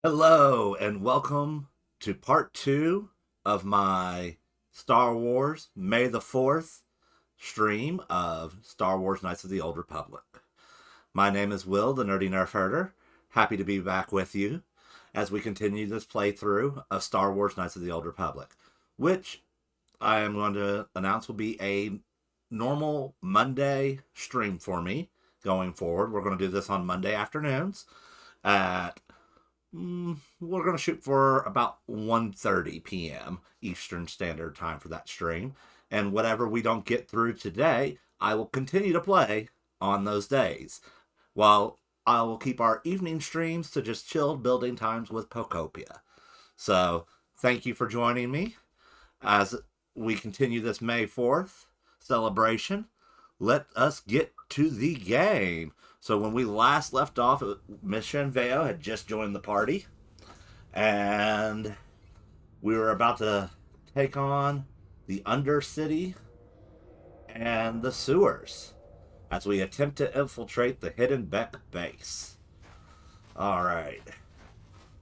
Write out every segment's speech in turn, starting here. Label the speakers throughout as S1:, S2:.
S1: Hello, and welcome to part two of my Star Wars May the 4th stream of Star Wars Knights of the Old Republic. My name is Will, the Nerdy Nerf Herder. Happy to be back with you as we continue this playthrough of Star Wars Knights of the Old Republic, which I am going to announce will be a normal Monday stream for me going forward. We're going to do this on Monday afternoons at we're going to shoot for about 1:30 p.m. Eastern Standard Time for that stream. And whatever we don't get through today, I will continue to play on those days. While I will keep our evening streams to just chilled building times with Pokopia. So, thank you for joining me as we continue this May 4th celebration. Let us get to the game. So when we last left off, Mission Veo had just joined the party, and we were about to take on the Undercity and the sewers as we attempt to infiltrate the Hidden Beck base. Alright.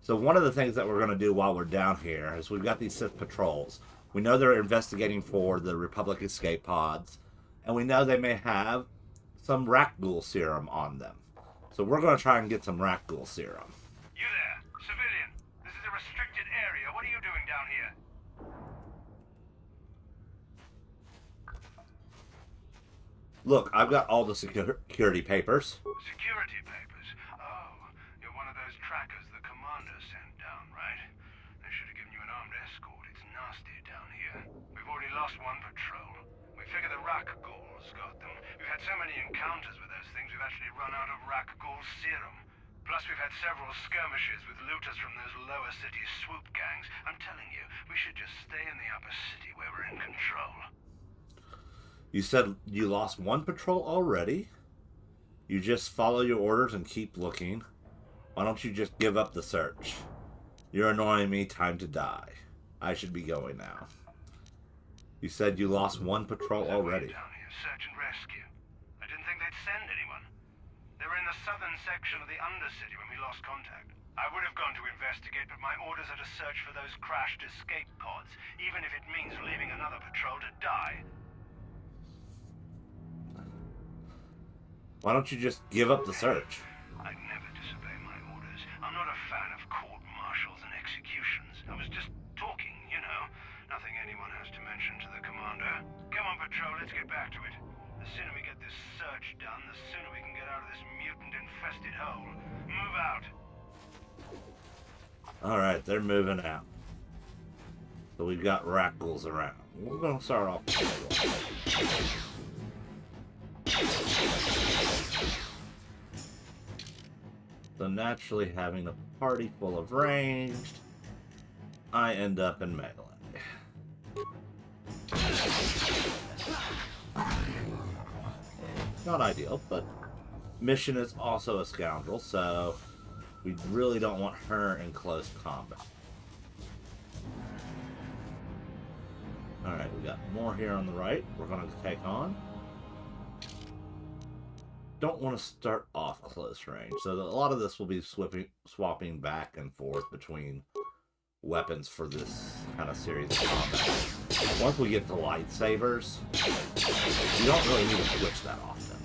S1: So one of the things that we're going to do while we're down here is we've got these Sith patrols. We know they're investigating for the Republic escape pods, and we know they may have some Rakghoul serum on them. So we're going to try and get some Rakghoul serum.
S2: You there, civilian. This is a restricted area. What are you doing down here?
S1: Look, I've got all the security papers.
S2: Security papers? Oh, you're one of those trackers the commander sent down, right? They should have given you an armed escort. It's nasty down here. We've already lost one patrol. We figure the Rakghouls got them. We've had so many encounters with those things, we've actually run out of Rakghoul serum. Plus, we've had several skirmishes with looters from those lower city swoop gangs. I'm telling you, we should just stay in the upper city where we're in control.
S1: You said you lost one patrol already? You just follow your orders and keep looking. Why don't you just give up the search? You're annoying me. Time to die. I should be going now. You said you lost one patrol already.
S2: Down here, search and rescue. I didn't think they'd send anyone. They were in the southern section of the Undercity when we lost contact. I would have gone to investigate, but my orders are to search for those crashed escape pods, even if it means leaving another patrol to die.
S1: Why don't you just give up the search?
S2: I'd never disobey my orders. I'm not a fan of court-martials and executions. I was just talking, you know. Nothing anyone has to mention to the commander. Come on, patrol, let's get back to it. The sooner we get this search done, the sooner we can get out of this mutant-infested hole. Move out.
S1: Alright, they're moving out. So we've got Rakghouls around. We're going to start off with So naturally, having a party full of ranged, I end up in melee. Not ideal, but Mission is also a scoundrel, so we really don't want her in close combat. Alright, we got more here on the right we're going to take on. Don't want to start off close range, so a lot of this will be swapping back and forth between weapons for this kind of series of combat. Once we get to lightsabers, you don't really need to switch that often.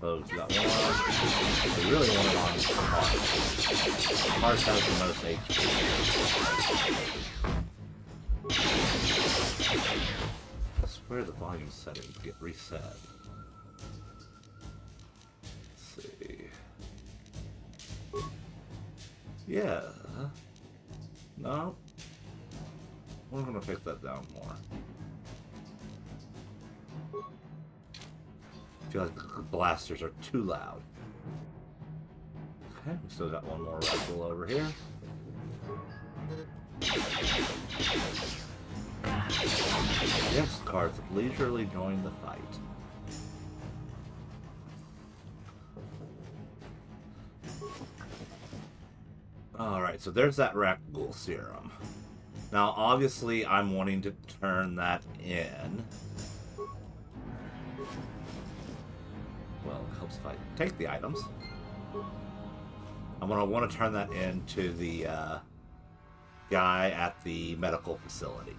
S1: So we got one. We really want it on Heart. Heart has the most HP. I swear the volume settings get reset. Let's see. Yeah. No. We're gonna pick that down more. I feel like the blasters are too loud. Okay, we still got one more rifle over here. Yes, cards leisurely join the fight. Alright, so there's that Rakghoul serum. Now, obviously, I'm wanting to turn that in. Well, it helps if I take the items. I'm going to want to turn that into the guy at the medical facility.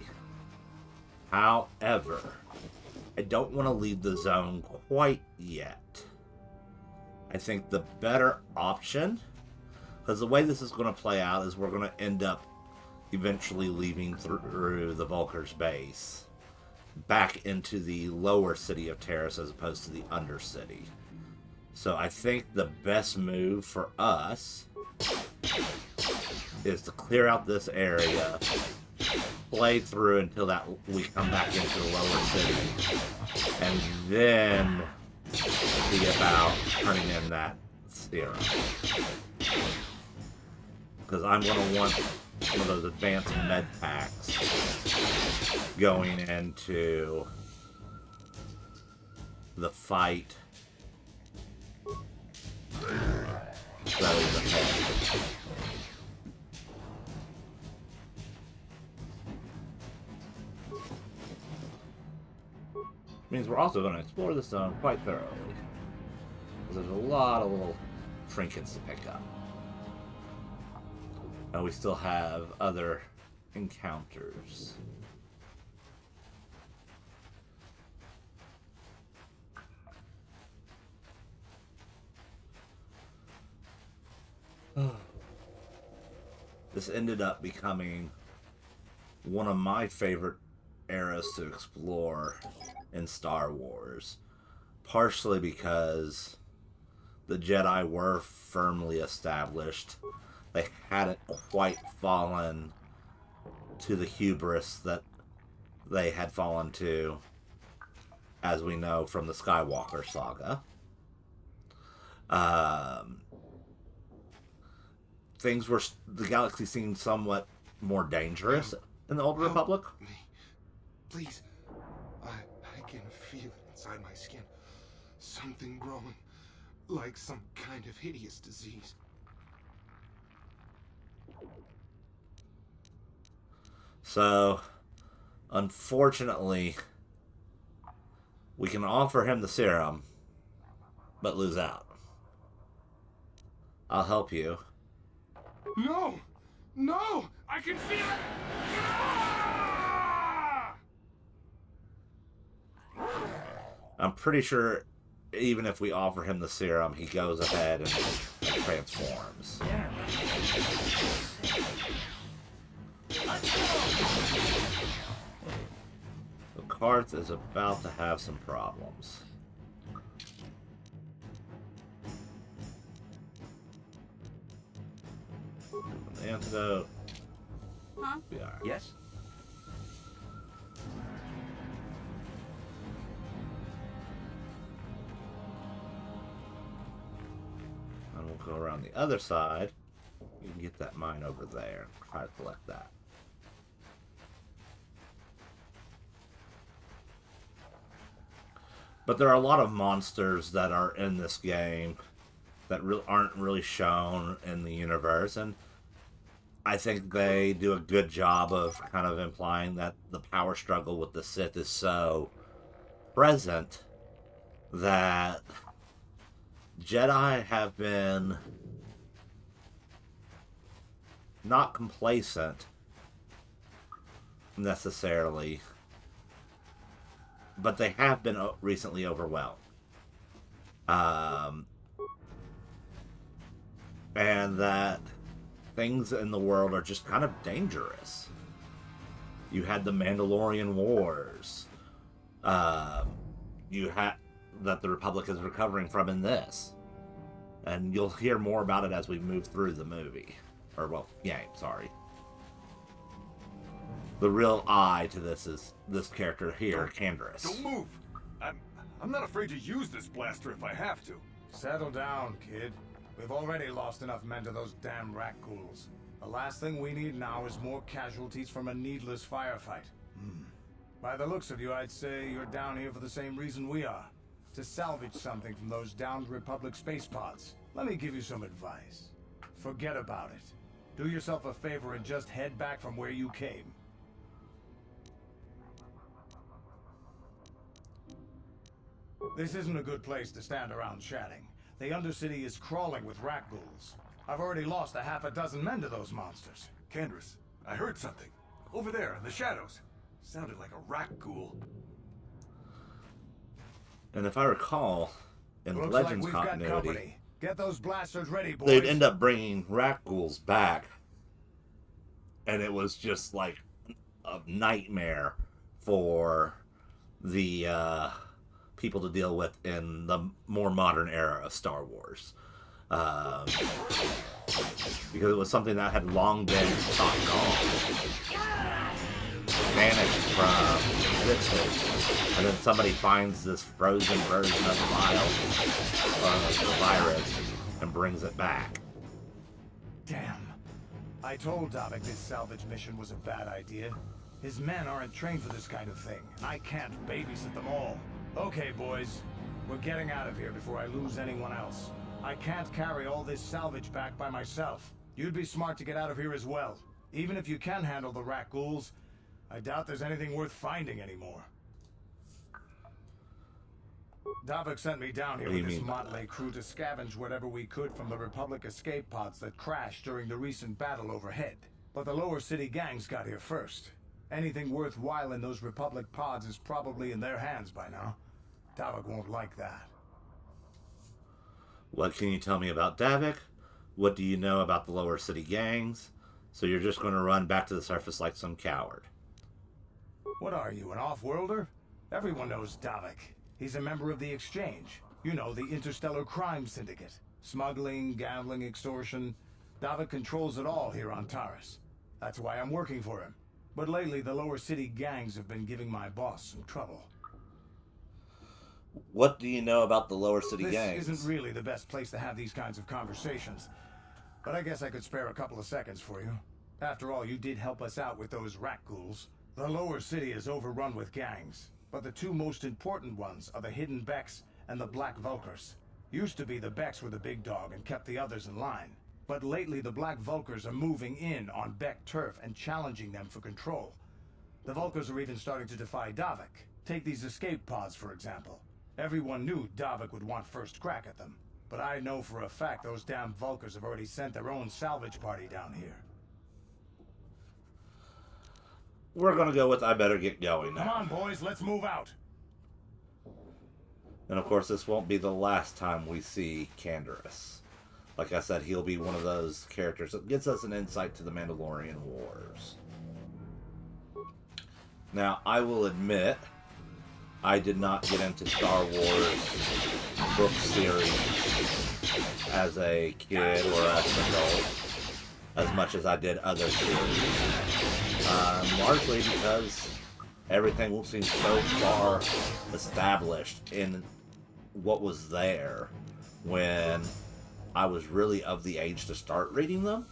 S1: However, I don't want to leave the zone quite yet. I think the better option, because the way this is going to play out is we're going to end up eventually leaving through the Vulkars base back into the lower city of Terrace as opposed to the undercity. So I think the best move for us is to clear out this area, play through until that we come back into the lower city, and then see about turning in that serum. Because I'm going to want one of those advanced med packs going into the fight that is ahead. Means we're also going to explore the zone quite thoroughly. Because there's a lot of little trinkets to pick up. And we still have other encounters. This ended up becoming one of my favorite eras to explore in Star Wars. Partially because the Jedi were firmly established. They hadn't quite fallen to the hubris that they had fallen to, as we know from the Skywalker saga. The galaxy seemed somewhat more dangerous in the Old Republic.
S3: Me. Please. I can feel it inside my skin. Something growing. Like some kind of hideous disease.
S1: So, unfortunately, we can offer him the serum, but lose out. I'll help you.
S3: No! No! I can feel it! Ah!
S1: I'm pretty sure even if we offer him the serum, he goes ahead and transforms. The Karth is about to have some problems. An antidote.
S4: Huh?
S1: Be all right.
S5: Yes?
S1: And we'll go around the other side. You can get that mine over there. Try to collect that. But there are a lot of monsters that are in this game that aren't really shown in the universe, and I think they do a good job of kind of implying that the power struggle with the Sith is so present that Jedi have been not complacent necessarily, but they have been recently overwhelmed. And that things in the world are just kind of dangerous. You had the Mandalorian Wars. You had that the Republic is recovering from in this. And you'll hear more about it as we move through the movie. Or, well, game, sorry. The real eye to this is this character here, Canderous.
S3: Don't move! I'm not afraid to use this blaster if I have to.
S6: Settle down, kid. We've already lost enough men to those damn rat ghouls. The last thing we need now is more casualties from a needless firefight. By the looks of you, I'd say you're down here for the same reason we are. To salvage something from those downed Republic space pods. Let me give you some advice. Forget about it. Do yourself a favor and just head back from where you came. This isn't a good place to stand around chatting. The Undercity is crawling with rat ghouls. I've already lost a half a dozen men to those monsters.
S4: Candace, I heard something. Over there in the shadows. Sounded like a rat ghoul.
S1: And if I recall, in
S6: Looks
S1: Legends
S6: like we've got
S1: continuity,
S6: company. Get those blasters ready, boys.
S1: they'd end up bringing rat ghouls back, and it was just like a nightmare for the people to deal with in the more modern era of Star Wars. Because it was something that had long been thought gone, vanished from existence, and then somebody finds this frozen version of the virus and brings it back.
S6: Damn. I told Davik this salvage mission was a bad idea. His men aren't trained for this kind of thing. I can't babysit them all. Okay, boys. We're getting out of here before I lose anyone else. I can't carry all this salvage back by myself. You'd be smart to get out of here as well. Even if you can handle the rat ghouls, I doubt there's anything worth finding anymore. Davik sent me down here with this motley crew to scavenge whatever we could from the Republic escape pods that crashed during the recent battle overhead. But the lower city gangs got here first. Anything worthwhile in those Republic pods is probably in their hands by now. Davik won't like that.
S1: What can you tell me about Davik? What do you know about the lower city gangs? So you're just going to run back to the surface like some coward.
S6: What are you, an off-worlder? Everyone knows Davik. He's a member of the Exchange. You know, the Interstellar Crime Syndicate. Smuggling, gambling, extortion. Davik controls it all here on Taris. That's why I'm working for him. But lately, the lower city gangs have been giving my boss some trouble.
S1: What do you know about the lower city gangs?
S6: This isn't really the best place to have these kinds of conversations. But I guess I could spare a couple of seconds for you. After all, you did help us out with those rat ghouls. The lower city is overrun with gangs. But the two most important ones are the Hidden Becks and the Black Vulkars. Used to be the Becks were the big dog and kept the others in line. But lately the Black Vulkars are moving in on Beck turf and challenging them for control. The Vulkars are even starting to defy Davik. Take these escape pods, for example. Everyone knew Davik would want first crack at them. But I know for a fact those damn Vulkars have already sent their own salvage party down here.
S1: We're going to go with I better get going now.
S6: Come on, boys, let's move out.
S1: And of course, this won't be the last time we see Candace. Like I said, he'll be one of those characters that gets us an insight to the Mandalorian Wars. Now, I will admit, I did not get into Star Wars book series as a kid or as an adult as much as I did other series. Largely because everything seems so far established in what was there when I was really of the age to start reading them.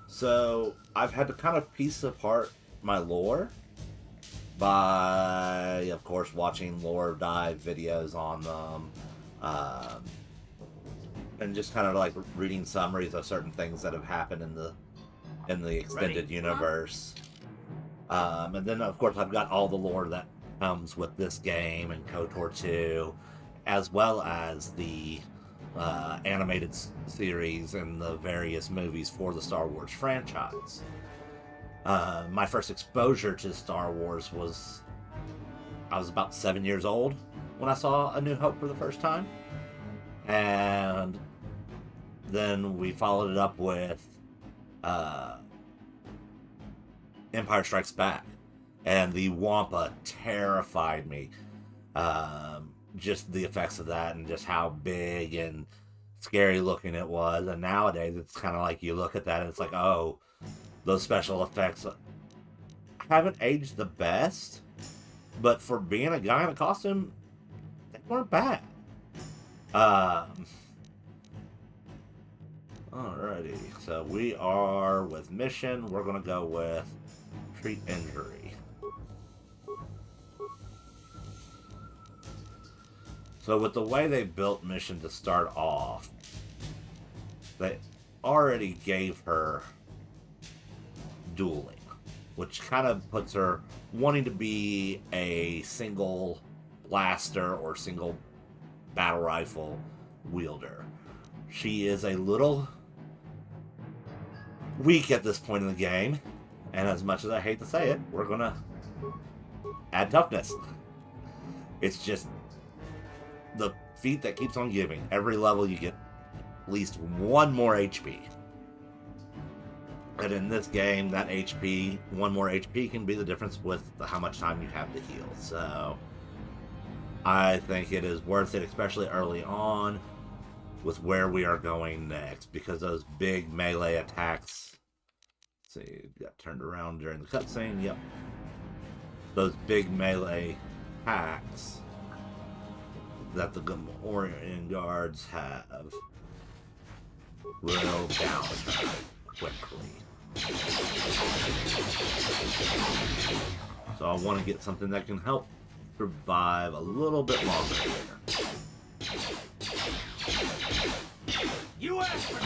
S1: So I've had to kind of piece apart my lore by, of course, watching lore dive videos on them, and just kind of like reading summaries of certain things that have happened in the extended universe. And then, of course, I've got all the lore that comes with this game and KotOR 2, as well as the animated series and the various movies for the Star Wars franchise. My first exposure to Star Wars was, I was about 7 years old when I saw A New Hope for the first time. And then we followed it up with Empire Strikes Back. And the Wampa terrified me. Just the effects of that and just how big and scary looking it was. And nowadays it's kind of like you look at that and it's like, oh, those special effects haven't aged the best, but for being a guy in a costume, they weren't bad. Alrighty, so we are with Mission. We're going to go with Treat Injury. So with the way they built Mission to start off, they already gave her dueling, which kind of puts her wanting to be a single blaster or single battle rifle wielder. She is a little weak at this point in the game. And as much as I hate to say it, we're going to add toughness. It's just the feat that keeps on giving. Every level you get at least 1 more HP. And in this game, that HP, 1 more HP can be the difference with how much time you have to heal. So I think it is worth it, especially early on with where we are going next, because those big melee attacks, let's see, got turned around during the cutscene, yep. Those big melee attacks that the Gamorrean guards have will down quickly. So I want to get something that can help survive a little bit longer here.
S2: You asked for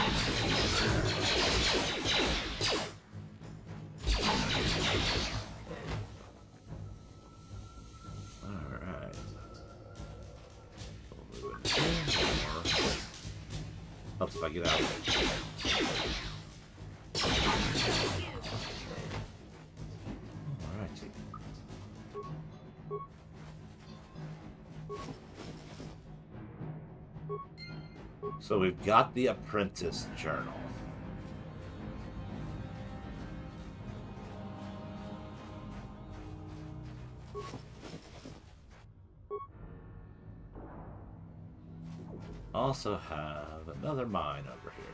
S1: Alright. Helps if I get out of it. Alrighty. So we've got the apprentice journal. Also have another mine over here.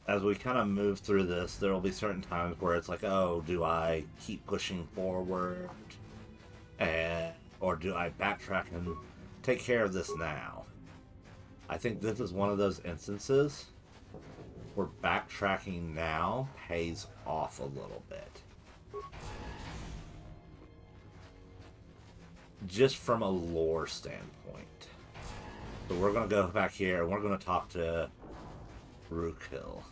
S1: As we kind of move through this, there will be certain times where it's like, oh, do I keep pushing forward? Or do I backtrack and take care of this now? I think this is one of those instances where backtracking now pays off a little bit. Just from a lore standpoint. So we're going to go back here and we're going to talk to Rookhill.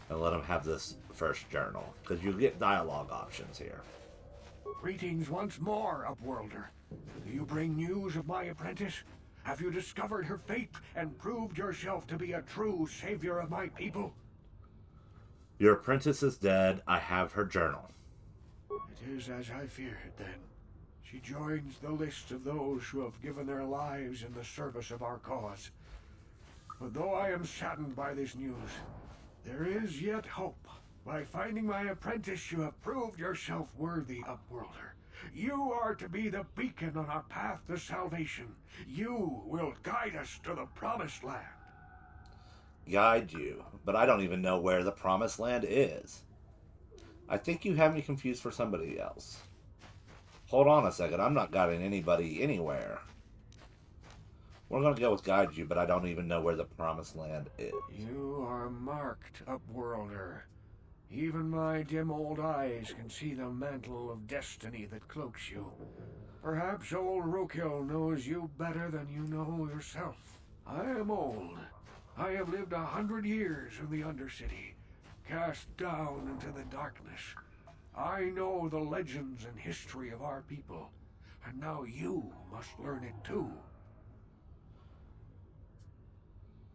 S1: And let him have this first journal, because you get dialogue options here.
S2: Greetings once more, Upworlder. Do you bring news of my apprentice? Have you discovered her fate and proved yourself to be a true savior of my people?
S1: Your apprentice is dead. I have her journal.
S2: It is as I feared, then. She joins the list of those who have given their lives in the service of our cause. But though I am saddened by this news, there is yet hope. By finding my apprentice, you have proved yourself worthy, Upworlder. You are to be the beacon on our path to salvation. You will guide us to the Promised Land.
S1: Guide you, but I don't even know where the Promised Land is. I think you have me confused for somebody else. Hold on a second, I'm not guiding anybody anywhere. We're going to go with guide you, but I don't even know where the Promised Land is.
S2: You are marked, Upworlder. Even my dim old eyes can see the mantle of destiny that cloaks you. Perhaps old Rookhill knows you better than you know yourself. I am old. I have lived 100 years in the Undercity, cast down into the darkness. I know the legends and history of our people, and now you must learn it too.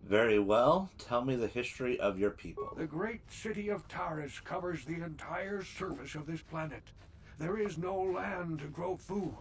S1: Very well. Tell me the history of your people.
S2: The great city of Taris covers the entire surface of this planet. There is no land to grow food.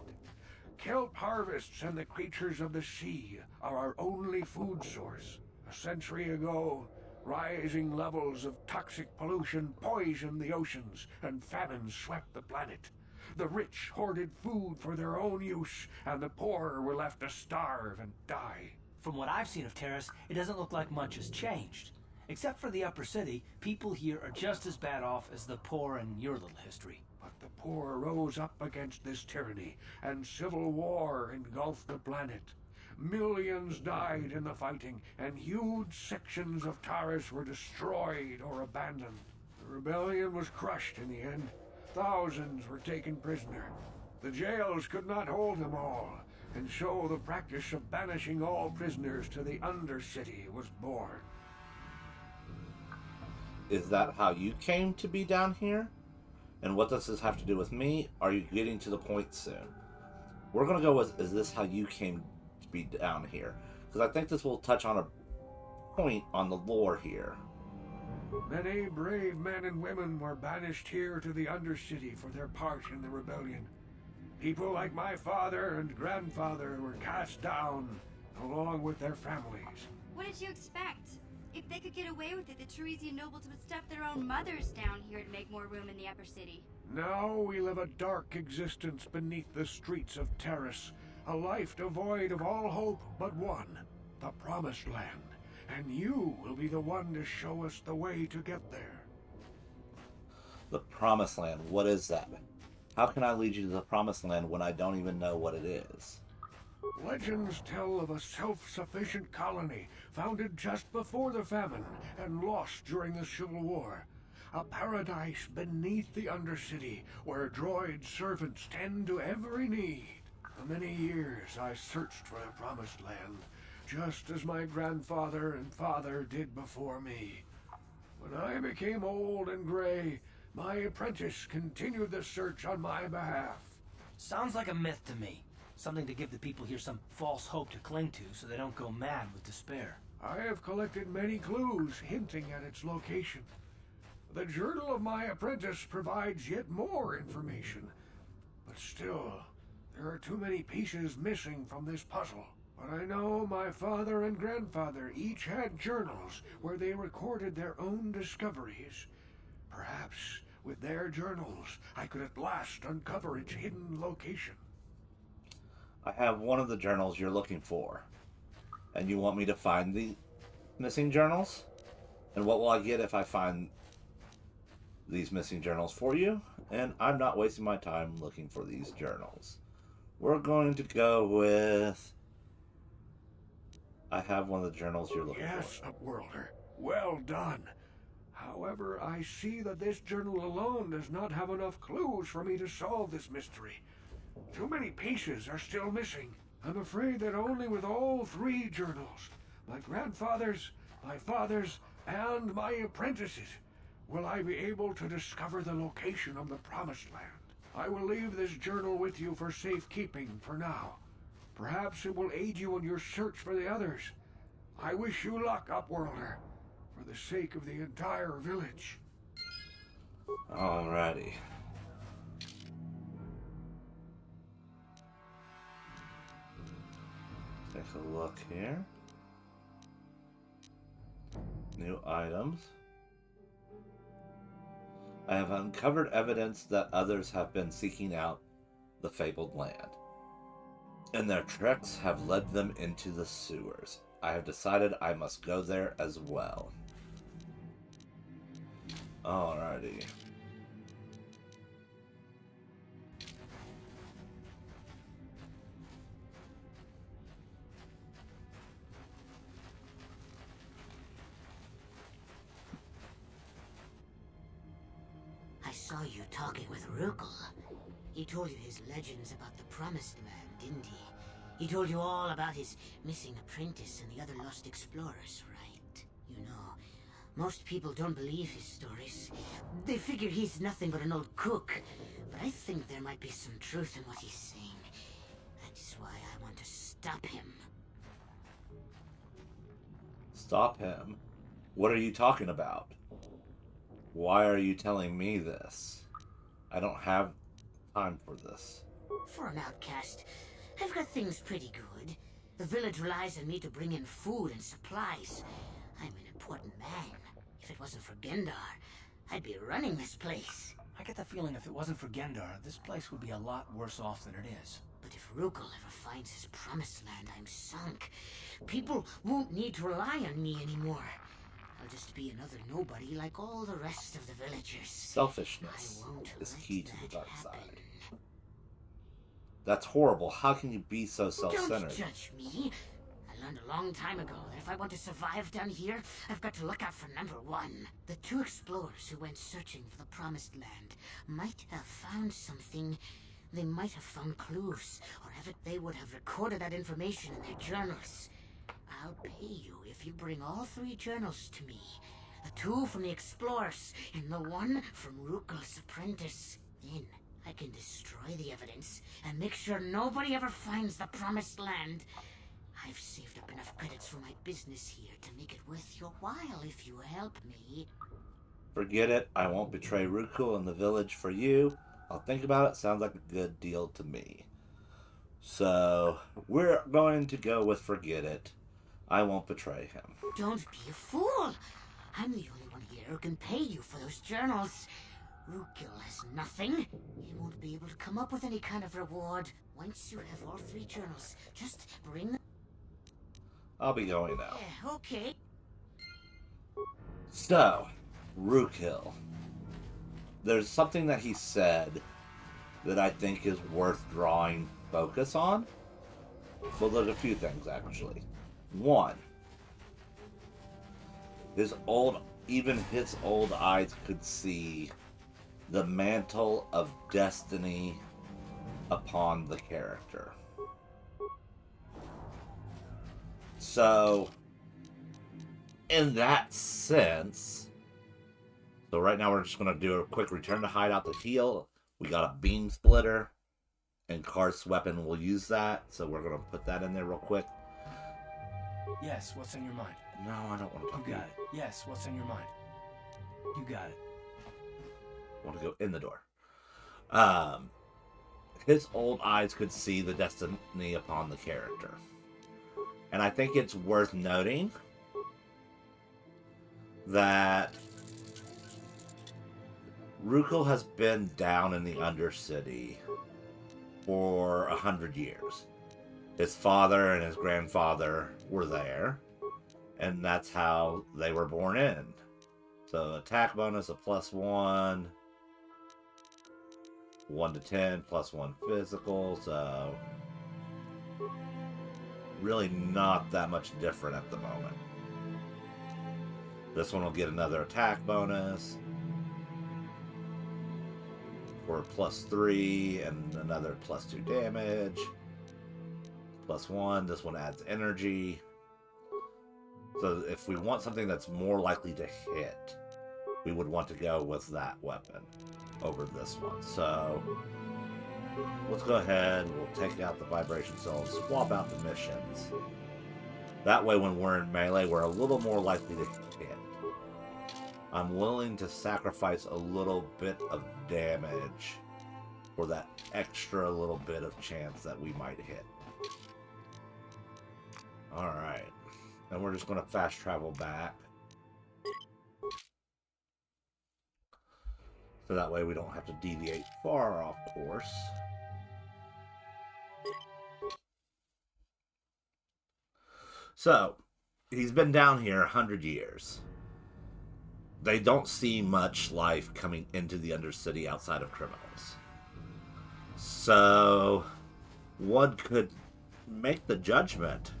S2: Kelp harvests and the creatures of the sea are our only food source. A century ago, rising levels of toxic pollution poisoned the oceans, and famine swept the planet. The rich hoarded food for their own use, and the poor were left to starve and die.
S5: From what I've seen of Terrace, it doesn't look like much has changed. Except for the upper city, people here are just as bad off as the poor in your little history.
S2: But the poor rose up against this tyranny, and civil war engulfed the planet. Millions died in the fighting, and huge sections of Taris were destroyed or abandoned. The rebellion was crushed in the end. Thousands were taken prisoner. The jails could not hold them all. and so the practice of banishing all prisoners to the Undercity was born.
S1: Is that how you came to be down here? And what does this have to do with me? Are you getting to the point soon? We're going to go with, is this how you came to be down here? Because I think this will touch on a point on the lore here.
S2: Many brave men and women were banished here to the Undercity for their part in the rebellion. People like my father and grandfather were cast down, along with their families.
S7: What did you expect? If they could get away with it, the Teresian nobles would stuff their own mothers down here to make more room in the upper city.
S2: Now we live a dark existence beneath the streets of Terrace, a life devoid of all hope but one, the Promised Land. And you will be the one to show us the way to get there.
S1: The Promised Land, what is that? How can I lead you to the Promised Land when I don't even know what it is?
S2: Legends tell of a self-sufficient colony founded just before the famine and lost during the Civil War. A paradise beneath the Undercity where droid servants tend to every need. For many years I searched for the Promised Land, just as my grandfather and father did before me. When I became old and gray, my apprentice continued the search on my behalf.
S5: Sounds like a myth to me. Something to give the people here some false hope to cling to so they don't go mad with despair.
S2: I have collected many clues hinting at its location. The journal of my apprentice provides yet more information. But still, there are too many pieces missing from this puzzle. But I know my father and grandfather each had journals where they recorded their own discoveries. Perhaps with their journals, I could at last uncover its hidden location.
S1: I have one of the journals you're looking for. And you want me to find the missing journals? And what will I get if I find these missing journals for you? And I'm not wasting my time looking for these journals. We're going to go with... I have one of the journals you're looking for.
S2: Yes, Upworlder. Well done. However, I see that this journal alone does not have enough clues for me to solve this mystery. Too many pieces are still missing. I'm afraid that only with all three journals, my grandfather's, my father's, and my apprentice's, will I be able to discover the location of the Promised Land. I will leave this journal with you for safekeeping for now. Perhaps it will aid you in your search for the others. I wish you luck, Upworlder, for the sake of the entire village.
S1: Alrighty. Take a look here. New items. I have uncovered evidence that others have been seeking out the fabled land, and their treks have led them into the sewers. I have decided I must go there as well. Alrighty.
S8: I saw you talking with Rukel. He told you his legends about the Promised Land, didn't he? He told you all about his missing apprentice and the other lost explorers, right? You know, most people don't believe his stories. They figure he's nothing but an old cook. But I think there might be some truth in what he's saying. That's why I want to stop him.
S1: Stop him? What are you talking about? Why are you telling me this? I don't have time for this.
S8: For an outcast, I've got things pretty good. The village relies on me to bring in food and supplies. I'm an important man. If it wasn't for Gendar, I'd be running this place.
S5: I get the feeling if it wasn't for Gendar, this place would be a lot worse off than it is.
S8: But if Rukel ever finds his Promised Land, I'm sunk. People won't need to rely on me anymore. I'll just be another nobody like all the rest of the villagers.
S1: Selfishness
S8: I won't
S1: is
S8: let
S1: key to the
S8: that
S1: dark
S8: happen.
S1: side. That's horrible. How can you be so self-centered?
S8: Don't judge me. I learned a long time ago that if I want to survive down here, I've got to look out for number one. The two explorers who went searching for the Promised Land might have found something They might have found clues, or if they would have recorded that information in their journals. I'll pay you if you bring all 3 journals to me. The 2 from the explorers, and the 1 from Rukel's apprentice. Then I can destroy the evidence and make sure nobody ever finds the promised land. I've saved up enough credits for my business here to make it worth your while if you help me.
S1: Forget it. I won't betray Rukel and the village for you. I'll think about it. Sounds like a good deal to me. So, we're going to go with forget it. I won't betray him.
S8: Don't be a fool. I'm the only one here who can pay you for those journals. Rukel has nothing. He won't be able to come up with any kind of reward. Once you have all 3 journals, just bring them.
S1: I'll be going now.
S8: Yeah, okay.
S1: So, Rukel. There's something that he said that I think is worth drawing focus on. Well, there's a few things, actually. One, even his old eyes could see the mantle of destiny upon the character. So, in that sense, so right now we're just going to do a quick return to hideout to heal. We got a beam splitter, and Karth's weapon will use that, so we're going to put that in there real quick.
S5: Yes, what's on your mind?
S1: No, I don't want to talk
S5: You
S1: to
S5: got it. Yes, what's on your mind? You got it.
S1: I want to go in the door. His old eyes could see the destiny upon the character. And I think it's worth noting that Rukel has been down in the Undercity for 100 years. His father and his grandfather were there, and that's how they were born in. So attack bonus of +1, 1 to 10, +1 physical, so really not that much different at the moment. This one will get another attack bonus for +3 and another +2 damage. +1, this one adds energy. So if we want something that's more likely to hit, we would want to go with that weapon over this one. So let's go ahead, we'll take out the vibration cell and swap out the missions. That way when we're in melee, we're a little more likely to hit. I'm willing to sacrifice a little bit of damage for that extra little bit of chance that we might hit. Alright. And we're just going to fast travel back. So that way we don't have to deviate far off course. So, he's been down here 100 years. They don't see much life coming into the Undercity outside of criminals. So, one could make the judgment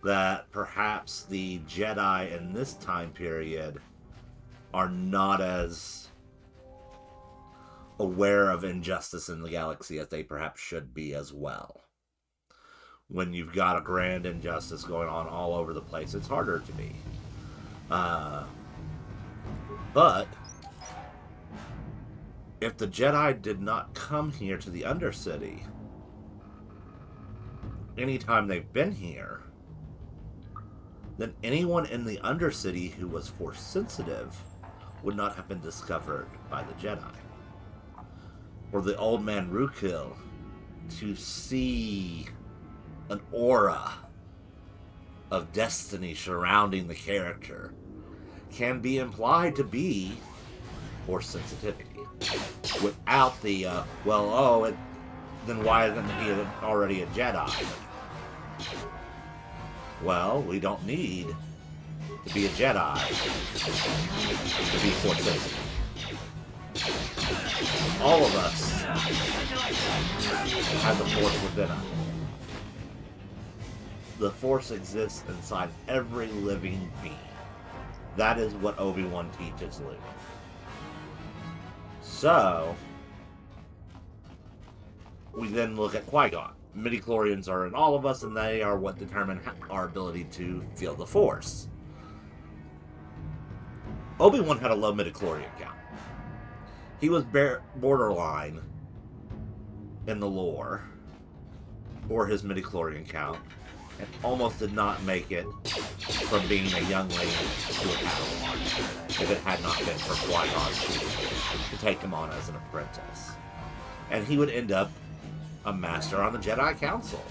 S1: that perhaps the Jedi in this time period are not as aware of injustice in the galaxy as they perhaps should be as well. When you've got a grand injustice going on all over the place, it's harder to be. But if the Jedi did not come here to the Undercity, anytime they've been here, then anyone in the Undercity who was Force sensitive would not have been discovered by the Jedi. For the old man Rukel to see an aura of destiny surrounding the character can be implied to be Force sensitivity. Without the, then why isn't he already a Jedi? Well, we don't need to be a Jedi to be Force sensitive. All of us have the Force within us. The Force exists inside every living being. That is what Obi-Wan teaches Luke. So, we then look at Qui-Gon. Midichlorians are in all of us, and they are what determine our ability to feel the Force. Obi-Wan had a low midichlorian count. He was borderline in the lore for his midichlorian count, and almost did not make it from being a youngling to a Padawan if it had not been for Qui-Gon to take him on as an apprentice. And he would end up a master on the Jedi Council.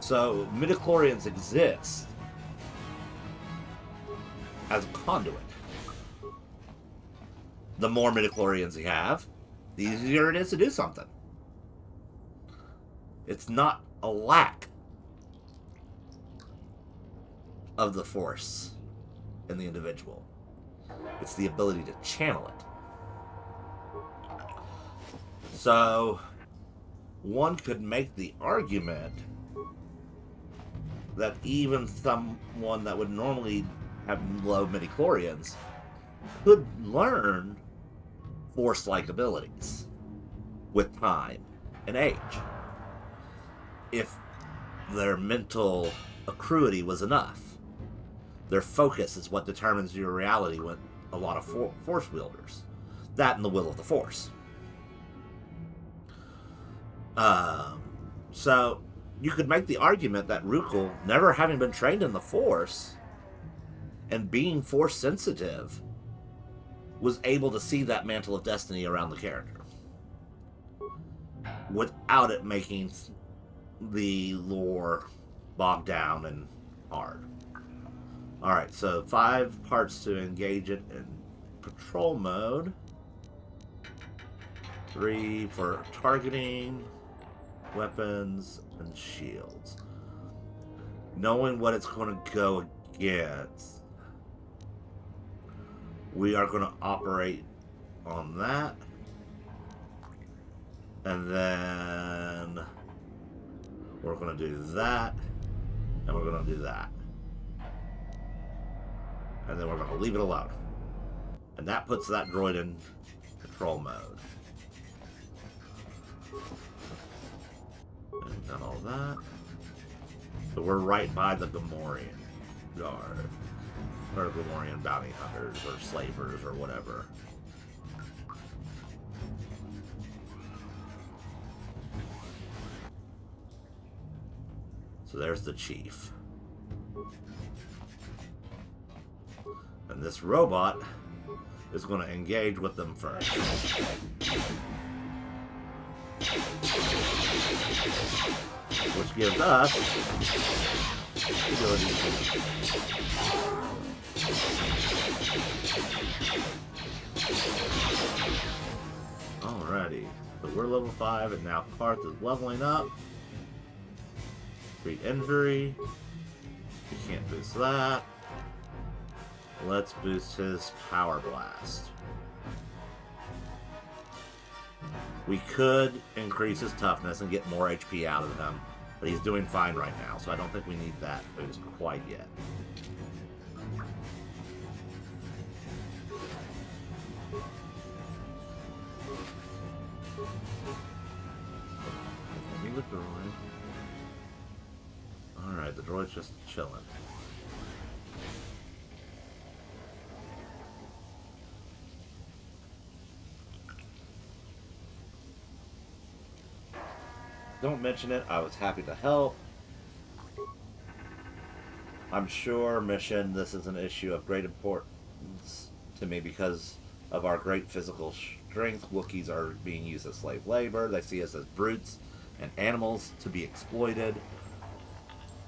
S1: So midichlorians exist as a conduit. The more midichlorians you have, the easier it is to do something. It's not a lack of the Force in the individual. It's the ability to channel it. So, one could make the argument that even someone that would normally have low midichlorians could learn Force-like abilities with time and age, if their mental acuity was enough. Their focus is what determines your reality with a lot of Force wielders. That and the will of the Force. So, you could make the argument that Rukel, never having been trained in the Force, and being Force sensitive, was able to see that mantle of destiny around the character without it making the lore bogged down and hard. Alright, so 5 parts to engage it in patrol mode. 3 for targeting, weapons, and shields. Knowing what it's going to go against, we are going to operate on that. And then we're going to do that. And we're going to do that. And then we're going to leave it alone. And that puts that droid in control mode. And done all that. So we're right by the Gamorrean guard. Or Gamorrean bounty hunters, or slavers, or whatever. So there's the chief. And this robot is going to engage with them first. Which gives us the ability to... Alrighty, so we're level 5, and now Karth is leveling up. Treat injury. We can't boost that. Let's boost his power blast. We could increase his toughness and get more HP out of him, but he's doing fine right now, so I don't think we need that boost quite yet. The droid. Alright, the droid's just chilling. Don't mention it, I was happy to help. I'm sure, mission, this is an issue of great importance to me because of our great physical strength. Wookiees are being used as slave labor. They see us as brutes and animals to be exploited.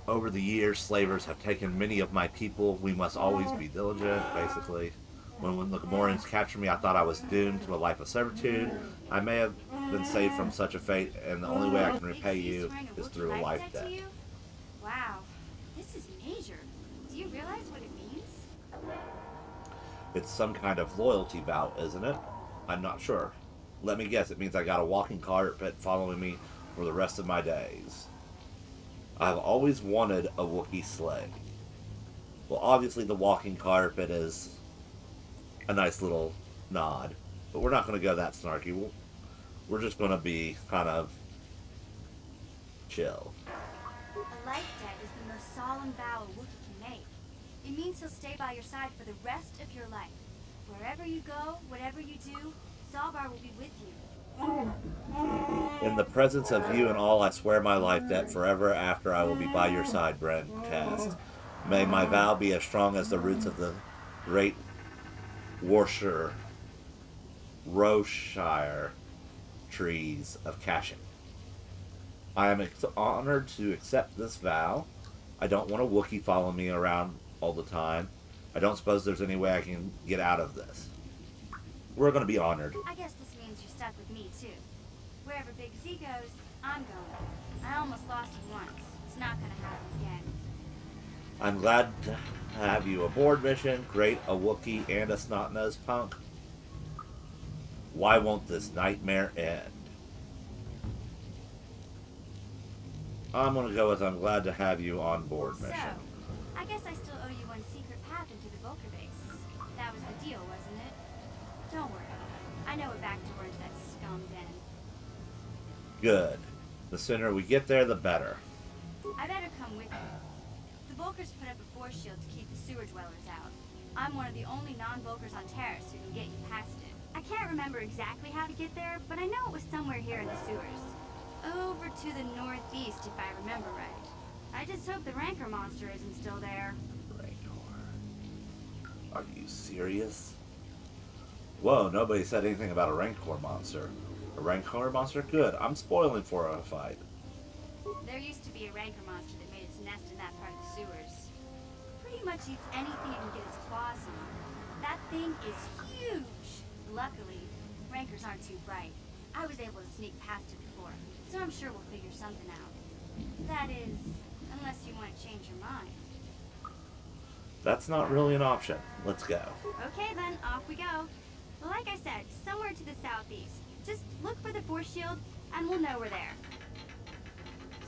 S1: Over the years, slavers have taken many of my people. We must always be diligent, basically. When the Gamorreans captured me, I thought I was doomed to a life of servitude. I may have been saved from such a fate, and the only way I can repay you is through a life debt.
S7: Wow, this is major. Do you realize what it means?
S1: It's some kind of loyalty vow, isn't it? I'm not sure. Let me guess, it means I got a walking carpet following me for the rest of my days. I've always wanted a Wookiee slave. Well, obviously the walking carpet is a nice little nod, but we're not going to go that snarky. We're just going to be kind of chill.
S7: A life debt is the most solemn vow a Wookiee can make. It means he'll stay by your side for the rest of your life. Wherever you go, whatever you do, Zalbar will be with you.
S1: In the presence of you and all, I swear my life that forever after I will be by your side, Bran Kast. May my vow be as strong as the roots of the great Roshire trees of Kashyyyk. I am honored to accept this vow. I don't want a Wookiee following me around all the time. I don't suppose there's any way I can get out of this. We're going to be honored.
S7: I guess this means you're stuck with me, too. Wherever Big Z goes, I'm going. I almost lost you once. It's not going to happen again.
S1: I'm glad to have you aboard, Mission. Great, a Wookiee and a snot-nosed punk. Why won't this nightmare end? I'm going to go with I'm glad to have you on board, Mission.
S7: So, I guess I still owe you one secret path into the Vulcan base. That was the deal, wasn't it? Don't worry. I know a back door into that scum den.
S1: Good. The sooner we get there, the better.
S7: I better come with you. The Vulkars put up a force shield to keep the sewer dwellers out. I'm one of the only non-Vulkars on Terrace who can get you past it. I can't remember exactly how to get there, but I know it was somewhere here in the sewers. Over to the northeast, if I remember right. I just hope the Rancor monster isn't still there.
S1: Rancor. Are you serious? Whoa, nobody said anything about a Rancor monster. A Rancor monster? Good. I'm spoiling for a fight.
S7: There used to be a Rancor monster that made its nest in that part of the sewers. Pretty much eats anything it can get its claws on. That thing is huge! Luckily, Rancors aren't too bright. I was able to sneak past it before, so I'm sure we'll figure something out. That is, unless you want to change your mind.
S1: That's not really an option. Let's go.
S7: Okay then, off we go. Like I said, somewhere to the southeast. Just look for the force shield, and we'll know we're there.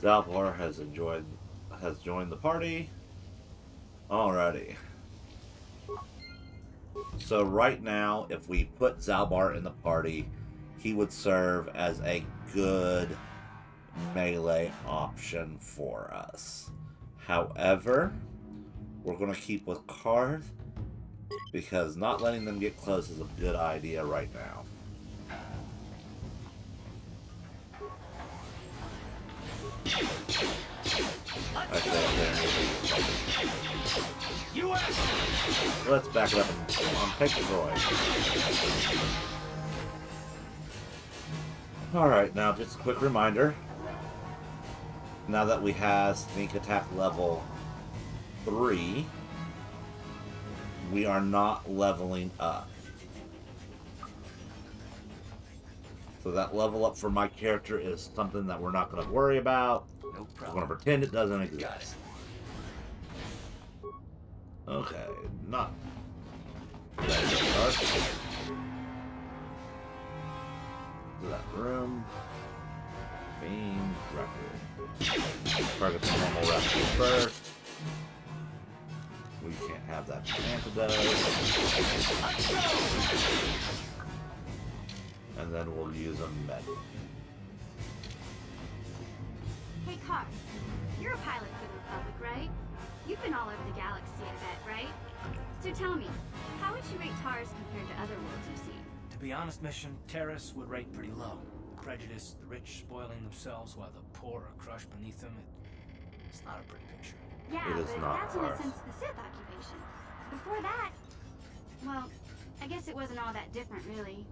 S1: Zalbar has joined the party. Alrighty. So right now, if we put Zalbar in the party, he would serve as a good melee option for us. However, we're going to keep with Karth because not letting them get close is a good idea right now. Let's back it up and take the droid. Alright, now just a quick reminder. Now that we have sneak attack level 3, we are not leveling up. So that level up for my character is something that we're not going to worry about.
S5: No problem.
S1: We're going to pretend it doesn't exist. Okay, not. That room. Beam record. Target the normal rescue first. We can't have that antidote. And then we'll use a med.
S7: Hey, Karth, you're a pilot for the Republic, right? You've been all over the galaxy, I bet, right? So tell me, how would you rate Taurus compared to other worlds you've seen?
S5: To be honest, Mission, Terrace would rate pretty low. Prejudice, the rich spoiling themselves while the poor are crushed beneath them. It's not a pretty picture.
S7: Yeah,
S1: It is
S7: but
S1: not
S7: that's in a
S1: Karth.
S7: sense the Sith occupation. Before that, well, I guess it wasn't all that different, really.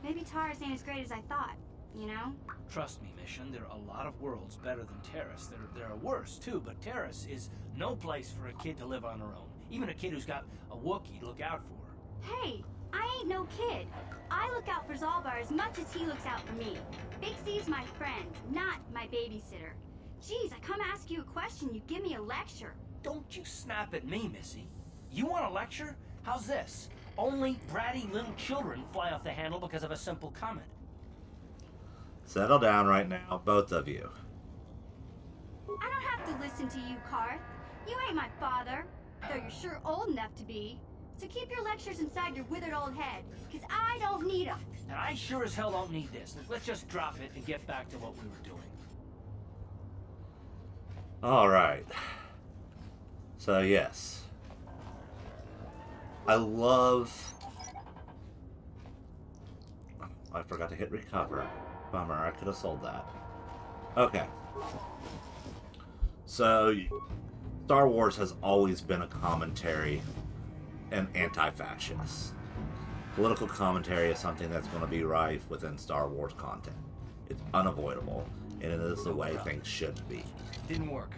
S7: Maybe Taurus ain't as great as I thought, you know?
S5: Trust me, Mission, there are a lot of worlds better than Terrace. There are worse, too, but Terrace is no place for a kid to live on her own. Even a kid who's got a Wookiee to look out for.
S7: Hey, I ain't no kid. I look out for Zalbar as much as he looks out for me. Big Z's my friend, not my babysitter. Jeez, I come ask you a question, you give me a lecture.
S5: Don't you snap at me, Missy. You want a lecture? How's this? Only bratty little children fly off the handle because of a simple comment.
S1: Settle down right now, both of you.
S7: I don't have to listen to you, Karth. You ain't my father, though you're sure old enough to be. So keep your lectures inside your withered old head, because I don't need them.
S5: And I sure as hell don't need this. Let's just drop it and get back to what we were doing.
S1: Alright. So, yes. I love... I forgot to hit recover. Bummer, I could have sold that. Okay. So, Star Wars has always been a commentary and anti-fascist. Political commentary is something that's going to be rife within Star Wars content. It's unavoidable, and it is the way things should be.
S5: Didn't work.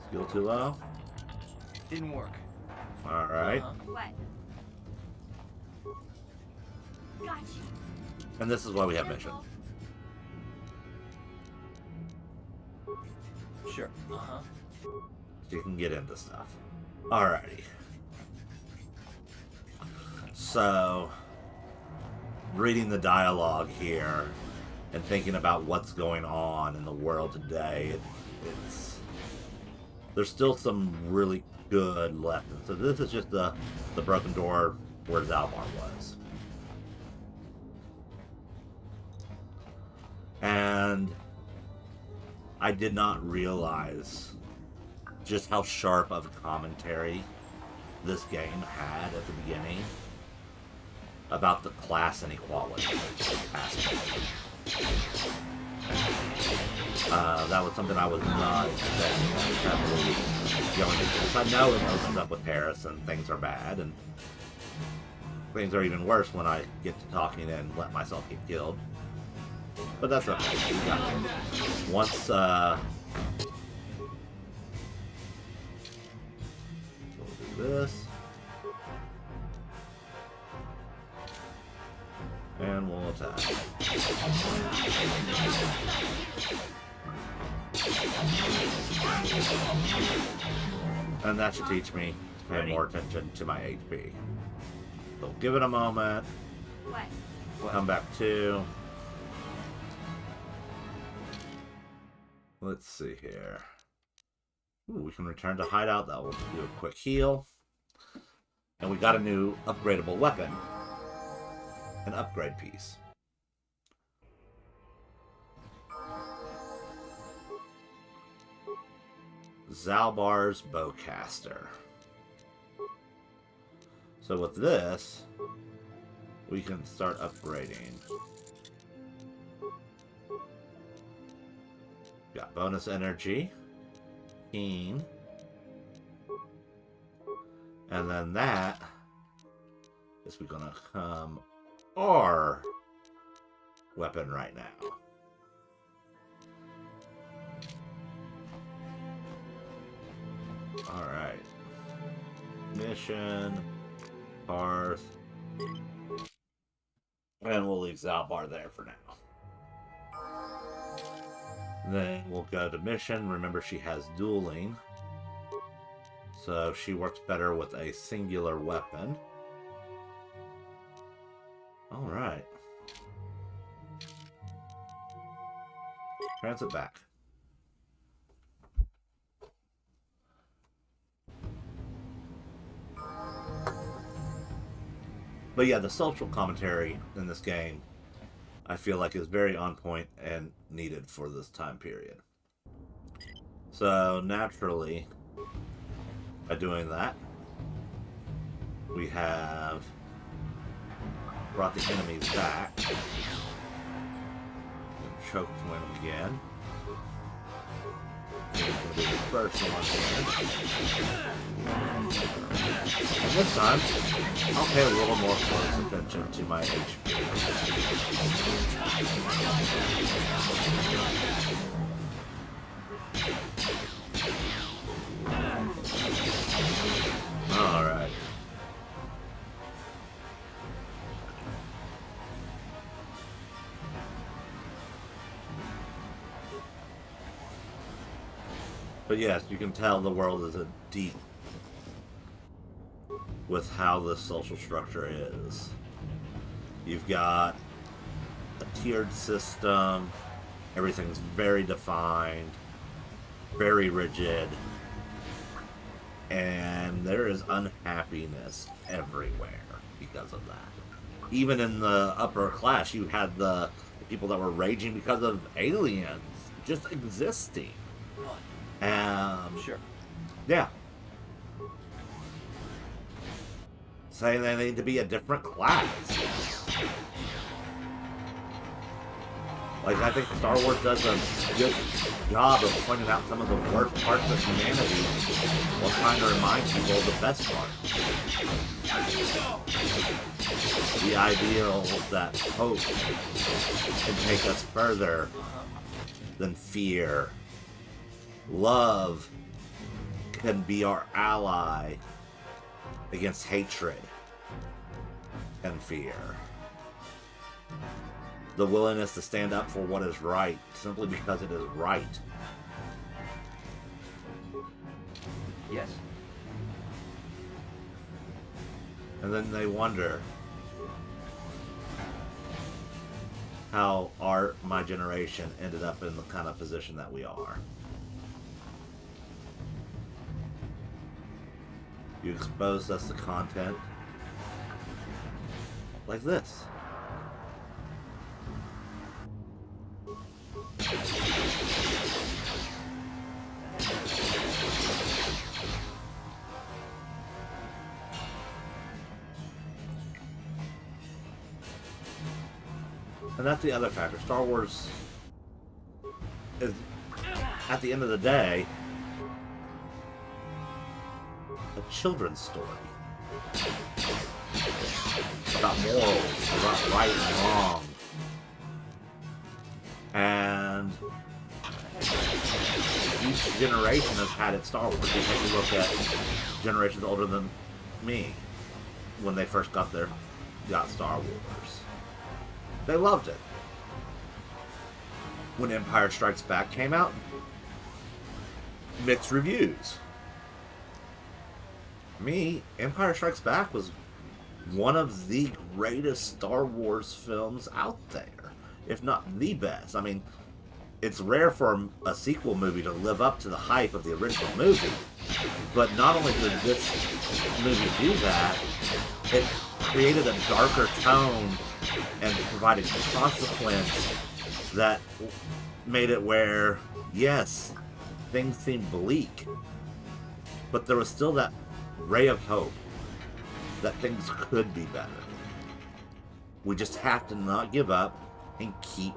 S1: Skill too low?
S5: Didn't work.
S1: Alright.
S7: What? Gotcha.
S1: And this is why we have mission.
S5: Sure. Uh-huh.
S1: So you can get into stuff. Alrighty. So, reading the dialogue here and thinking about what's going on in the world today, there's still some really good lessons. So this is just the broken door where Zalbar was. And I did not realize just how sharp of a commentary this game had at the beginning about the class inequality aspect. That was something I was not expecting heavily going into this. I know it opens up with Paris and things are bad, and things are even worse when I get to talking and let myself get killed. But that's okay. We got it. Once, we'll do this. And we'll attack. And that should teach me to pay more attention to my HP. So give it a moment.
S7: What?
S1: Come back to. Let's see here. Ooh, we can return to hideout. That will do a quick heal. And we got a new upgradable weapon. An upgrade piece. Zalbar's Bowcaster. So with this, we can start upgrading. Got bonus energy. Keen. And then that is gonna come our weapon right now. Alright. Mission. Parth. And we'll leave Zalbar there for now. Then we'll go to mission. Remember, she has dueling. So she works better with a singular weapon. Alright. Transit back. But yeah, the social commentary in this game, I feel like is very on point and needed for this time period. So naturally, by doing that, we have brought the enemies back. Choke point them again. We're going to do the first one here. And this time, I'll pay a little more close attention to my HP. Alright. But yes, you can tell the world is a deep with how the social structure is. You've got a tiered system, everything's very defined, very rigid, and there is unhappiness everywhere because of that. Even in the upper class, you had the people that were raging because of aliens just existing.
S5: Sure.
S1: Yeah. Saying they need to be a different class. Like, I think Star Wars does a good job of pointing out some of the worst parts of humanity while trying to remind people of the best parts. The ideal that hope can take us further than fear. Love can be our ally against hatred and fear. The willingness to stand up for what is right simply because it is right.
S5: Yes.
S1: And then they wonder how my generation ended up in the kind of position that we are. You exposed us to content like this. And that's the other factor. Star Wars is, at the end of the day, a children's story. About morals, about right and wrong. And each generation has had its Star Wars. You take a look at generations older than me when they first got Star Wars. They loved it. When Empire Strikes Back came out, mixed reviews. Me, Empire Strikes Back was one of the greatest Star Wars films out there, if not the best. I mean, it's rare for a sequel movie to live up to the hype of the original movie, but not only did this movie do that, it created a darker tone and provided consequence that made it where, yes, things seemed bleak, but there was still that ray of hope that things could be better. We just have to not give up and keep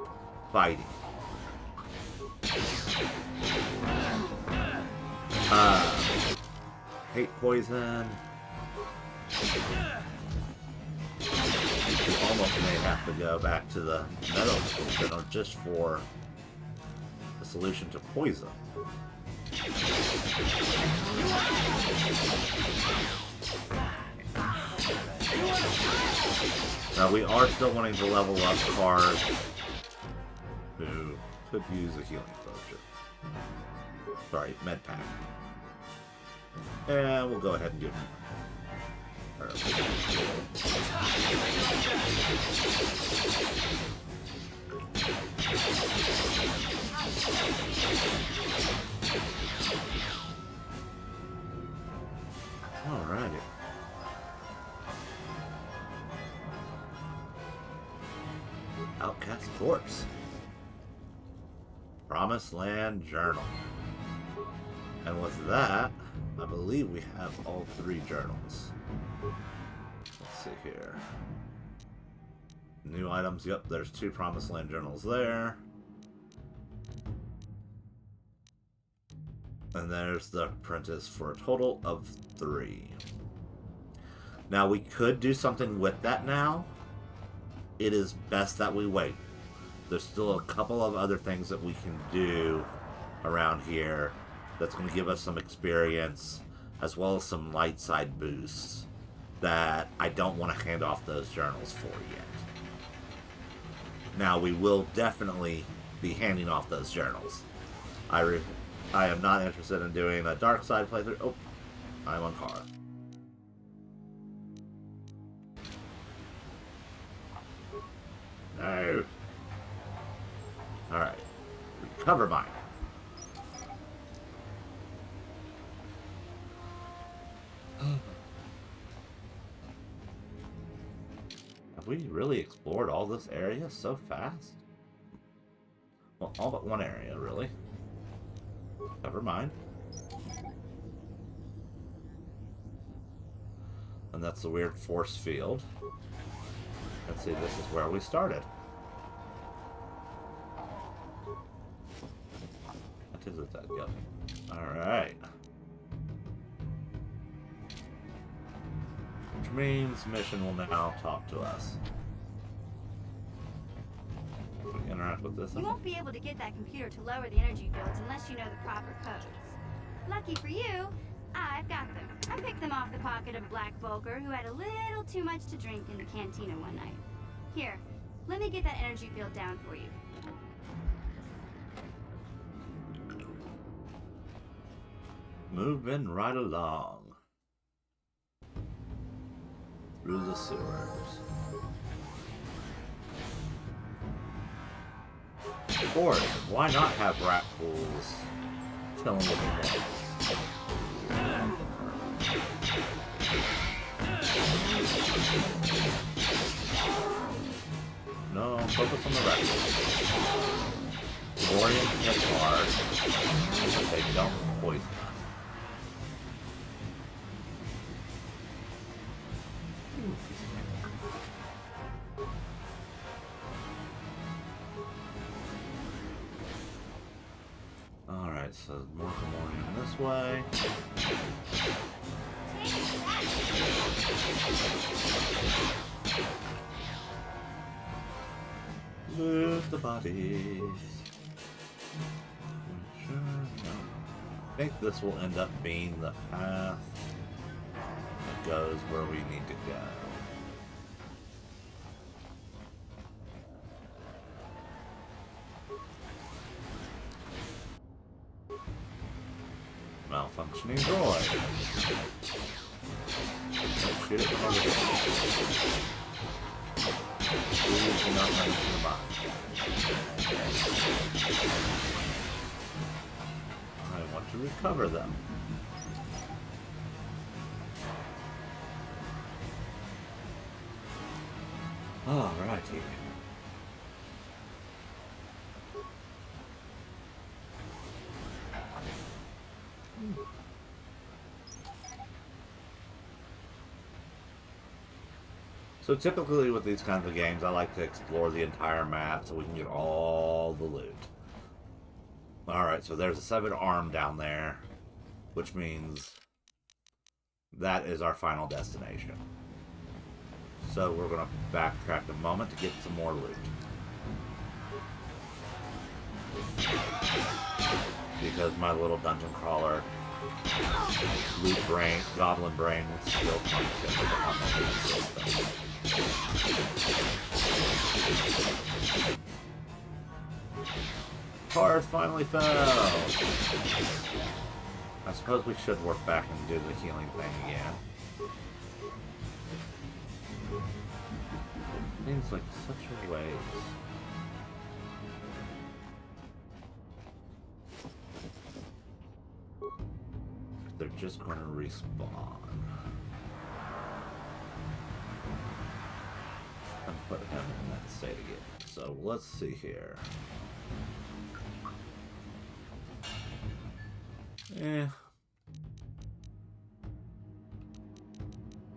S1: fighting. Hate poison. We almost may have to go back to the medical center just for a solution to poison. Now we are still wanting to level up cars who could use a healing potion. Sorry, med pack. And we'll go ahead and give them. Alrighty. Outcast Corpse. Promised Land Journal. And with that, I believe we have all 3 journals. Let's see here. New items. Yep, there's 2 Promised Land journals there. And there's the apprentice for a total of 3. Now, we could do something with that now. It is best that we wait. There's still a couple of other things that we can do around here that's going to give us some experience, as well as some light side boosts that I don't want to hand off those journals for yet. Now, we will definitely be handing off those journals. I am not interested in doing a dark side playthrough. Oh, I'm on car. No. Alright. Recover mine. Have we really explored all this area so fast? Well, all but one area, really. Never mind. And that's the weird force field. And see, this is where we started. What is it that go? Alright. Which means mission will now talk to us. If we interact with this.
S7: You won't be able to get that computer to lower the energy fields unless you know the proper codes. Lucky for you, I've got them. I picked them off the pocket of a black Volker who had a little too much to drink in the cantina one night. Here, let me get that energy field down for you.
S1: Moving right along. Through the sewers. Of course, why not have rat pools chilling with the No, focus on the rat pools. Orion hit hard, but they don't poison us. Alright, so more Morgan this way. Move the bodies. Sure, no. I think this will end up being the path that goes where we need to go. Malfunctioning droid. Oh, shoot it over there. Please do not mention the box. I want to recover them. Alrighty. So typically with these kinds of games, I like to explore the entire map so we can get all the loot. Alright, so there's a 7 arm down there, which means that is our final destination. So we're going to backtrack a moment to get some more loot. Because my little dungeon crawler loot brain, goblin brain was still function on the loot system. Cars finally fell. I suppose we should work back and do the healing thing again. Seems like such a waste. They're just going to respawn. And put him in that state again. So let's see here.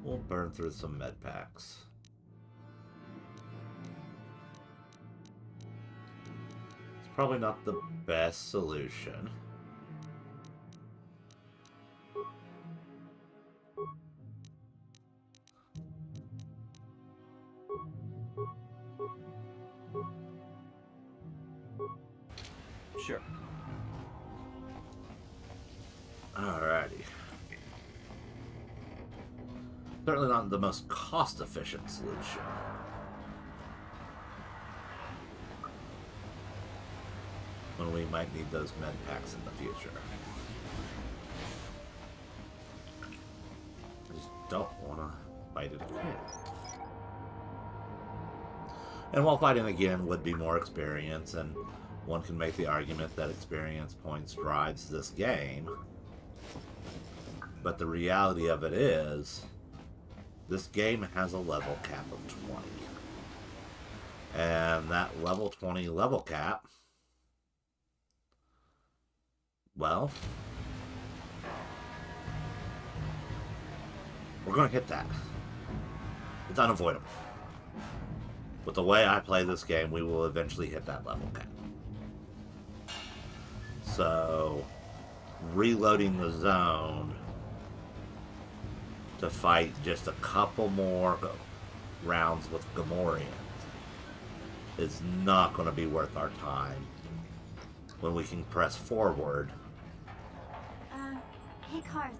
S1: We'll burn through some med packs. It's probably not the best solution.
S9: Sure.
S1: Alrighty. Certainly not the most cost-efficient solution. When we might need those med packs in the future. I just don't want to fight it again. And while fighting again would be more experience, and one can make the argument that experience points drives this game, but the reality of it is, this game has a level cap of 20. And that level 20 level cap Well, we're going to hit that. It's unavoidable. With the way I play this game, we will eventually hit that level cap. So, reloading the zone to fight just a couple more rounds with Gamorreans is not going to be worth our time when we can press forward
S7: Hey, Karth.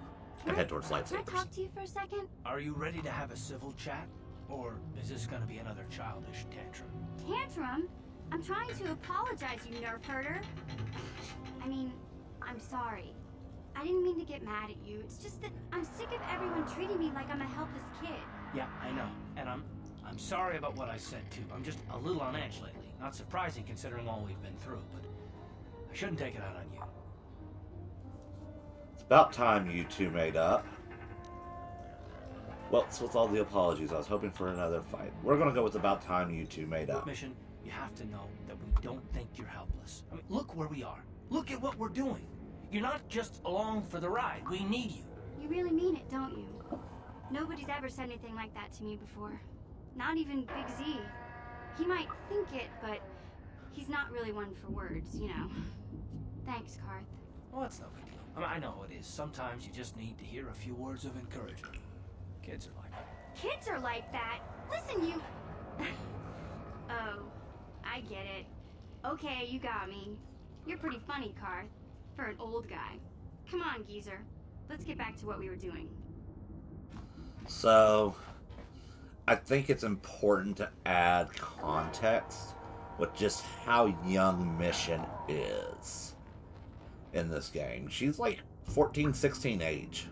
S1: and head towards
S7: Can I
S1: lightsabers.
S7: talk to you for a second?
S5: Are you ready to have a civil chat? Or is this gonna be another childish tantrum?
S7: Tantrum? I'm trying to apologize, you nerf herder. I mean, I'm sorry. I didn't mean to get mad at you. It's just that I'm sick of everyone treating me like I'm a helpless kid.
S5: Yeah, I know. And I'm sorry about what I said too. I'm just a little on edge lately. Not surprising considering all we've been through, but I shouldn't take it out on you.
S1: It's about time you two made up. Well, it's with all the apologies. I was hoping for another fight. We're going to go with about time you two made up.
S5: Mission, you have to know that we don't think you're helpless. I mean, look where we are. Look at what we're doing. You're not just along for the ride. We need you.
S7: You really mean it, don't you? Nobody's ever said anything like that to me before. Not even Big Z. He might think it, but he's not really one for words, you know. Thanks, Karth.
S5: Well, that's no big deal. I mean, I know how it is. Sometimes you just need to hear a few words of encouragement. Kids are like that.
S7: Kids are like that? Listen, you... Oh, I get it. Okay, you got me. You're pretty funny, Karth. For an old guy. Come on, geezer. Let's get back to what we were doing.
S1: So, I think it's important to add context with just how young Mission is in this game. She's like 14, 16 age,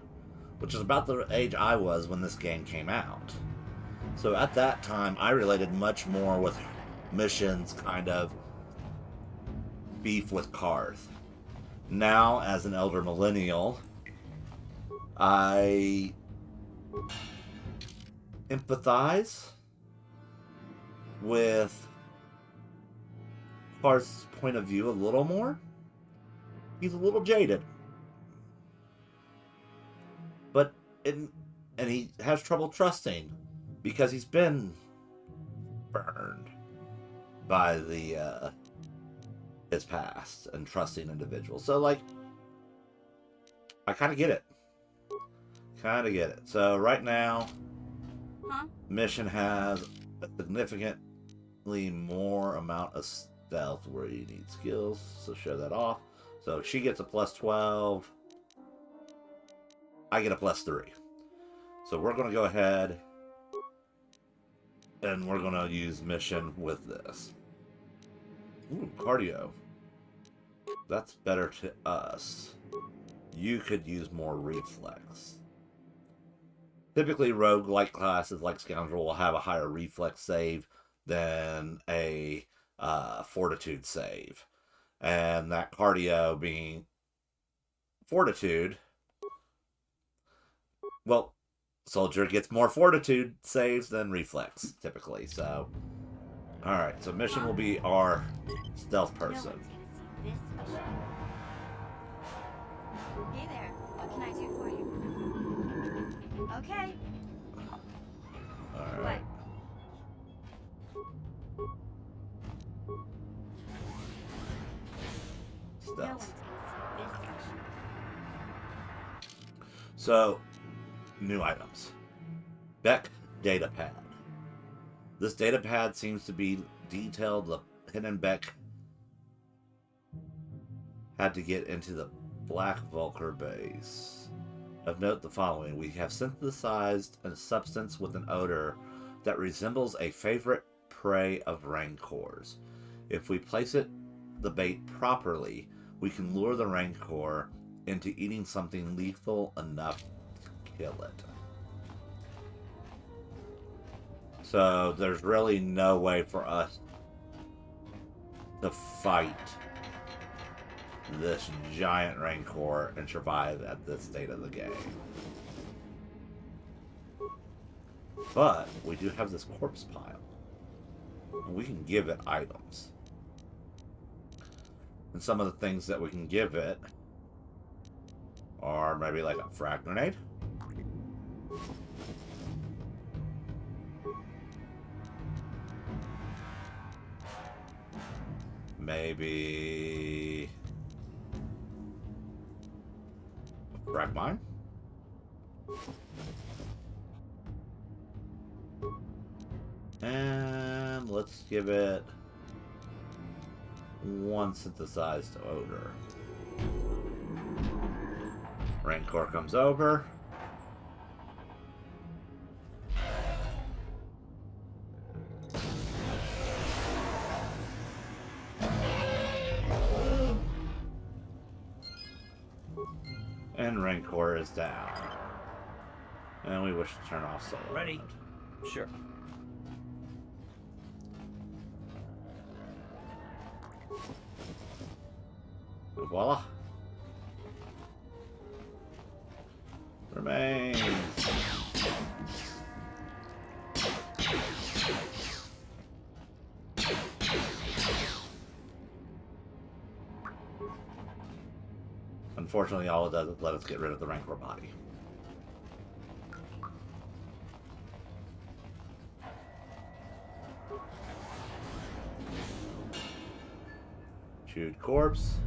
S1: which is about the age I was when this game came out. So at that time, I related much more with Mission's kind of beef with Karth. Now, as an elder millennial, I empathize with Karth's point of view a little more. He's a little jaded. And he has trouble trusting because he's been burned by his past and trusting individuals. So, like, I kind of get it. So right now, Mission has a significantly more amount of stealth where you need skills, so show that off. So she gets a plus 12. I get a plus 3. So we're going to go ahead and we're going to use Mission with this. Ooh, cardio. That's better to us. You could use more reflex. Typically, roguelike classes like Scoundrel will have a higher reflex save than a fortitude save. And that cardio being fortitude, well, soldier gets more fortitude saves than reflex, typically. So, alright, so Mission will be our stealth person.
S7: No one's gonna see this mission. Hey there, what can I do for you? Okay.
S1: Alright.
S7: No
S1: Stealth.
S7: one's gonna see this mission.
S1: So, new items. Beck Datapad. This datapad seems to be detailed. The hidden Beck had to get into the Black Vulcar base. Of note the following. We have synthesized a substance with an odor that resembles a favorite prey of Rancors. If we place the bait properly, we can lure the Rancor into eating something lethal enough to kill it. So there's really no way for us to fight this giant Rancor and survive at this state of the game. But we do have this corpse pile. And we can give it items. And some of the things that we can give it Or maybe like a frag grenade. Maybe a frag mine. And let's give it one synthesized odor. Rancor comes over. And Rancor is down. And we wish to turn off solar.
S5: Ready?
S9: Sure.
S1: And voila. Remains. Unfortunately, all it does is let us get rid of the Rancor body. Chewed corpse.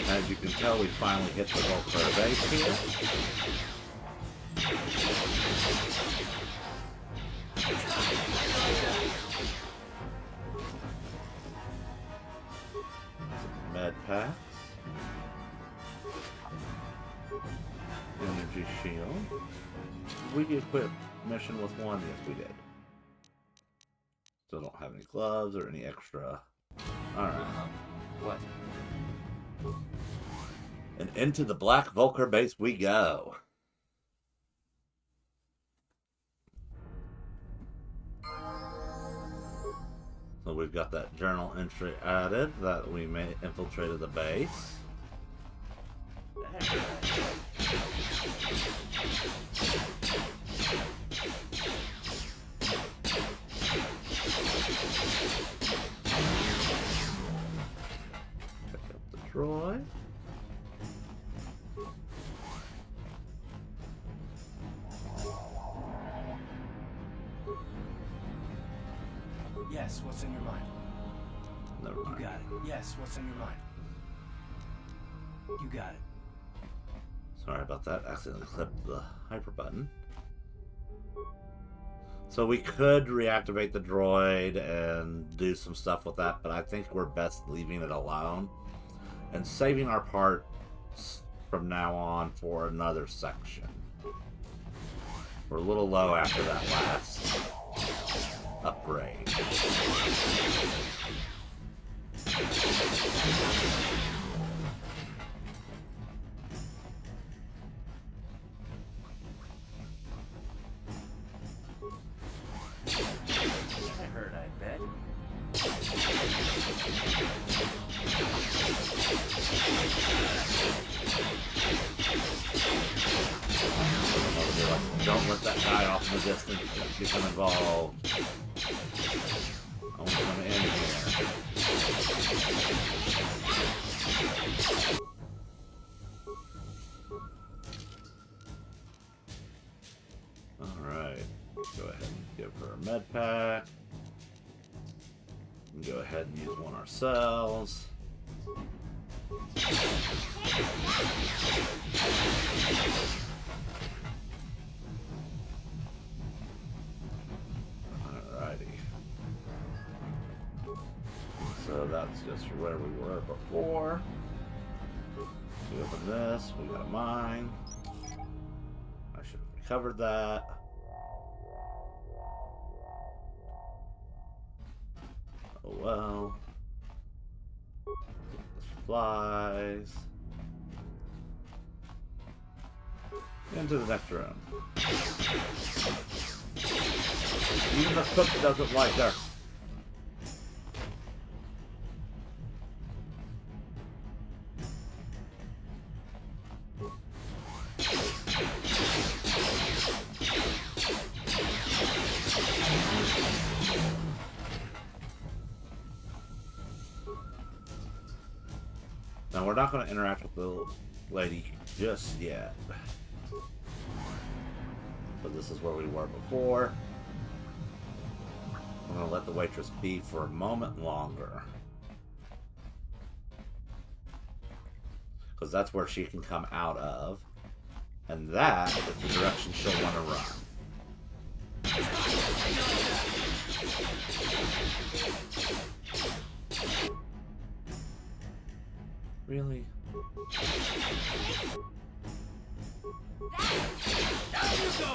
S1: As you can tell, we finally hit the Volker base here. Med packs. Energy shield. We equip mission with one? Yes, we did. Still don't have any gloves or any extra. Alright.
S9: What?
S1: And into the Black Volker base we go. So we've got that journal entry added that we may infiltrated the base. Pick up the droid.
S5: Yes, what's in your mind?
S1: Never mind.
S5: You got it. Yes, what's in your mind? You got it.
S1: Sorry about that. Accidentally clipped the hyper button. So we could reactivate the droid and do some stuff with that, but I think we're best leaving it alone and saving our parts from now on for another section. We're a little low after that last upgrade.
S9: I heard, I bet.
S1: Don't let that guy off in the distance become involved. I want to come in here. Alright. Go ahead and give her a med pack. And go ahead and use one ourselves. Alrighty. So that's just where we were before. We open this, we got a mine. I should have recovered that. Oh well. Get the supplies. Into the next room. Even the cook doesn't like us. Now, we're not going to interact with the lady just yet. But this is where we were before. I'm going to let the waitress be for a moment longer. Because that's where she can come out of. And that is the direction she'll want to run. Really?
S5: Down you go!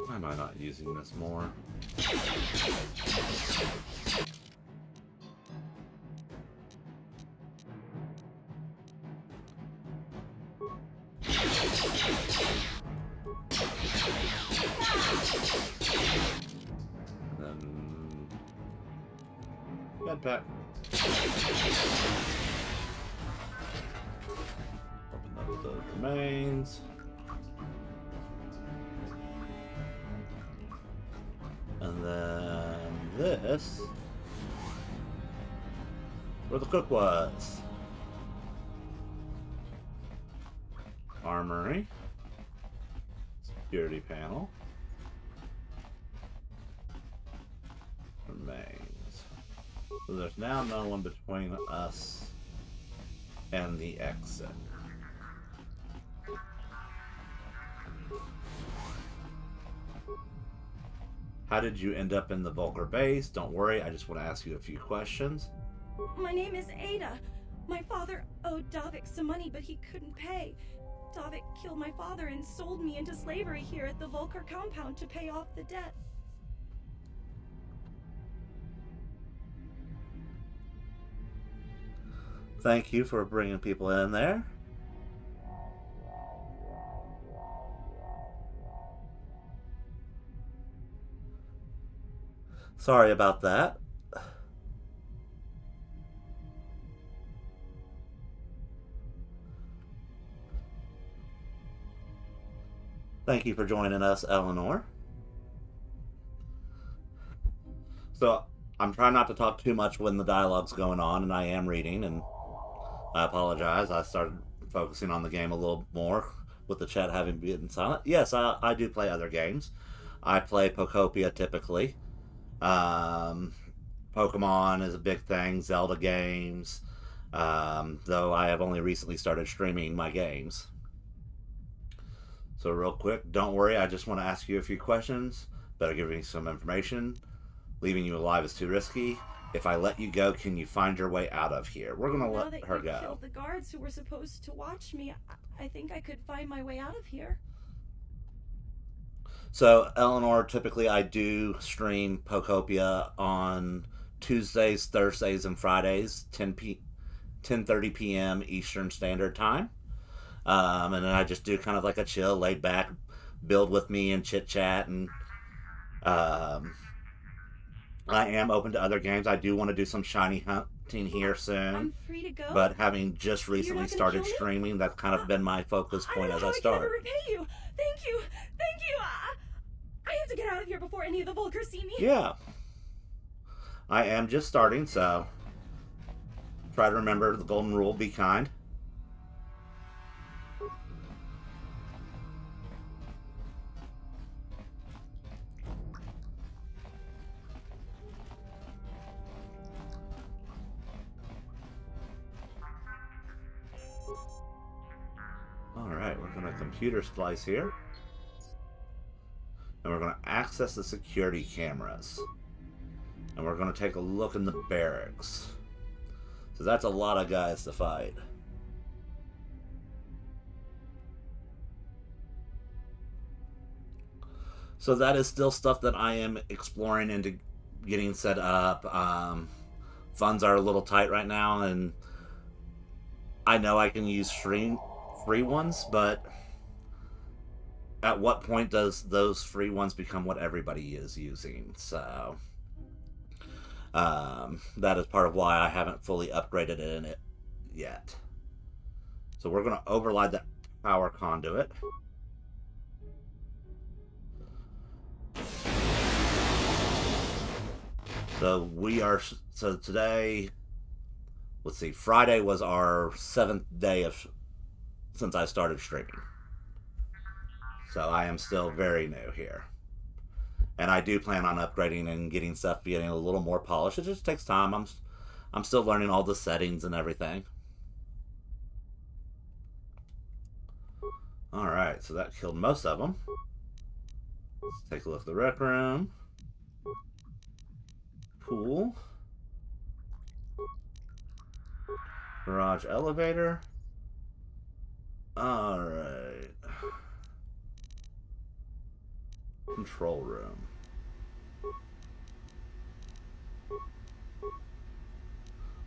S1: Why am I not using this more? Bed pack. Open up those remains. And then this, where the cook was. Armory. Security panel. Remains. So there's now no one between us and the exit. How did you end up in the Vulgar base? Don't worry, I just want to ask you a few questions.
S10: My name is Ada. My father owed Davik some money, but he couldn't pay. Davik killed my father and sold me into slavery here at the Vulgar compound to pay off the debt.
S1: Thank you for bringing people in there. Sorry about that. Thank you for joining us, Eleanor. So, I'm trying not to talk too much when the dialogue's going on, and I am reading, and I apologize. I started focusing on the game a little more with the chat having been silent. Yes, I do play other games. I play Pokopia typically. Pokemon is a big thing, Zelda games, though I have only recently started streaming my games. So real quick, don't worry, I just want to ask you a few questions, better give me some information. Leaving you alive is too risky. If I let you go, can you find your way out of here? We're going to let her go.
S10: Now that you killed the guards who were supposed to watch me, I think I could find my way out of here.
S1: So, Eleanor, typically I do stream Pokopia on Tuesdays, Thursdays, and Fridays, 10:30 p.m. Eastern Standard Time. And then I just do kind of like a chill, laid back, build with me and chit chat. And I am open to other games. I do want to do some shiny hunting here soon.
S10: I'm free to go.
S1: But having just recently started streaming, that's kind of been my focus point as I start.
S10: I can repay you. Thank you. Thank you. I have to get out of here before any of the Vulgar see me.
S1: Yeah. I am just starting, so try to remember the golden rule, be kind. Alright, we're going to computer splice here. And we're going to access the security cameras. And we're going to take a look in the barracks. So that's a lot of guys to fight. So that is still stuff that I am exploring into getting set up. Funds are a little tight right now, and I know I can use free ones, but at what point does those free ones become what everybody is using? So that is part of why I haven't fully upgraded it in it yet. So we're going to override that power conduit. So today, let's see, Friday was our 7th day since I started streaming. So I am still very new here. And I do plan on upgrading and getting stuff getting a little more polished. It just takes time. I'm still learning all the settings and everything. Alright, so that killed most of them. Let's take a look at the rec room. Pool. Garage elevator. Alright. Control room.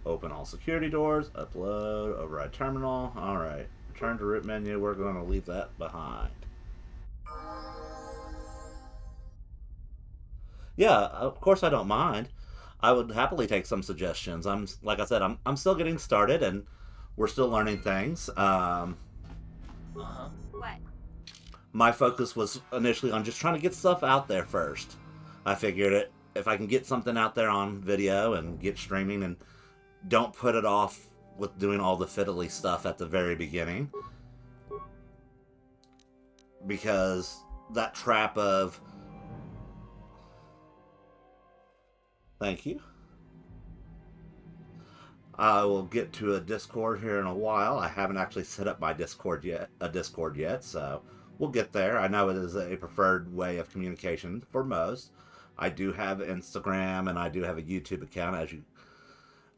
S1: Open all security doors. Upload. Override terminal. Alright. Return to root menu. We're going to leave that behind. Yeah, of course I don't mind. I would happily take some suggestions. Like I said, I'm still getting started and we're still learning things.
S7: What?
S1: My focus was initially on just trying to get stuff out there first. I figured if I can get something out there on video and get streaming and don't put it off with doing all the fiddly stuff at the very beginning. Because that trap of... Thank you. I will get to a Discord here in a while. I haven't actually set up my Discord yet, so we'll get there. I know it is a preferred way of communication for most. I do have Instagram and I do have a YouTube account, as you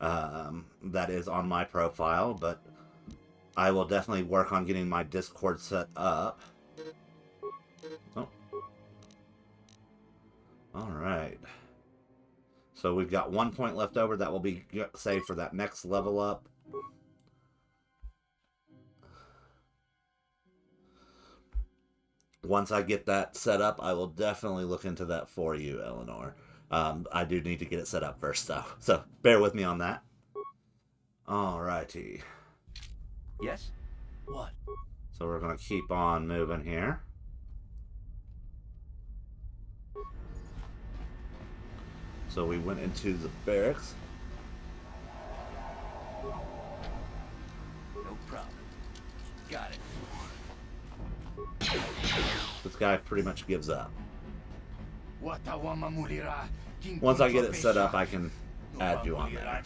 S1: that is on my profile, but I will definitely work on getting my Discord set up. Oh. Alright. So we've got 1 point left over that will be saved for that next level up. Once I get that set up, I will definitely look into that for you, Eleanor. I do need to get it set up first, though. So bear with me on that. Alrighty.
S9: Yes?
S5: What?
S1: So we're going to keep on moving here. So we went into the barracks.
S9: No problem. Got it.
S1: This guy pretty much gives up. Once I get it set up, I can add you on there.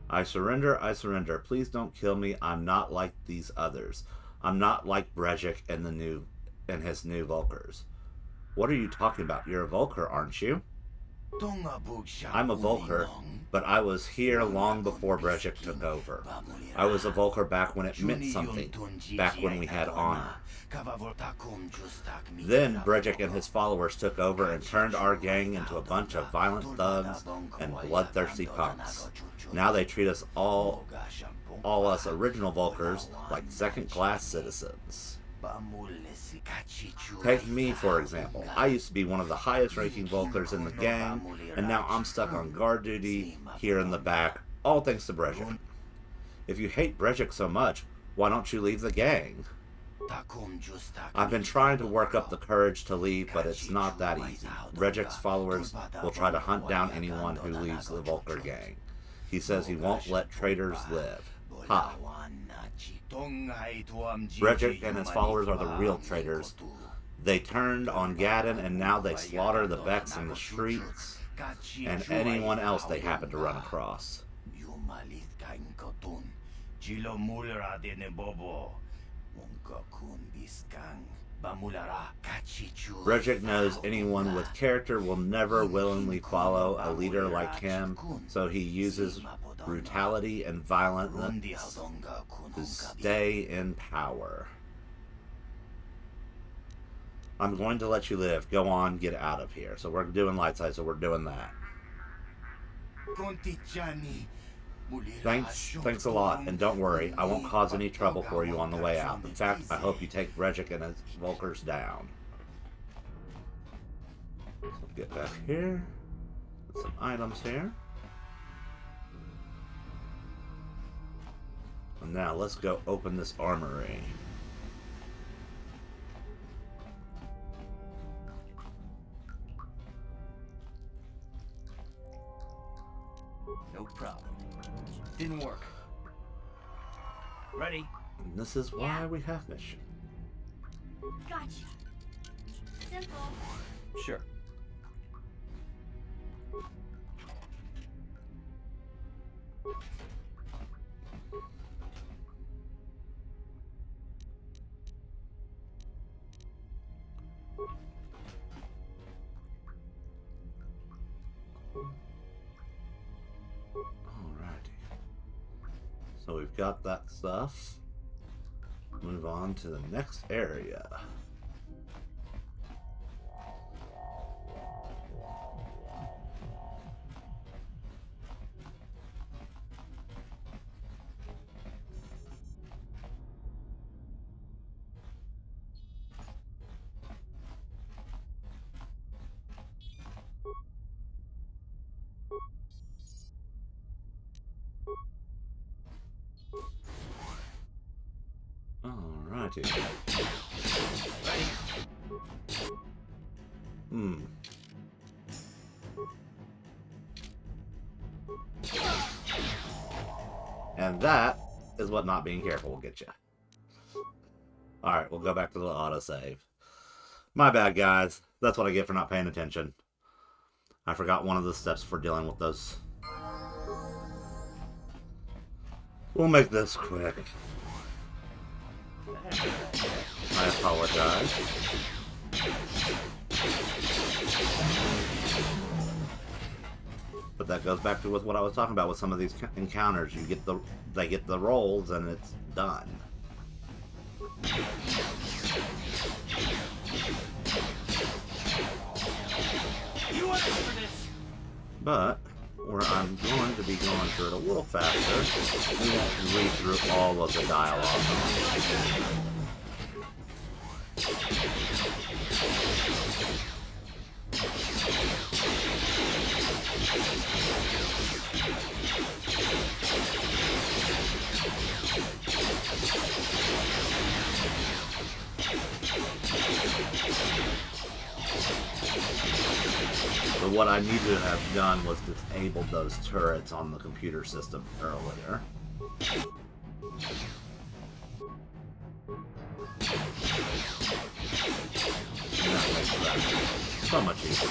S1: I surrender, I surrender. Please don't kill me. I'm not like these others. I'm not like Brejik and his new Volkers. What are you talking about? You're a Volker, aren't you? I'm a Volker, but I was here long before Brejik took over. I was a Volker back when it meant something, back when we had honor. Then Brejik and his followers took over and turned our gang into a bunch of violent thugs and bloodthirsty punks. Now they treat us all us original Volkers like second-class citizens. Take me, for example. I used to be one of the highest-ranking Volkers in the gang, and now I'm stuck on guard duty here in the back, all thanks to Brejik. If you hate Brejik so much, why don't you leave the gang? I've been trying to work up the courage to leave, but it's not that easy. Brejik's followers will try to hunt down anyone who leaves the Volker gang. He says he won't let traitors live. Ha! Brejik and his followers are the real traitors. They turned on Gaddon and now they slaughter the Becks in the streets and anyone else they happen to run across. Brejik knows anyone with character will never willingly follow a leader like him, so he uses brutality and violence to stay in power. I'm going to let you live. Go on, get out of here. So we're doing light side, so we're doing that. Thanks a lot, and don't worry, I won't cause any trouble for you on the way out. In fact, I hope you take Brejik and his Volkers down. Get back here. Put some items here. And now let's go open this armory.
S9: No problem. Didn't work.
S5: Ready?
S1: And this is why we have mission.
S7: Gotcha. Simple.
S9: Sure.
S1: Alrighty. So we've got that stuff. Move on to the next area. Alrighty. And that is what not being careful will get you. Alright, we'll go back to the autosave. My bad, guys. That's what I get for not paying attention. I forgot one of the steps for dealing with those. We'll make this quick. I apologize. But that goes back to what I was talking about with some of these encounters. They get the rolls and it's done.
S5: You asked for this.
S1: But where I'm going to be going through it a little faster, we won't read through all of the dialogue. So what I needed to have done was disable those turrets on the computer system earlier. And that makes that so much easier.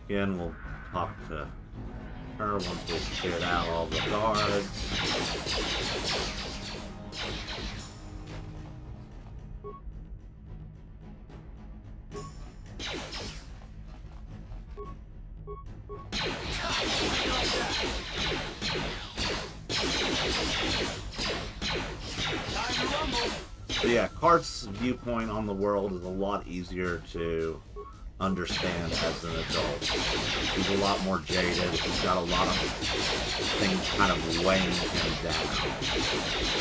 S1: Again, we'll talk to her once we've cleared out all the guards. So yeah, Kart's viewpoint on the world is a lot easier to understand as an adult. He's a lot more jaded. He's got a lot of things kind of weighing him down.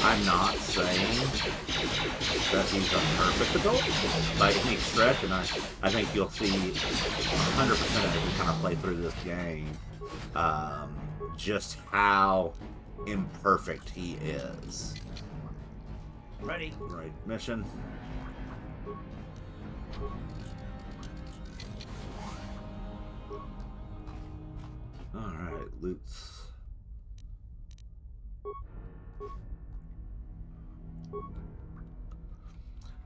S1: I'm not saying that he's a perfect adult by any stretch, and I think you'll see 100% as we kind of play through this game just how imperfect he is.
S5: Ready?
S1: Right, mission. Alright, loots.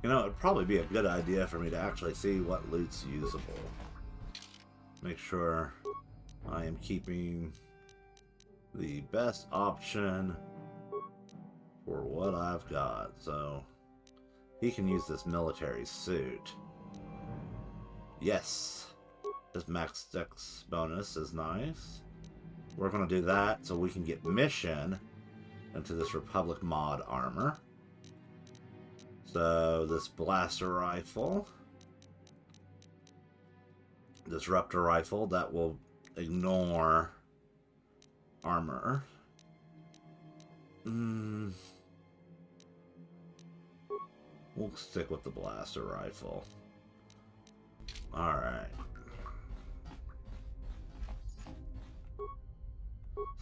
S1: You know, it'd probably be a good idea for me to actually see what loot's usable. Make sure I am keeping the best option for what I've got. So, he can use this military suit. Yes! This max dex bonus is nice. We're going to do that so we can get mission into this Republic mod armor. So this blaster rifle, disruptor rifle, that will ignore armor. We'll stick with the blaster rifle. Alright.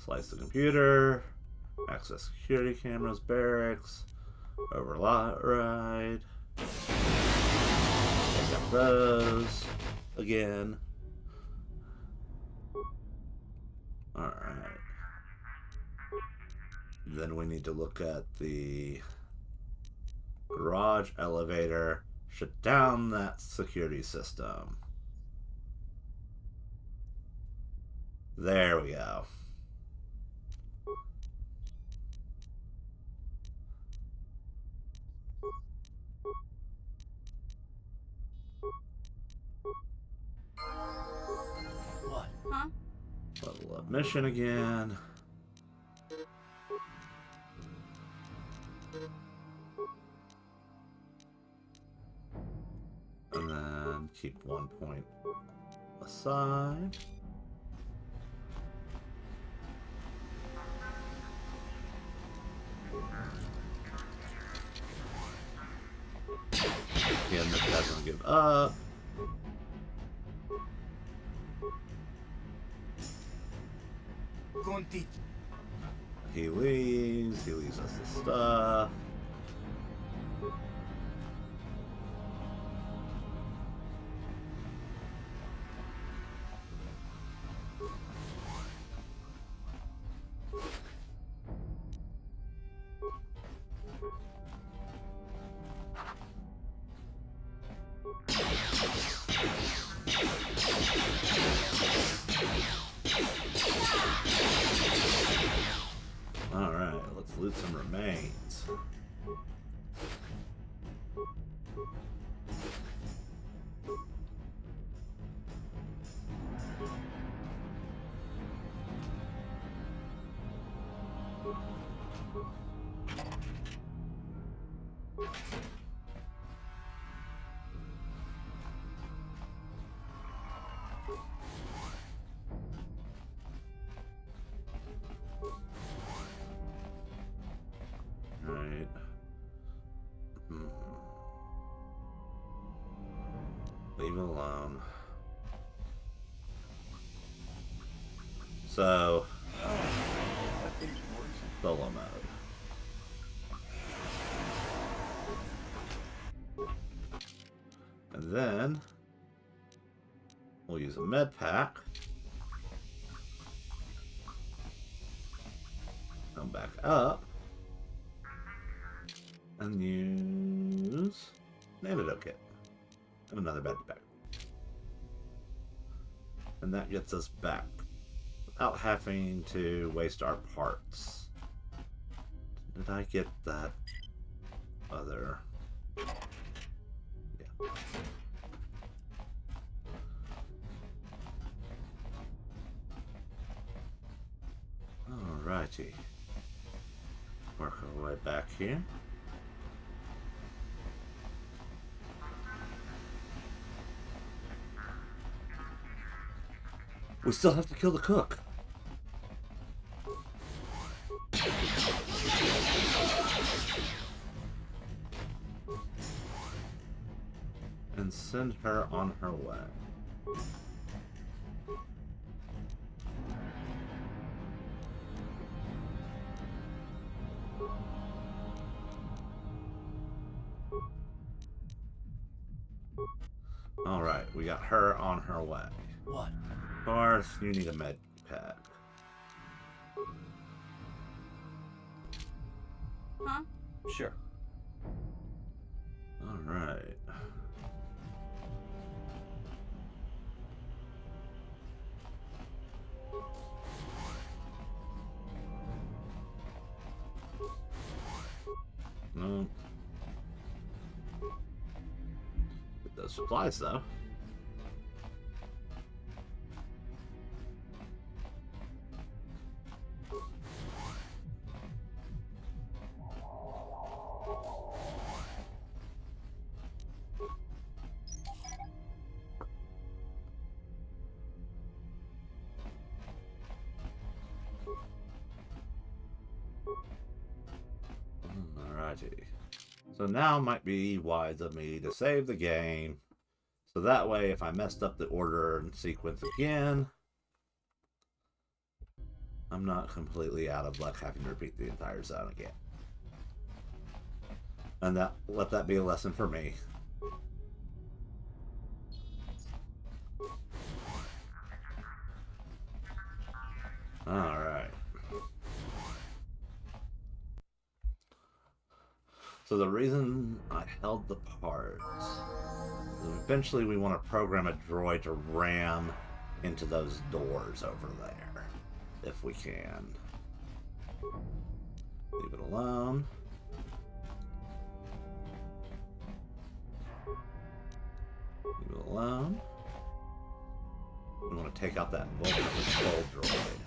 S1: Slice the computer. Access security cameras, barracks. Override. Take up those. Again. Alright. Then we need to look at the garage elevator. Shut down that security system. There we go.
S5: What?
S7: Huh?
S1: Level up mission again. And then keep 1 point aside. Again, this guy's gonna give up. He leaves us the stuff. Alright, let's loot some remains. Right. Leave it alone. So, solo mode. And then, we'll use a med pack. Come back up. And use an antidote kit. And another bed pack. And that gets us back without having to waste our parts. Did I get that other? Yeah. Alrighty. Work our way back here. We still have to kill the cook. And send her on her way. Alright, we got her on her way.
S5: What?
S1: Of course, you need a med pack.
S7: Huh?
S9: Sure.
S1: Alright. No. Get those supplies though. So now might be wise of me to save the game. So that way, if I messed up the order and sequence again, I'm not completely out of luck having to repeat the entire zone again. And let that be a lesson for me. Alright. So the reason I held the parts is eventually we want to program a droid to ram into those doors over there, if we can. Leave it alone. Leave it alone. We want to take out that Vulcan control droid.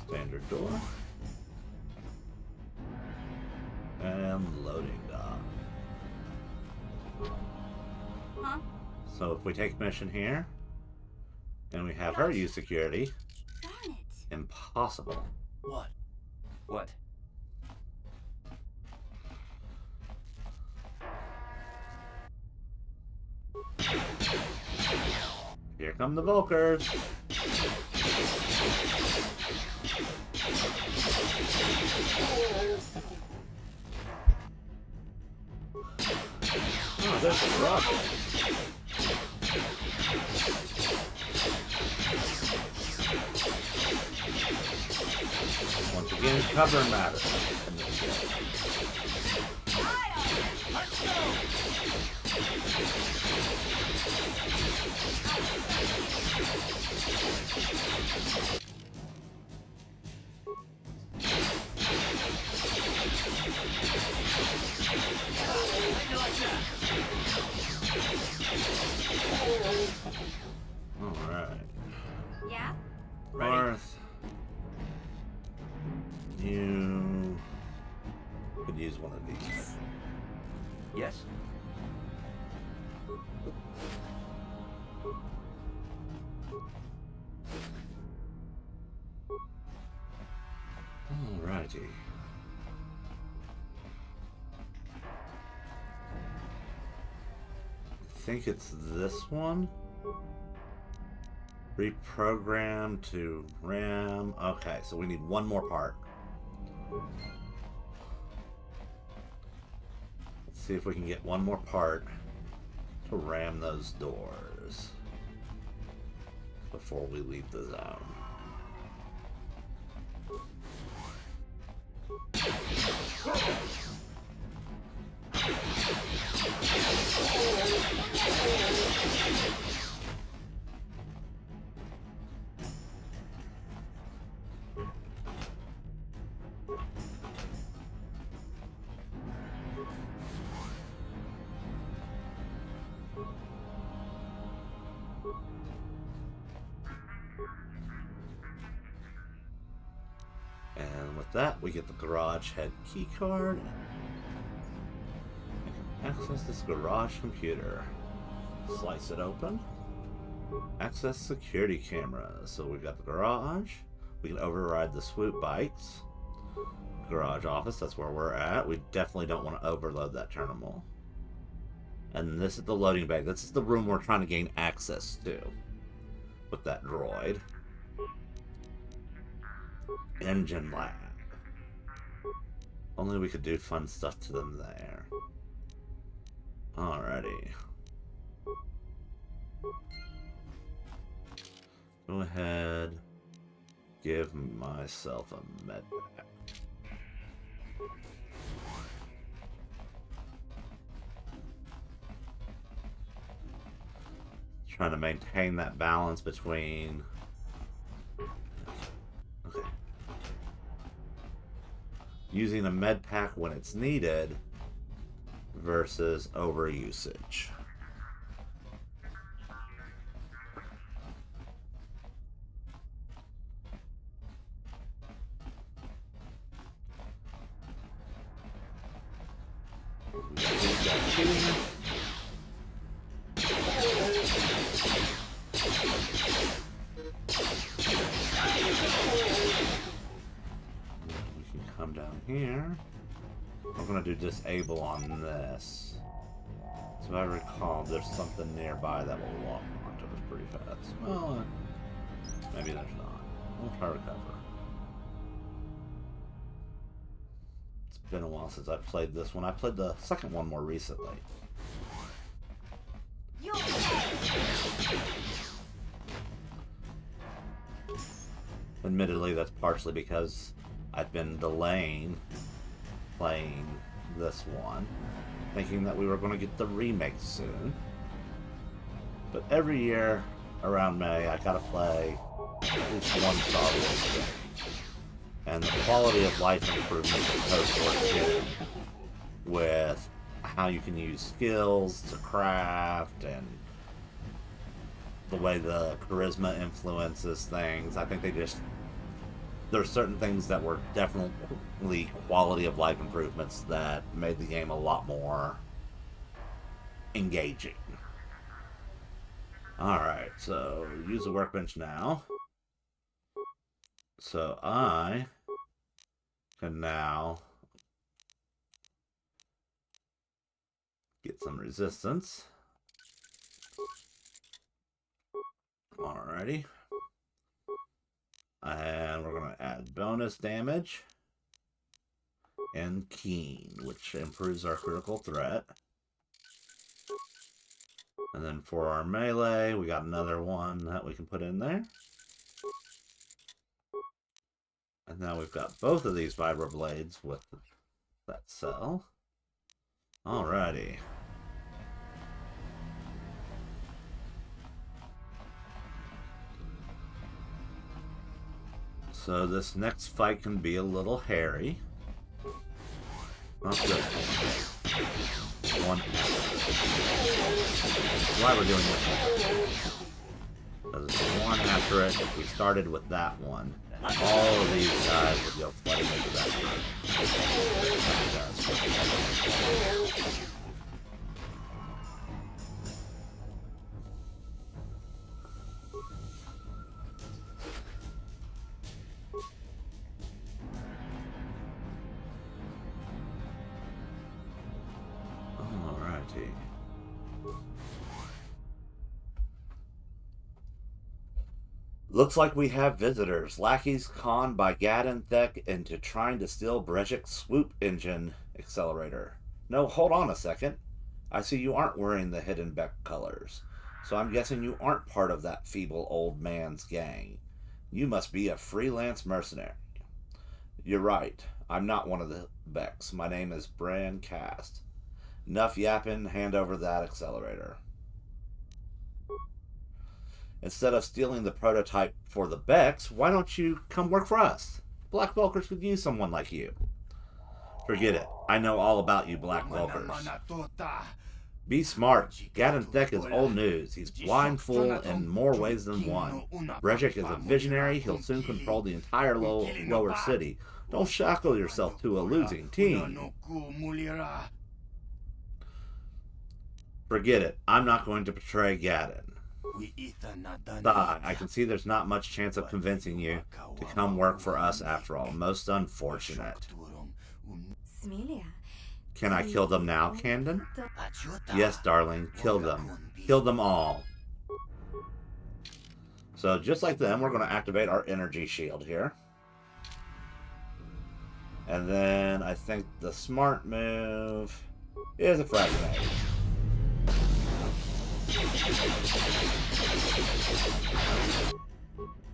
S1: Standard door. And loading dock.
S7: Huh?
S1: So if we take mission here, and we have her use security,
S7: Darn it.
S1: impossible.
S9: What? What?
S1: Here come the Vulkers. Oh, there's the rocket. Once again, cover matters.
S2: Let's go!
S1: Alright.
S7: Yeah?
S1: Marth. You could use one of these.
S9: Yes.
S1: Alrighty. I think it's this one. Reprogram to RAM. Okay, so we need one more part. Let's see if we can get one more part to ram those doors before we leave the zone. And with that, we get the garage head key card. We can access this garage computer. Slice it open. Access security cameras. So we've got the garage. We can override the swoop bikes. Garage office, that's where we're at. We definitely don't want to overload that terminal. And this is the loading bay. This is the room we're trying to gain access to with that droid. Engine lab. Only we could do fun stuff to them there. Alrighty. Go ahead. Give myself a med pack. Trying to maintain that balance between... Okay. Using a med pack when it's needed versus overusage. here. We're gonna do disable on this. So if I recall, there's something nearby that will walk onto us pretty fast. Well, maybe there's not. We'll try recover. It's been a while since I played this one. I played the second one more recently. Admittedly, that's partially because I've been delaying playing this one, thinking that we were going to get the remake soon. But every year around May, I gotta play at least one Star Wars game. And the quality of life improvements of KotOR 2, with how you can use skills to craft and the way the charisma influences things, I think there's certain things that were definitely quality of life improvements that made the game a lot more engaging. Alright, so use the workbench now. So I can now get some resistance. Alrighty. And we're going to add bonus damage and keen, which improves our critical threat. And then for our melee, we got another one that we can put in there. And now we've got both of these vibroblades with that cell. Alrighty. So this next fight can be a little hairy. Not this one. Why we're doing this one? Because it's one after it. If we started with that one, all of these guys would go flooding into that group. Alrighty. Looks like we have visitors. Lackeys conned by Gad and Thek into trying to steal Brejik's swoop engine accelerator. No, hold on a second. I see you aren't wearing the hidden Beck colors. So I'm guessing you aren't part of that feeble old man's gang. You must be a freelance mercenary. You're right. I'm not one of the Becks. My name is Bran Kast. Enough yapping, hand over that accelerator. Instead of stealing the prototype for the Becks, why don't you come work for us? Black Vulkars could use someone like you. Forget it. I know all about you, Black Vulkars. Be smart. Gad and Thek is old news. He's blind fool in more ways than one. Brejik is a visionary. He'll soon control the entire lower city. Don't shackle yourself to a losing team. Forget it. I'm not going to betray Gadon. I can see there's not much chance of convincing you to come work for us after all. Most unfortunate. Can I kill them now, Candon? Yes, darling. Kill them. Kill them all. So just like them, we're going to activate our energy shield here. And then I think the smart move is a frag grenade.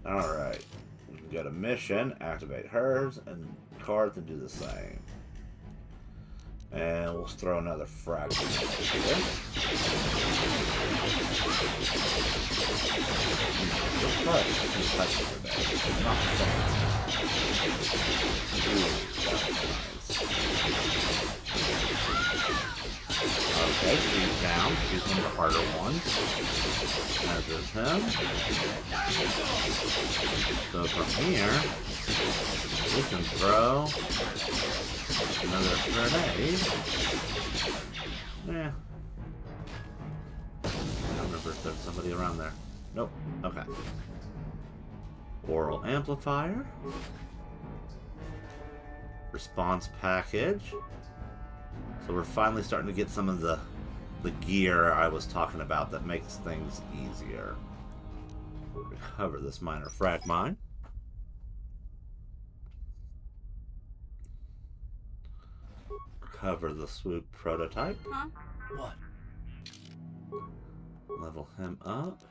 S1: Alright. We can go to mission, activate hers, and cards and do the same. And we'll throw another frag grenade here. Okay, he's down. He's one of the harder ones. As is him. So from here, we can throw another grenade. Yeah. I don't remember if there's somebody around there. Nope. Okay. Oral amplifier. response package. So we're finally starting to get some of the gear I was talking about that makes things easier. Recover this minor frag mine. Recover the swoop prototype.
S7: Huh?
S5: What?
S1: Level him up.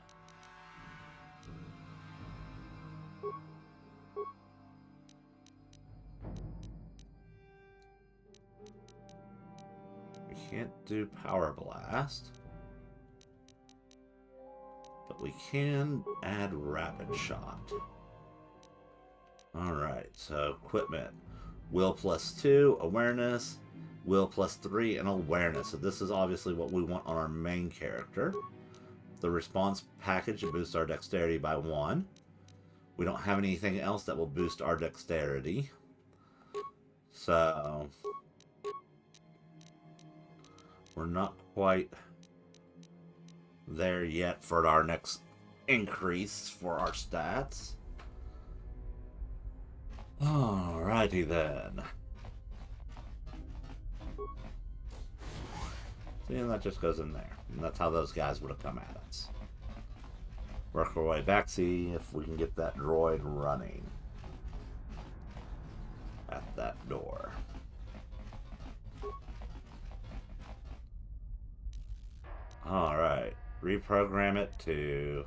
S1: We can't do Power Blast. But we can add Rapid Shot. Alright, so equipment. Will +2, awareness. Will +3, and awareness. So this is obviously what we want on our main character. The response package boosts our dexterity by 1. We don't have anything else that will boost our dexterity. So we're not quite there yet for our next increase for our stats. Alrighty then. See, and that just goes in there. And that's how those guys would have come at us. Work our way back, see if we can get that droid running at that door. Alright. Reprogram it to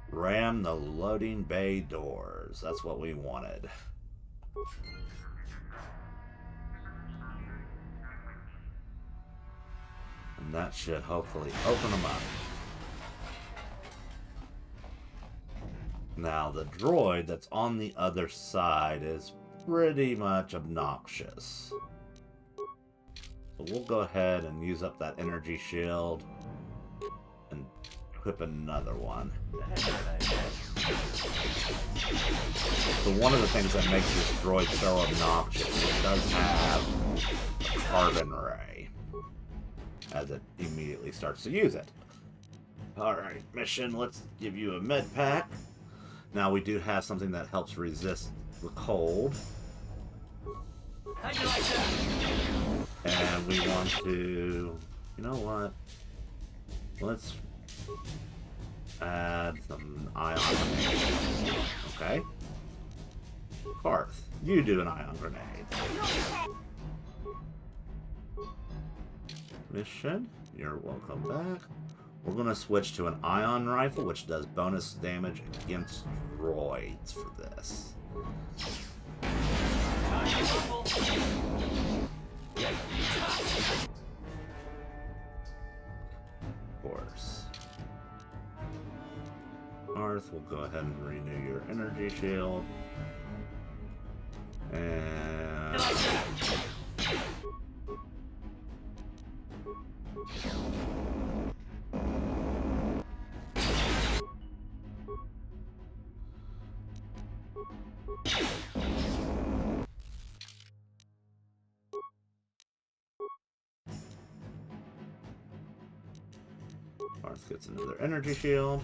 S1: ram the loading bay doors. That's what we wanted. And that should hopefully open them up. Now, the droid that's on the other side is pretty much obnoxious. So we'll go ahead and use up that energy shield and equip another one. So one of the things that makes this droid so obnoxious is it does have a carbon ray as it immediately starts to use it. Alright, mission, let's give you a med pack. Now we do have something that helps resist the cold.
S5: How'd you like that?
S1: And we want to, you know what? Let's add some ion grenades. Okay. Karth, you do an ion grenade. Mission, you're welcome back. We're going to switch to an ion rifle, which does bonus damage against droids for this. Of course. Karth will go ahead and renew your energy shield. And Karth gets another energy shield.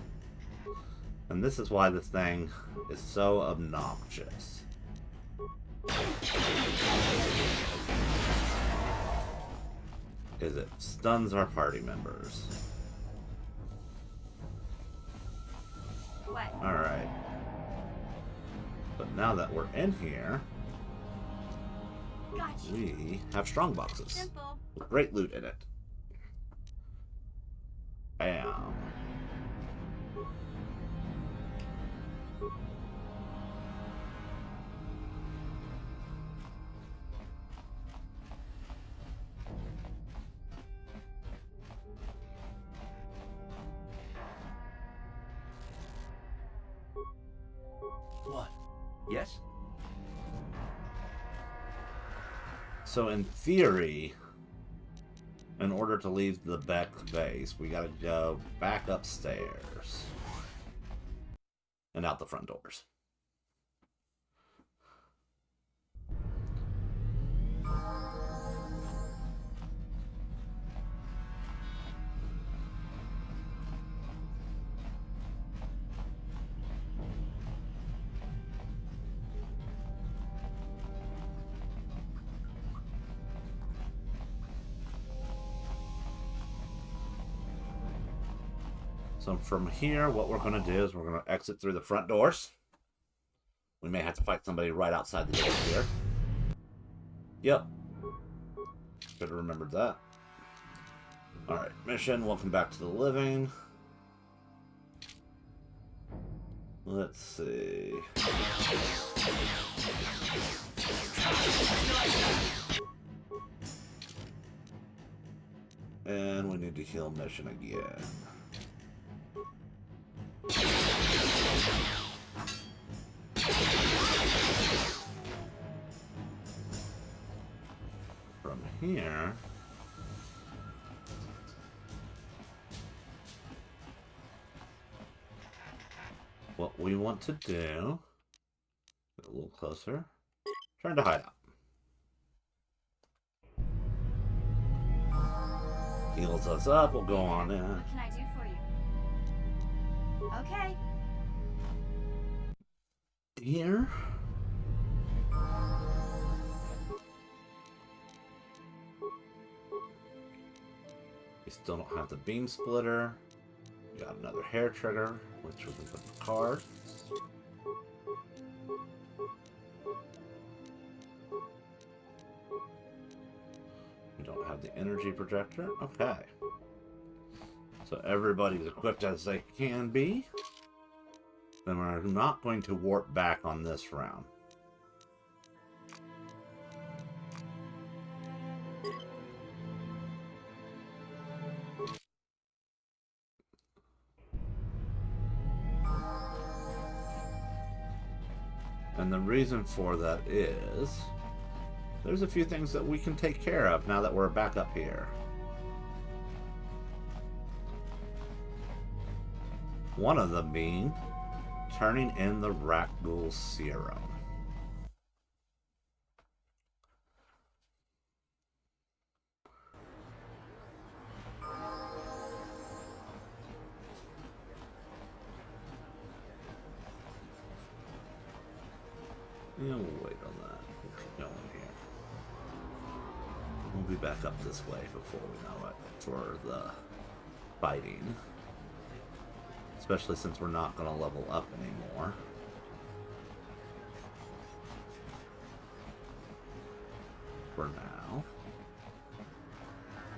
S1: And this is why this thing is so obnoxious. Is it stuns our party members.
S7: What?
S1: Alright. But now that we're in here,
S7: Gotcha.
S1: we have strong boxes
S7: Simple.
S1: with great loot in it. Bam.
S5: What?
S9: Yes?
S1: So in theory, in order to leave the Beck base, we gotta go back upstairs and out the front doors. So from here, what we're going to do is we're going to exit through the front doors. We may have to fight somebody right outside the door here. Yep. Should have remembered that. Alright, mission. Welcome back to the living. Let's see. And we need to heal mission again. From here, what we want to do, get a little closer, turn to hideout. Heals us up, we'll go on in.
S7: What can I do for you? Okay.
S1: Here. We still don't have the beam splitter. We got another hair trigger, which we can put in the cards. We don't have the energy projector. Okay. So everybody's equipped as they can be. Then we're not going to warp back on this round. And the reason for that is there's a few things that we can take care of now that we're back up here. One of them being turning in the rat ghoul serum. Yeah, we'll wait on that. We'll keep going here. We'll be back up this way before we know it for the fighting. Especially since we're not going to level up anymore. For now.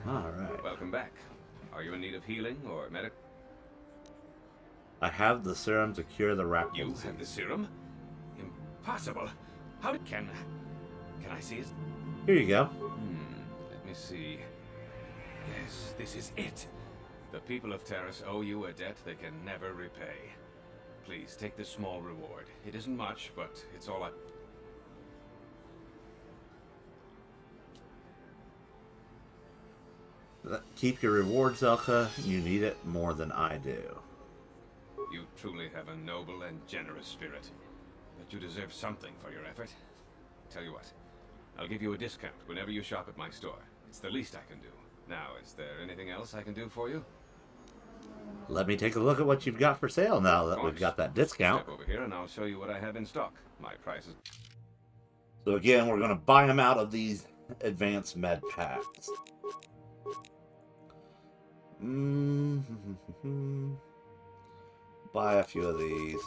S1: Alright.
S11: Welcome back. Are you in need of healing or medic?
S1: I have the serum to cure the rat ghoul
S11: You
S1: disease.
S11: have the serum? Impossible. How did... Can I see it?
S1: Here you go.
S11: Let me see. Yes, this is it. The people of Terrace owe you a debt they can never repay. Please, take this small reward. It isn't much, but it's all I...
S1: Keep your reward, Zelka. You need it more than I do.
S11: You truly have a noble and generous spirit. But you deserve something for your effort. Tell you what, I'll give you a discount whenever you shop at my store. It's the least I can do. Now, is there anything else I can do for you?
S1: Let me take a look at what you've got for sale now that we've got that discount.
S11: Step over here and I'll show you what I have in stock. My prices.
S1: So again, we're going to buy them out of these advanced med packs. Buy a few of these.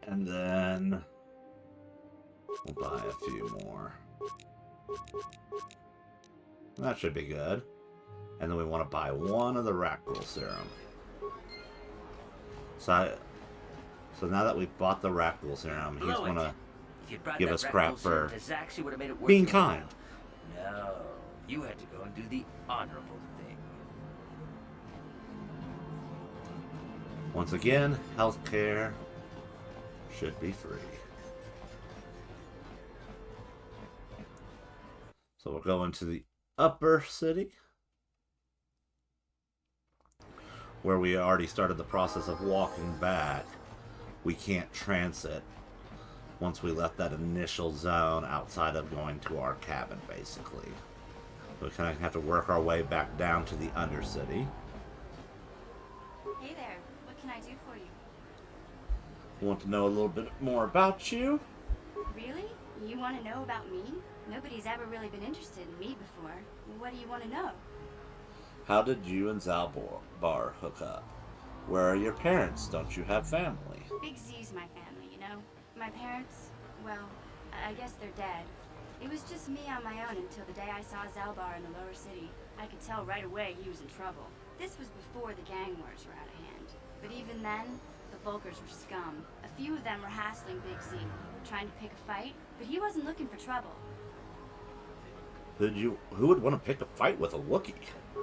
S1: And then we'll buy a few more. That should be good. And then we want to buy one of the rat ghoul serum. So now that we've bought the rat ghoul serum, he's going to give us crap for being kind.
S9: No, you had to go and do the honorable thing.
S1: Once again, healthcare should be free. So we'll go into the upper city, where we already started the process of walking back. We can't transit once we left that initial zone outside of going to our cabin, basically. We kind of have to work our way back down to the Undercity.
S7: Hey there, what can I do for you?
S1: Want to know a little bit more about you?
S7: Really? You want to know about me? Nobody's ever really been interested in me before. What do you want to know?
S1: How did you and Zalbar hook up? Where are your parents? Don't you have family?
S7: Big Z's my family, you know? My parents, well, I guess they're dead. It was just me on my own until the day I saw Zalbar in the lower city. I could tell right away he was in trouble. This was before the gang wars were out of hand. But even then, the Volkers were scum. A few of them were hassling Big Z, trying to pick a fight, but he wasn't looking for trouble.
S1: Who would want to pick a fight with a Wookiee?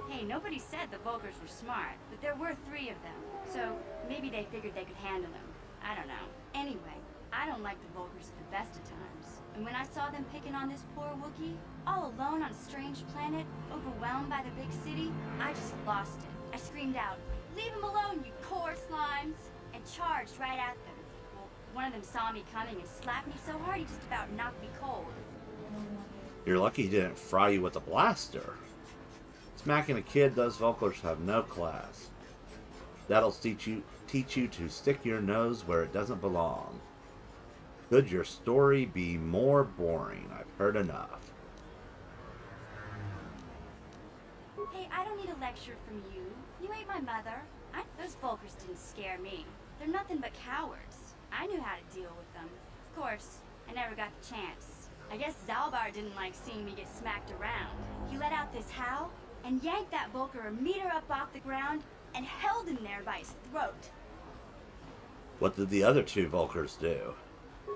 S7: Hey, nobody said the Volkers were smart, but there were 3 of them, so maybe they figured they could handle him. I don't know. Anyway, I don't like the Volkers at the best of times. And when I saw them picking on this poor Wookiee, all alone on a strange planet, overwhelmed by the big city, I just lost it. I screamed out, "Leave him alone, you core slimes!" and charged right at them. Well, one of them saw me coming and slapped me so hard he just about knocked me cold.
S1: You're lucky he didn't fry you with a blaster. Smacking a kid, those Volkers have no class. That'll teach you to stick your nose where it doesn't belong. Could your story be more boring? I've heard enough.
S7: Hey, I don't need a lecture from you. You ain't my mother. Those Volkers didn't scare me. They're nothing but cowards. I knew how to deal with them. Of course, I never got the chance. I guess Zalbar didn't like seeing me get smacked around. He let out this howl and yanked that Volker a meter up off the ground and held him there by his throat.
S1: What did the other 2 Volkers do?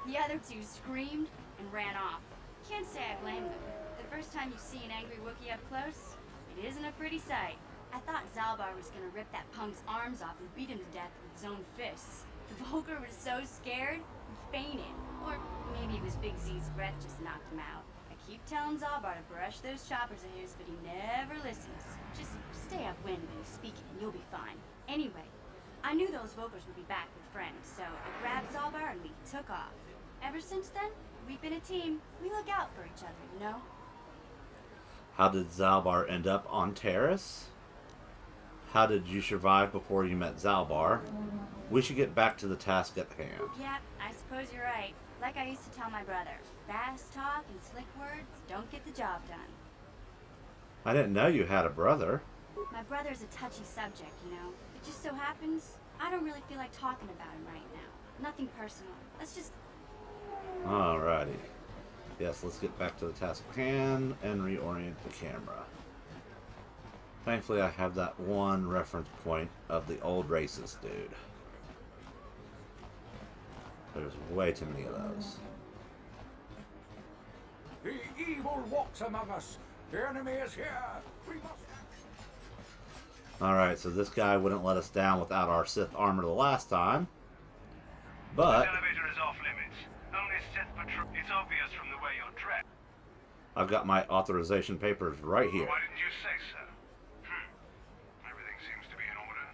S7: The other 2 screamed and ran off. Can't say I blame them. The first time you see an angry Wookiee up close, it isn't a pretty sight. I thought Zalbar was gonna rip that punk's arms off and beat him to death with his own fists. The Volker was so scared, he fainted. Or maybe it was Big Z's breath just knocked him out. I keep telling Zalbar to brush those choppers of his, but he never listens. Just stay upwind when he's speaking and you'll be fine. Anyway, I knew those Volkers would be back with friends, so I grabbed Zalbar and we took off. Ever since then, we've been a team. We look out for each other, you know?
S1: How did Zalbar end up on Terrace? How did you survive before you met Zalbar? We should get back to the task at hand.
S7: Yep, I suppose you're right. Like I used to tell my brother, fast talk and slick words don't get the job done.
S1: I didn't know you had a brother.
S7: My brother's a touchy subject, you know. It just so happens I don't really feel like talking about him right now. Nothing personal. Let's just...
S1: Alrighty. Yes, let's get back to the task at hand and reorient the camera. Thankfully, I have that one reference point of the old racist dude. There's way too many of those.
S6: The evil walks among us. The enemy is here. We must...
S1: Alright, so this guy wouldn't let us down without our Sith armor the last time. But...
S2: The elevator is off limits. Only Sith patrol. It's obvious from the way you're dressed.
S1: I've got my authorization papers right here.
S2: Why didn't you say so? Everything seems to be in order.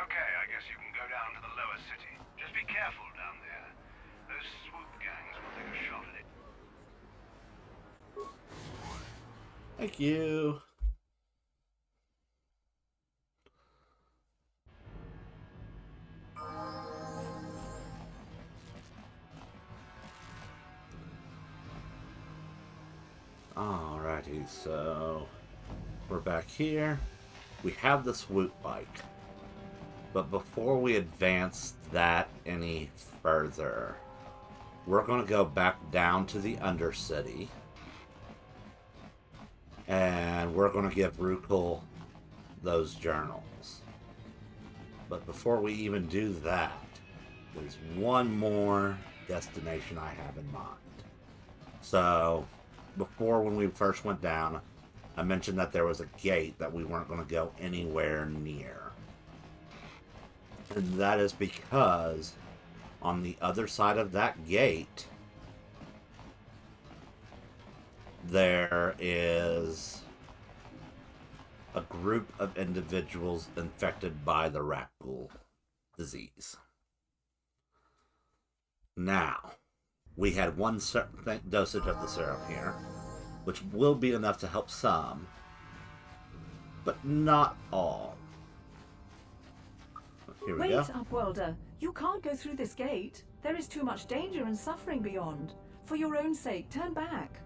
S2: Okay, I guess you can go down to the lower city. Just be careful down there. Those swoop gangs will take a shot at it.
S1: Thank you. Alrighty, so we're back here. We have the swoop bike. But before we advance that any further, we're going to go back down to the Undercity. And we're going to give Rukel those journals. But before we even do that, there's one more destination I have in mind. So, before when we first went down, I mentioned that there was a gate that we weren't going to go anywhere near. And that is because on the other side of that gate, there is a group of individuals infected by the Rakghoul disease. Now, we had one dosage of the serum here, which will be enough to help some, but not all. Here we go.
S12: Wait, Upworlder. You can't go through this gate. There is too much danger and suffering beyond. For your own sake, turn back.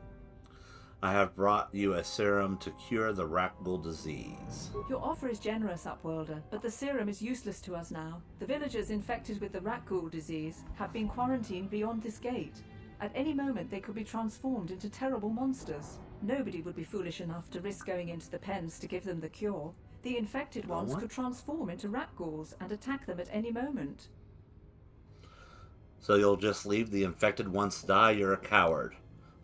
S1: I have brought you a serum to cure the Rakghoul disease.
S12: Your offer is generous, Upworlder, but the serum is useless to us now. The villagers infected with the Rakghoul disease have been quarantined beyond this gate. At any moment, they could be transformed into terrible monsters. Nobody would be foolish enough to risk going into the pens to give them the cure. The infected ones could transform into Rakghouls and attack them at any moment.
S1: So you'll just leave the infected ones to die? You're a coward.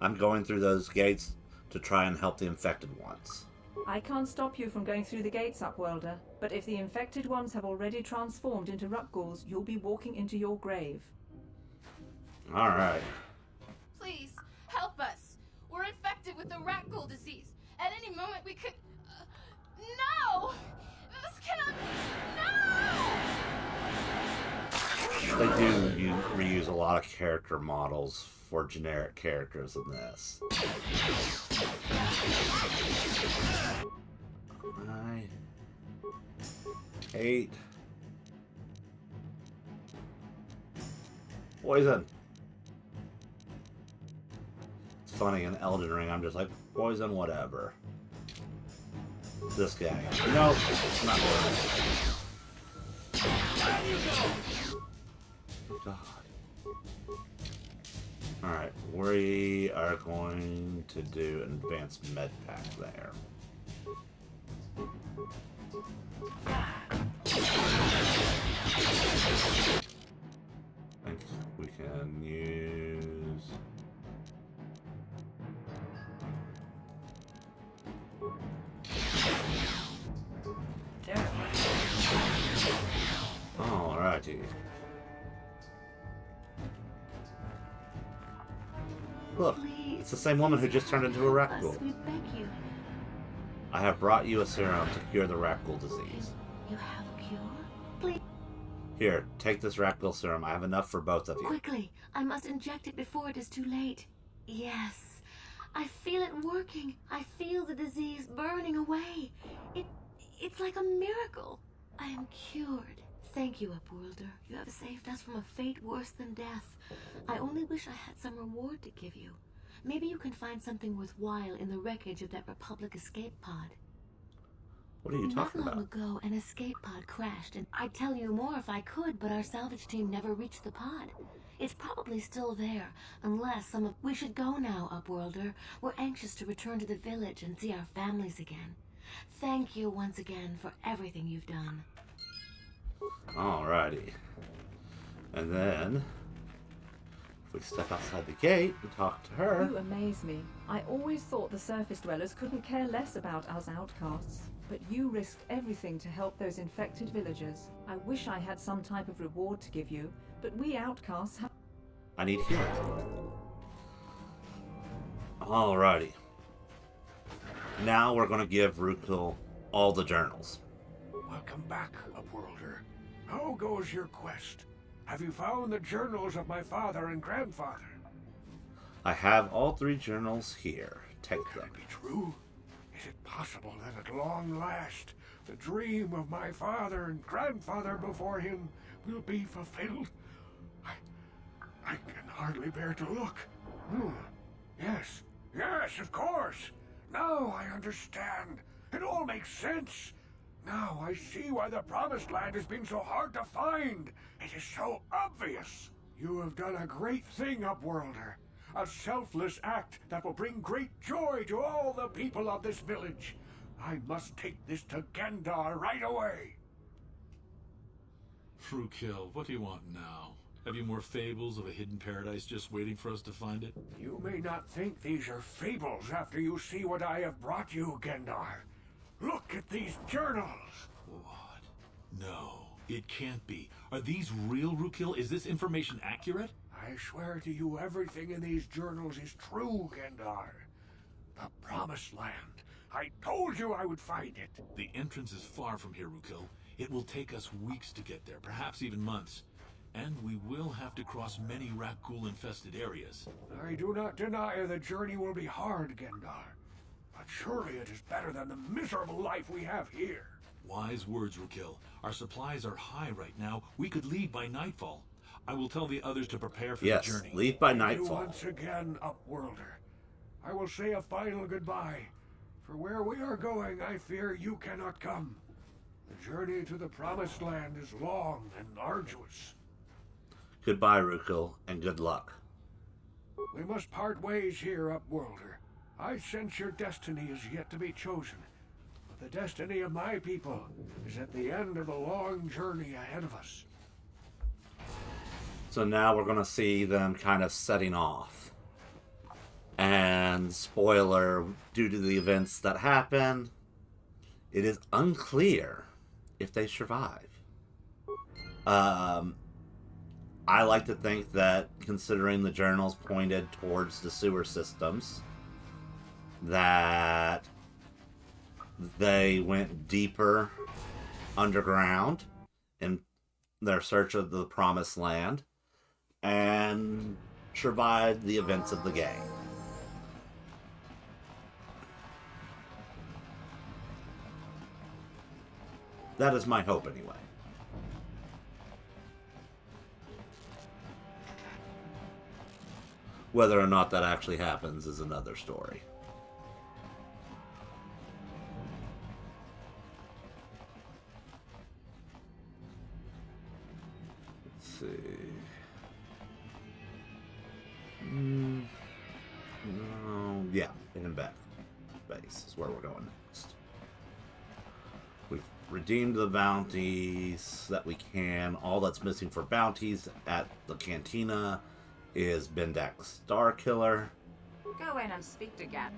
S1: I'm going through those gates to try and help the infected ones.
S12: I can't stop you from going through the gates, Upworlder, but if the infected ones have already transformed into Rakghouls, you'll be walking into your grave.
S1: Alright.
S13: Please, help us. We're infected with the Rakghoul disease. At any moment we could... no! This cannot be... No!
S1: They do reuse a lot of character models for generic characters in this. 9, 8. Poison. It's funny, in Elden Ring, I'm just like, poison, whatever. This guy. Nope, not worth it. God. Alright, we are going to do an advanced med pack there. I think we can use... Alrighty. Look,
S8: Please,
S1: it's the same woman who just turned into a Rakghoul.
S8: We beg you.
S1: I have brought you a serum to cure the Rakghoul disease.
S8: You have a cure? Please.
S1: Here, take this Rakghoul serum. I have enough for both of you.
S8: Quickly, I must inject it before it is too late. Yes, I feel it working. I feel the disease burning away. It's like a miracle. I am cured. Thank you, Upworlder. You have saved us from a fate worse than death. I only wish I had some reward to give you. Maybe you can find something worthwhile in the wreckage of that Republic escape pod.
S1: What are you talking
S8: Not long
S1: about?
S8: ago, an escape pod crashed, and I'd tell you more if I could, but our salvage team never reached the pod. It's probably still there, unless some of... We should go now, Upworlder. We're anxious to return to the village and see our families again. Thank you once again for everything you've done.
S1: Alrighty. And then, if we step outside the gate and talk to her...
S12: You amaze me. I always thought the surface dwellers couldn't care less about us outcasts. But you risked everything to help those infected villagers. I wish I had some type of reward to give you, but we outcasts have...
S1: I need healing. Alrighty. Now we're going to give Rukul all the journals.
S2: Welcome back, Upworlder. How goes your quest? Have you found the journals of my father and grandfather?
S1: I have all 3 journals here. Take
S2: Can
S1: them.
S2: it be true? Is it possible that at long last, the dream of my father and grandfather before him will be fulfilled? I can hardly bear to look. Yes, of course. Now I understand. It all makes sense. Now I see why the Promised Land has been so hard to find. It is so obvious. You have done a great thing, Upworlder. A selfless act that will bring great joy to all the people of this village. I must take this to Gendar right away.
S14: Rukil, what do you want now? Have you more fables of a hidden paradise just waiting for us to find it?
S2: You may not think these are fables after you see what I have brought you, Gendar. Look at these journals.
S14: What? No, it can't be. Are these real, Rukil? Is this information accurate?
S2: I swear to you, everything in these journals is true, Gendar. The Promised Land. I told you I would find it.
S14: The entrance is far from here, Rukil. It will take us weeks to get there, perhaps even months. And we will have to cross many Rakghoul-infested areas.
S2: I do not deny the journey will be hard, Gendar. But surely it is better than the miserable life we have here.
S14: Wise words, Rukil. Our supplies are high right now. We could leave by nightfall. I will tell the others to prepare for the journey.
S1: Yes, leave by
S2: Thank you
S1: nightfall.
S2: once again, Upworlder.
S15: I will say a final goodbye. For where we are going, I fear you cannot come. The journey to the Promised Land is long and arduous.
S1: Goodbye, Rukel, and good luck.
S15: We must part ways here, Upworlder. I sense your destiny is yet to be chosen. But the destiny of my people is at the end of the long journey ahead of us.
S1: So now we're going to see them kind of setting off. And spoiler, due to the events that happen, it is unclear if they survive. I like to think that, considering the journals pointed towards the sewer systems, that they went deeper underground in their search of the Promised Land and survived the events of the game. That is my hope, anyway. Whether or not that actually happens is another story. Let's see. No, yeah, in back base is where we're going next. We've redeemed the bounties that we can. All that's missing for bounties at the cantina is Bendak's Starkiller.
S16: Go in and speak to Gab.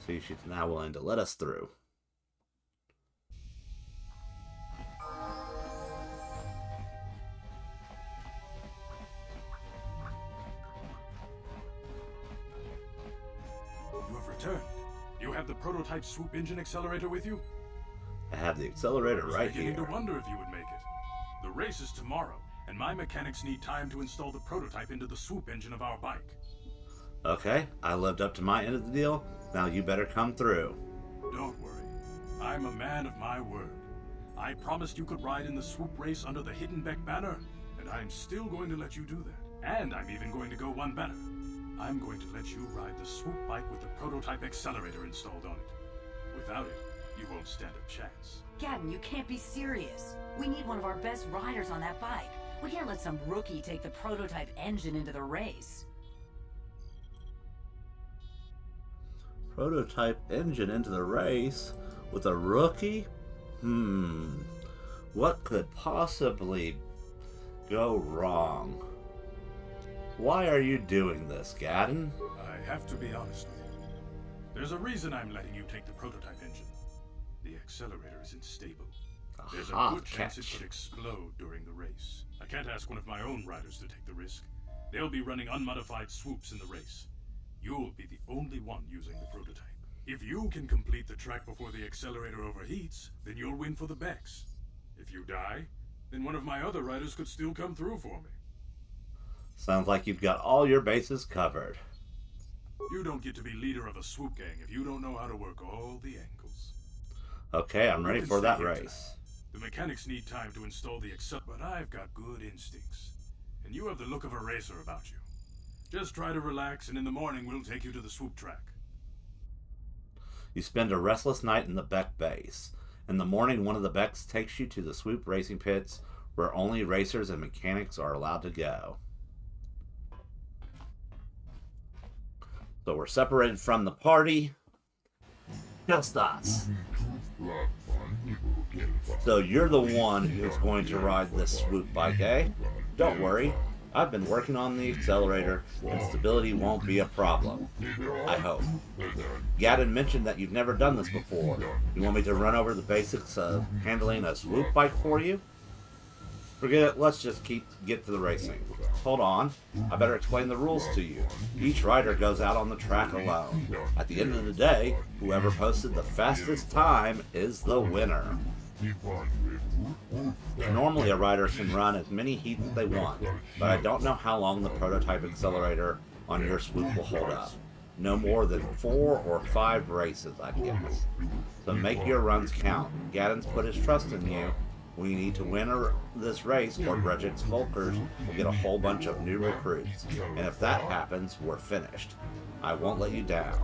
S1: See, she's now willing to let us through.
S14: You have returned. You have the prototype swoop engine accelerator with you?
S1: I have the accelerator right
S14: here. I was beginning
S1: here.
S14: to wonder if you would make it. The race is tomorrow, and my mechanics need time to install the prototype into the swoop engine of our bike.
S1: Okay, I lived up to my end of the deal. Now you better come through.
S14: Don't worry. I'm a man of my word. I promised you could ride in the swoop race under the Hiddenbeck banner, and I'm still going to let you do that. And I'm even going to go one better. I'm going to let you ride the swoop bike with the prototype accelerator installed on it. Without it, you won't stand a chance.
S16: Gadden, you can't be serious. We need one of our best riders on that bike. We can't let some rookie take the prototype engine into the race.
S1: Prototype engine into the race with a rookie? What could possibly go wrong? Why are you doing this, Gadden?
S14: I have to be honest with you. There's a reason I'm letting you take the prototype engine. The accelerator isn't stable. There's a good chance it could explode during the race. I can't ask one of my own riders to take the risk. They'll be running unmodified swoops in the race. You'll be the only one using the prototype. If you can complete the track before the accelerator overheats, then you'll win for the Becks. If you die, then one of my other riders could still come through for me.
S1: Sounds like you've got all your bases covered.
S14: You don't get to be leader of a swoop gang if you don't know how to work all the angles.
S1: Okay, I'm ready for that race.
S14: The mechanics need time to install the accelerator, but I've got good instincts. And you have the look of a racer about you. Just try to relax, and in the morning we'll take you to the swoop track.
S1: You spend a restless night in the Beck base. In the morning, one of the Becks takes you to the swoop racing pits, where only racers and mechanics are allowed to go. So we're separated from the party. Just us. So you're the one who's going to ride this swoop bike, eh? Don't worry. I've been working on the accelerator, and stability won't be a problem. I hope. Gadden mentioned that you've never done this before. You want me to run over the basics of handling a swoop bike for you? Forget it, let's just get to the racing. Hold on, I better explain the rules to you. Each rider goes out on the track alone. At the end of the day, whoever posted the fastest time is the winner. Normally a rider can run as many heats as they want, but I don't know how long the prototype accelerator on your swoop will hold up. No more than 4 or 5 races, I guess. So make your runs count. Gadden's put his trust in you, We need to win this race, or Bredgic's Volkers will get a whole bunch of new recruits. And if that happens, we're finished. I won't let you down.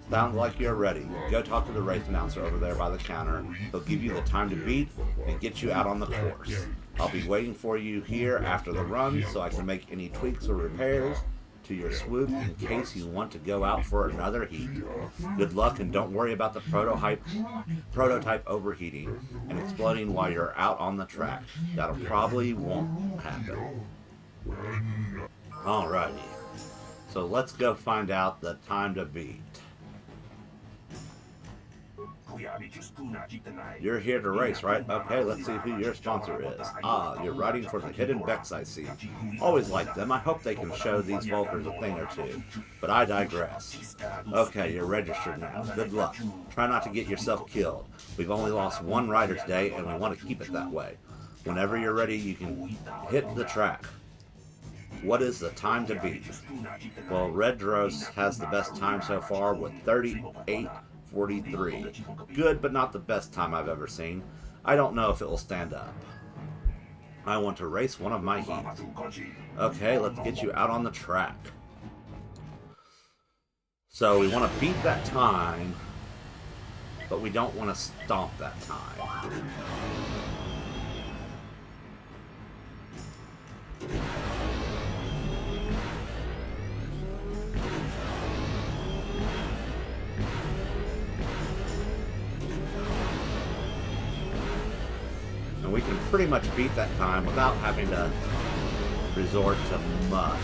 S1: Sounds like you're ready. Go talk to the race announcer over there by the counter. He'll give you the time to beat and get you out on the course. I'll be waiting for you here after the run so I can make any tweaks or repairs to your swoop in case you want to go out for another heat. Good luck, and don't worry about the prototype overheating and exploding while you're out on the track. That'll probably won't happen. Alrighty. So let's go find out the time to beat. You're here to race, right? Okay, let's see who your sponsor is. Ah, you're riding for the Hidden Becks, I see. Always liked them. I hope they can show these Volkers a thing or two. But I digress. Okay, you're registered now. Good luck. Try not to get yourself killed. We've only lost one rider today, and we want to keep it that way. Whenever you're ready, you can hit the track. What is the time to beat? Well, Red Dross has the best time so far with 38:43. Good, but not the best time I've ever seen. I don't know if it will stand up. I want to race one of my heats. Okay, let's get you out on the track. So we want to beat that time, but we don't want to stomp that time. And we can pretty much beat that time without having to resort to much.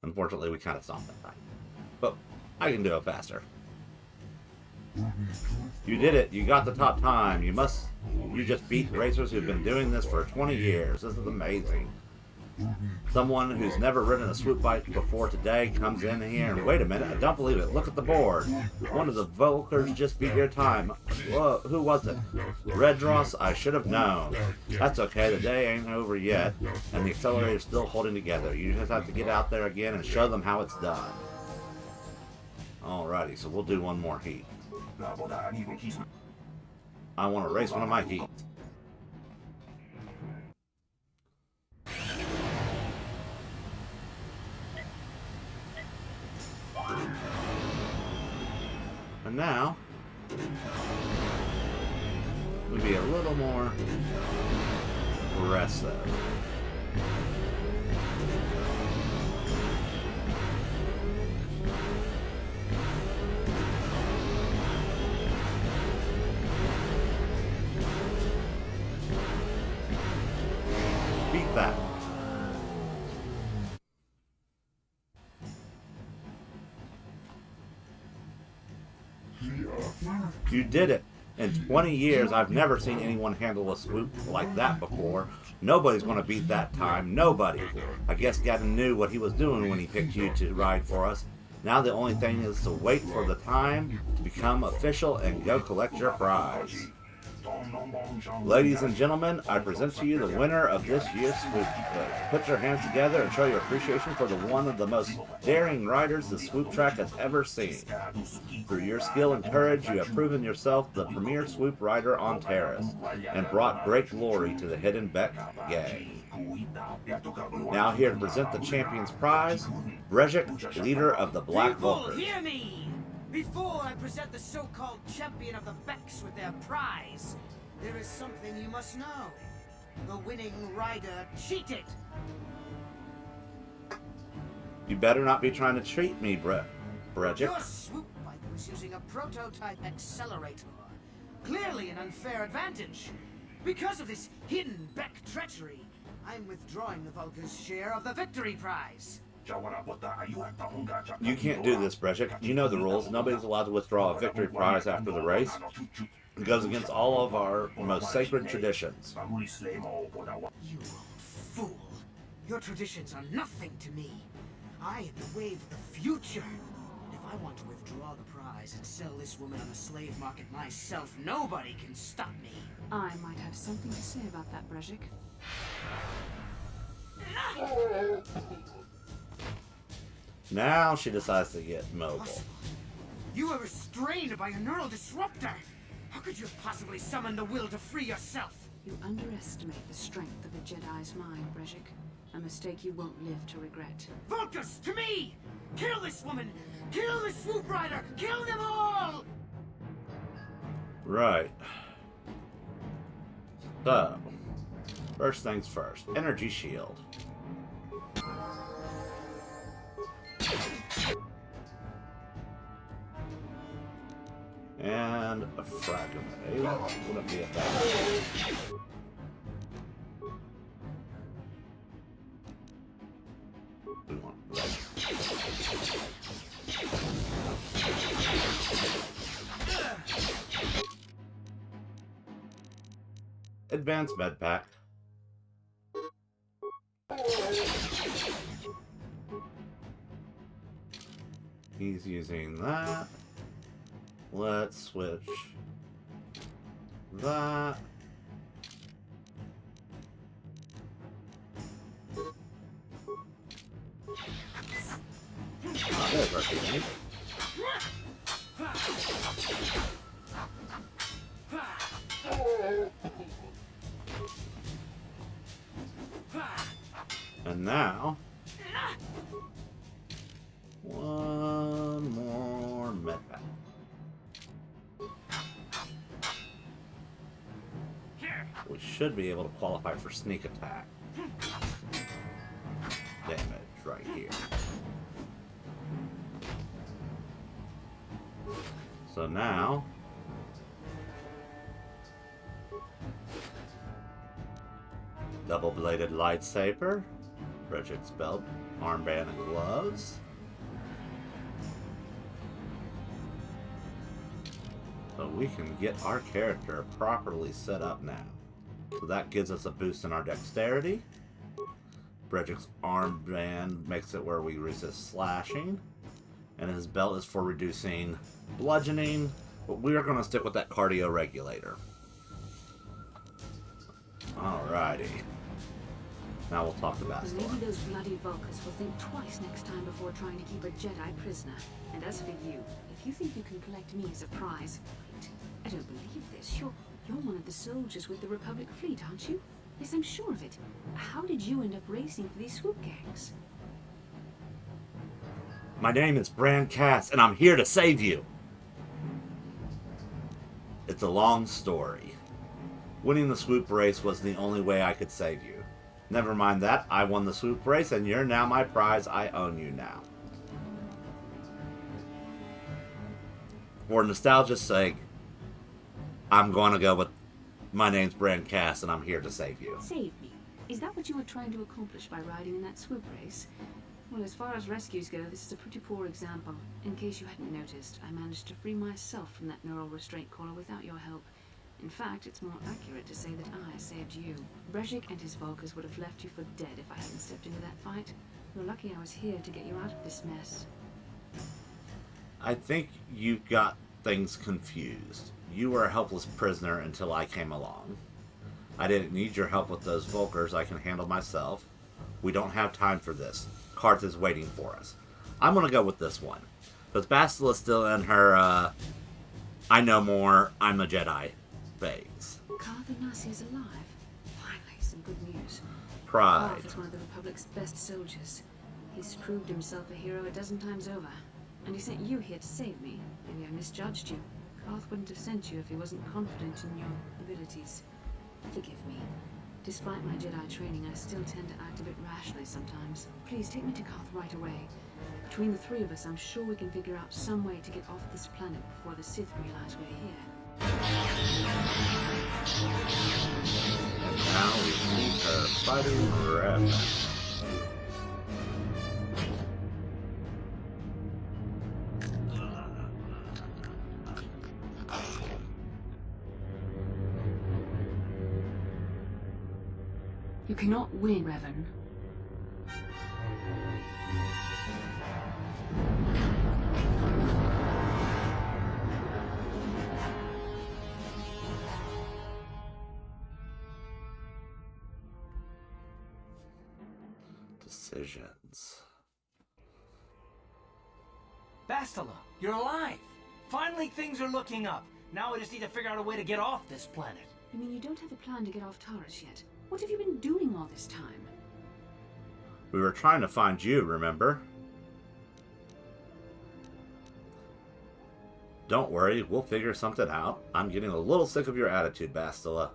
S1: Unfortunately, we kind of stopped that time. But I can do it faster. You did it. You got the top time. You just beat racers who've been doing this for 20 years. This is amazing. Someone who's never ridden a swoop bike before today comes in here and wait a minute, I don't believe it. Look at the board. One of the Volkers just beat your time. Whoa, who was it? Red Dross? I should have known. That's okay, the day ain't over yet, and the accelerator's still holding together. You just have to get out there again and show them how it's done. Alrighty, so we'll do one more heat. I want to race one of my heats. And now, we'll be a little more aggressive. Beat that. You did it. In 20 years, I've never seen anyone handle a swoop like that before. Nobody's going to beat that time. Nobody. I guess Gavin knew what he was doing when he picked you to ride for us. Now the only thing is to wait for the time to become official and go collect your prize. Ladies and gentlemen, I present to you the winner of this year's swoop quiz. Put your hands together and show your appreciation for the one of the most daring riders the swoop track has ever seen. Through your skill and courage, you have proven yourself the premier swoop rider on Terrace and brought great glory to the Hidden Beck gang. Now here to present the champion's prize, Bredgic, leader of the Black Volkers.
S8: Hear me! Before I present the so-called champion of the Becks with their prize, there is something you must know. The winning rider cheated.
S1: You better not be trying to cheat me, Bredgic.
S8: Your swoop bike was using a prototype accelerator. Clearly an unfair advantage. Because of this hidden Beck treachery, I'm withdrawing the Volker's share of the victory prize.
S1: You can't do this, Bredgic. You know the rules. Nobody's allowed to withdraw a victory prize after the race. It goes against all of our most sacred traditions.
S8: You old fool. Your traditions are nothing to me. I am the wave of the future. If I want to withdraw the prize and sell this woman on the slave market myself, nobody can stop me.
S17: I might have something to say about that, Bredgic.
S1: Now she decides to get mobile.
S8: You were restrained by a neural disruptor. How could you have possibly summoned the will to free yourself?
S17: You underestimate the strength of a Jedi's mind, Brejik. A mistake you won't live to regret.
S8: Vulcus, to me! Kill this woman! Kill the swoop rider! Kill them all!
S1: Right. So, first things first. Energy shield. And a fragment. Wouldn't be a bad idea. We want red. Advanced med pack. He's using that. Let's switch that. There's our teammate. And now, one more med pack. We should be able to qualify for sneak attack. Damage right here. So now, double-bladed lightsaber, Brejik's belt, armband, and gloves. So we can get our character properly set up now. So that gives us a boost in our dexterity. Brejik's armband makes it where we resist slashing. And his belt is for reducing bludgeoning. But we are going to stick with that cardio regulator. Alrighty. Now we'll talk to Bastila.
S17: Maybe those bloody Vulcans will think twice next time before trying to keep a Jedi prisoner. And as for you, if you think you can collect me as a prize, wait, I don't believe this. You're one of the soldiers with the Republic fleet, aren't you? Yes, I'm sure of it. How did you end up racing for these swoop gangs?
S1: My name is Bran Kast, and I'm here to save you. It's a long story. Winning the swoop race was the only way I could save you. Never mind that, I won the swoop race, and you're now my prize. I own you now. For nostalgia's sake, I'm going to go with my name's Bran Kast, and I'm here to save you.
S17: Save me? Is that what you were trying to accomplish by riding in that swoop race? Well, as far as rescues go, this is a pretty poor example. In case you hadn't noticed, I managed to free myself from that neural restraint collar without your help. In fact, it's more accurate to say that I saved you. Brejik and his Vulcans would have left you for dead if I hadn't stepped into that fight. You're lucky I was here to get you out of this mess.
S1: I think you got things confused. You were a helpless prisoner until I came along. I didn't need your help with those Vulcans. I can handle myself. We don't have time for this. Karth is waiting for us. I'm going to go with this one. Because Bastila's still in her, I know more, I'm a Jedi phase.
S17: Karth Onasi is alive. Finally, some good news.
S1: Pride.
S17: Karth is one of the Republic's best soldiers. He's proved himself a hero a dozen times over. And he sent you here to save me. Maybe I misjudged you. Karth wouldn't have sent you if he wasn't confident in your abilities. Forgive me. Despite my Jedi training, I still tend to act a bit rashly sometimes. Please take me to Karth right away. Between the three of us, I'm sure we can figure out some way to get off this planet before the Sith realize we're here.
S1: And now we see her fighting Revan.
S17: You cannot win, Revan.
S1: Decisions.
S5: Bastila, you're alive! Finally, things are looking up. Now we just need to figure out a way to get off this planet.
S17: You mean you don't have a plan to get off Taurus yet? What have you been doing all this time?
S1: We were trying to find you, remember? Don't worry, we'll figure something out. I'm getting a little sick of your attitude, Bastila.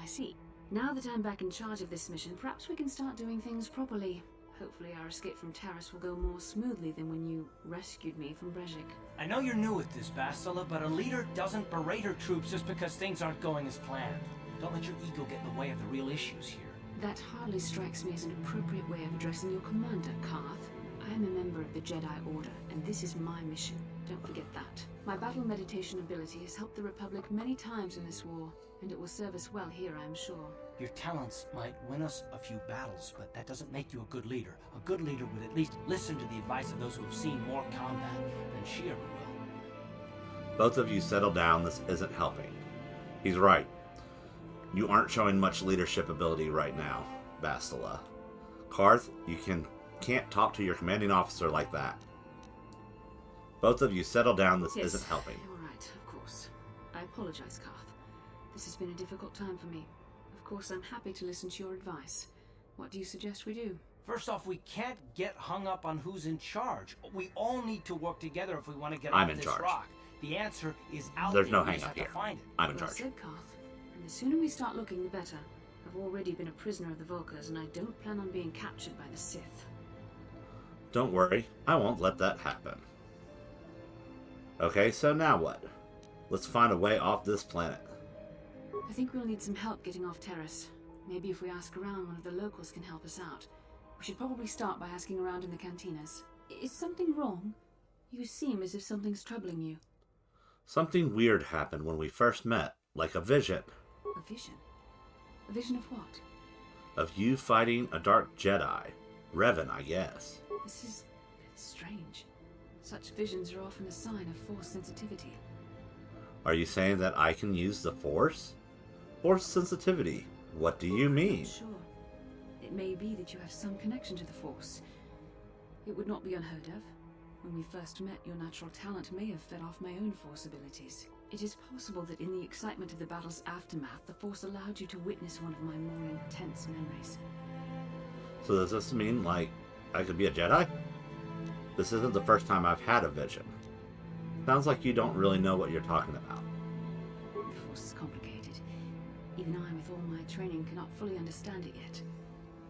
S17: I see. Now that I'm back in charge of this mission, perhaps we can start doing things properly. Hopefully our escape from Taurus will go more smoothly than when you rescued me from Brejik.
S5: I know you're new at this, Bastila, but a leader doesn't berate her troops just because things aren't going as planned. Don't let your ego get in the way of the real issues here.
S17: That hardly strikes me as an appropriate way of addressing your commander, Karth. I am a member of the Jedi Order, and this is my mission. Don't forget that. My battle meditation ability has helped the Republic many times in this war, and it will serve us well here, I am sure.
S5: Your talents might win us a few battles, but that doesn't make you a good leader. A good leader would at least listen to the advice of those who have seen more combat than she ever will.
S1: Both of you settle down, this isn't helping. He's right. You aren't showing much leadership ability right now, Bastila. Karth, you can't talk to your commanding officer like that. Both of you settle down, this isn't helping.
S17: All right, of course. I apologize, Karth. This has been a difficult time for me. Of course, I'm happy to listen to your advice. What do you suggest we do?
S5: First off, we can't get hung up on who's in charge. We all need to work together if we want to get off this rock. The answer is out there.
S1: There's no
S5: We
S1: hang
S5: just
S1: up
S5: have
S1: here.
S5: to find it.
S1: I'm in
S17: Well
S1: charge.
S17: said, Karth. And the sooner we start looking, the better. I've already been a prisoner of the Vulkars, and I don't plan on being captured by the Sith.
S1: Don't worry, I won't let that happen. Okay, so now what? Let's find a way off this planet.
S17: I think we'll need some help getting off Taurus. Maybe if we ask around, one of the locals can help us out. We should probably start by asking around in the cantinas. Is something wrong? You seem as if something's troubling you.
S1: Something weird happened when we first met, like a vision.
S17: A vision? A vision of what?
S1: Of you fighting a dark Jedi. Revan, I guess.
S17: It's strange. Such visions are often a sign of Force sensitivity.
S1: Are you saying that I can use the Force? Force sensitivity? What do you mean?
S17: Sure. It may be that you have some connection to the Force. It would not be unheard of. When we first met, your natural talent may have fed off my own Force abilities. It is possible that in the excitement of the battle's aftermath, the Force allowed you to witness one of my more intense memories.
S1: So does this mean, like, I could be a Jedi? This isn't the first time I've had a vision. Sounds like you don't really know what you're talking about.
S17: The Force is complicated. Even I, with all my training, cannot fully understand it yet.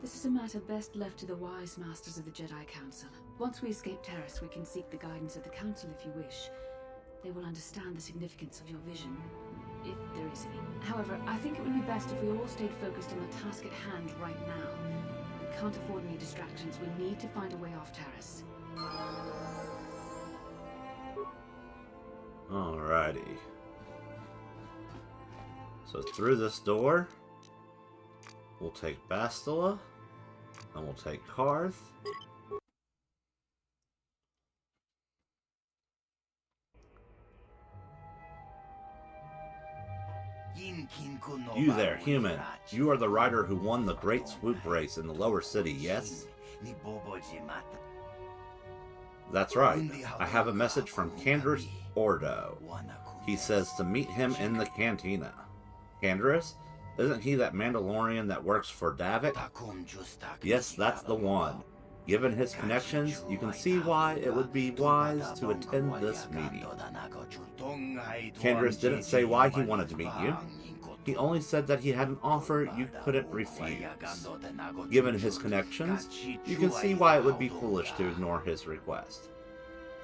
S17: This is a matter best left to the wise masters of the Jedi Council. Once we escape Taurus, we can seek the guidance of the Council if you wish. They will understand the significance of your vision, if there is any. However, I think it would be best if we all stayed focused on the task at hand right now. We can't afford any distractions. We need to find a way off Taurus.
S1: Alrighty. So through this door, we'll take Bastila, and we'll take Karth. You there, human. You are the rider who won the Great Swoop race in the lower city, yes? That's right. I have a message from Canderous Ordo. He says to meet him in the cantina. Canderous? Isn't he that Mandalorian that works for Davik? Yes, that's the one. Given his connections, you can see why it would be wise to attend this meeting. Canderous didn't say why he wanted to meet you. He only said that he had an offer you couldn't refuse. Given his connections, you can see why it would be foolish to ignore his request.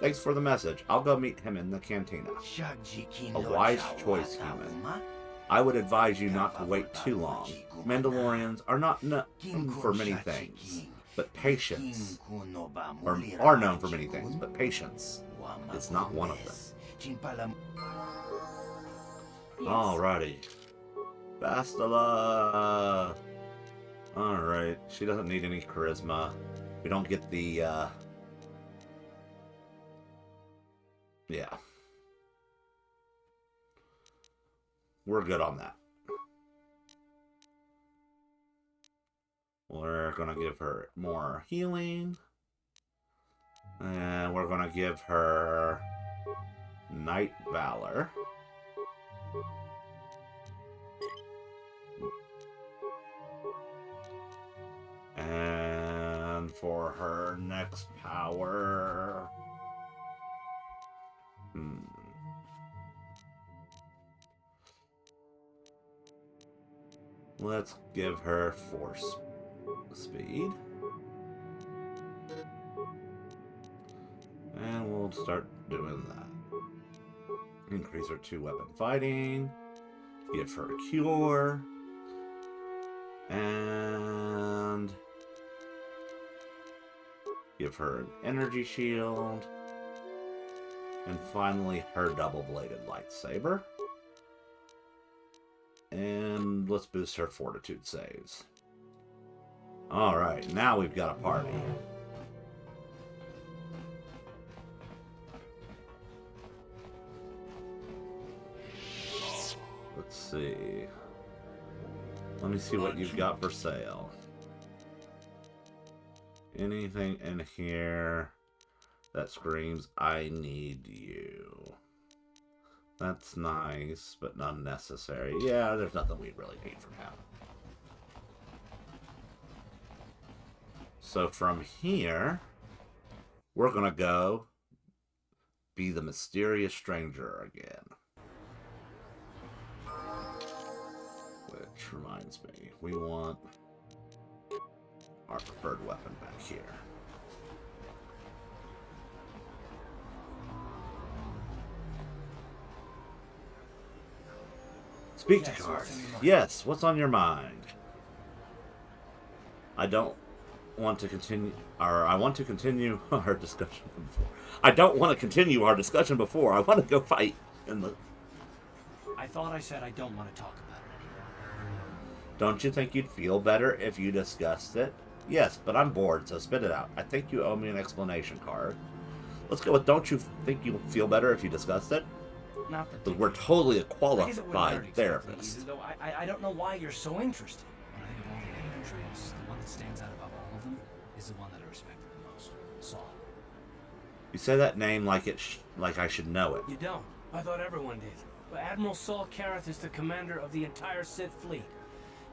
S1: Thanks for the message. I'll go meet him in the cantina. A wise choice, human. I would advise you not to wait too long. Mandalorians are not known for many things, but patience. Or are known for many things, but patience is not one of them. Alrighty. Bastila! Alright, she doesn't need any charisma. We don't get the, yeah. We're good on that. We're gonna give her more healing. And we're gonna give her Knight Valor. And for her next power... Let's give her Force Speed. And we'll start doing that. Increase her 2-weapon fighting. Give her a Cure. And give her an energy shield. And finally, her double-bladed lightsaber. And let's boost her fortitude saves. Alright, now we've got a party. Let's see. Let me see what you've got for sale. Anything in here that screams, I need you. That's nice, but not necessary. Yeah, there's nothing we really need from him. So from here, we're gonna go be the mysterious stranger again. Which reminds me, we want our preferred weapon back here. Speak to cards. Yes, what's on your mind? I don't want to continue, or I want to continue our discussion before. I don't want to continue our discussion before. I want to go fight in the...
S5: I thought I said I don't want to talk about it anymore.
S1: Don't you think you'd feel better if you discussed it? Yes, but I'm bored, so spit it out. I think you owe me an explanation card. Let's go with, don't you think you'll feel better if you discussed it? But we're totally a qualified therapist.
S5: Though I don't know why you're so interested. When I think of all the individuals, the one that stands out above all of them is the one that I respected the most, Saul.
S1: You say that name like like I should know it.
S5: You don't. I thought everyone did. But Admiral Saul Karath is the commander of the entire Sith fleet.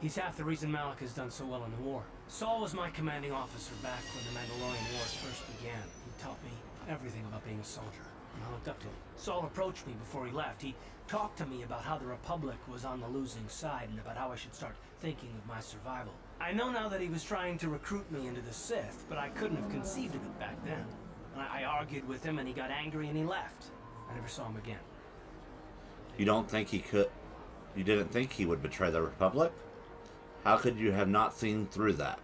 S5: He's half the reason Malak has done so well in the war. Saul was my commanding officer back when the Mandalorian Wars first began. He taught me everything about being a soldier. I looked up to him. Saul approached me before he left. He talked to me about how the Republic was on the losing side and about how I should start thinking of my survival. I know now that he was trying to recruit me into the Sith, but I couldn't have conceived of it back then. I argued with him and he got angry and he left. I never saw him again.
S1: You don't think he could... You didn't think he would betray the Republic? How could you have not seen through that?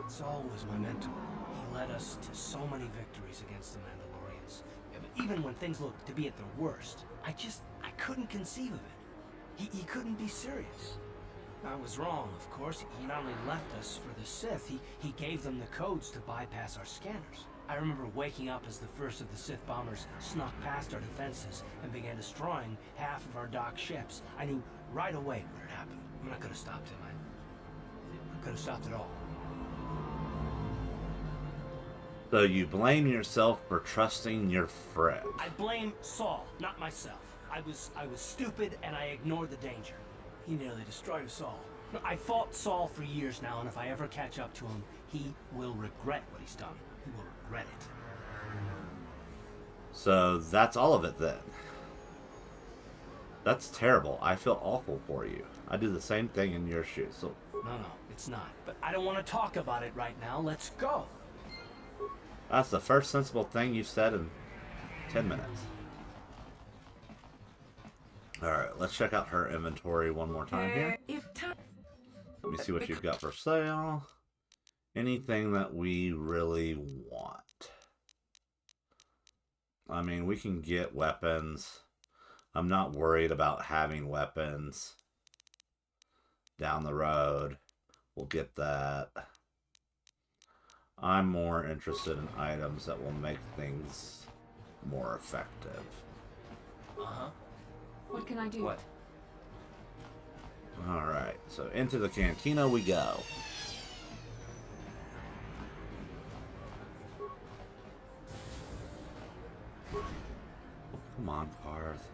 S5: Saul was my mentor. He led us to so many victories against the Mandalorians. Even when things looked to be at their worst, I couldn't conceive of it. He couldn't be serious. I was wrong, of course. He not only left us for the Sith, he gave them the codes to bypass our scanners. I remember waking up as the first of the Sith bombers snuck past our defenses and began destroying half of our docked ships. I knew right away what had happened. I mean, I could have stopped him. I could have stopped it all.
S1: So you blame yourself for trusting your friend.
S5: I blame Saul, not myself. I was stupid and I ignored the danger. He nearly destroyed us all. I fought Saul for years now, and if I ever catch up to him, he will regret what he's done. He will regret it.
S1: So that's all of it then. That's terrible. I feel awful for you. I do the same thing in your shoes. So
S5: No, it's not. But I don't want to talk about it right now. Let's go.
S1: That's the first sensible thing you've said in 10 minutes. Alright, let's check out her inventory one more time here. Let me see what you've got for sale. Anything that we really want. I mean, we can get weapons. I'm not worried about having weapons down the road. We'll get that. I'm more interested in items that will make things more effective.
S5: Uh-huh.
S17: What can I do?
S5: What?
S1: Alright, so into the cantina we go. Come on, Parth.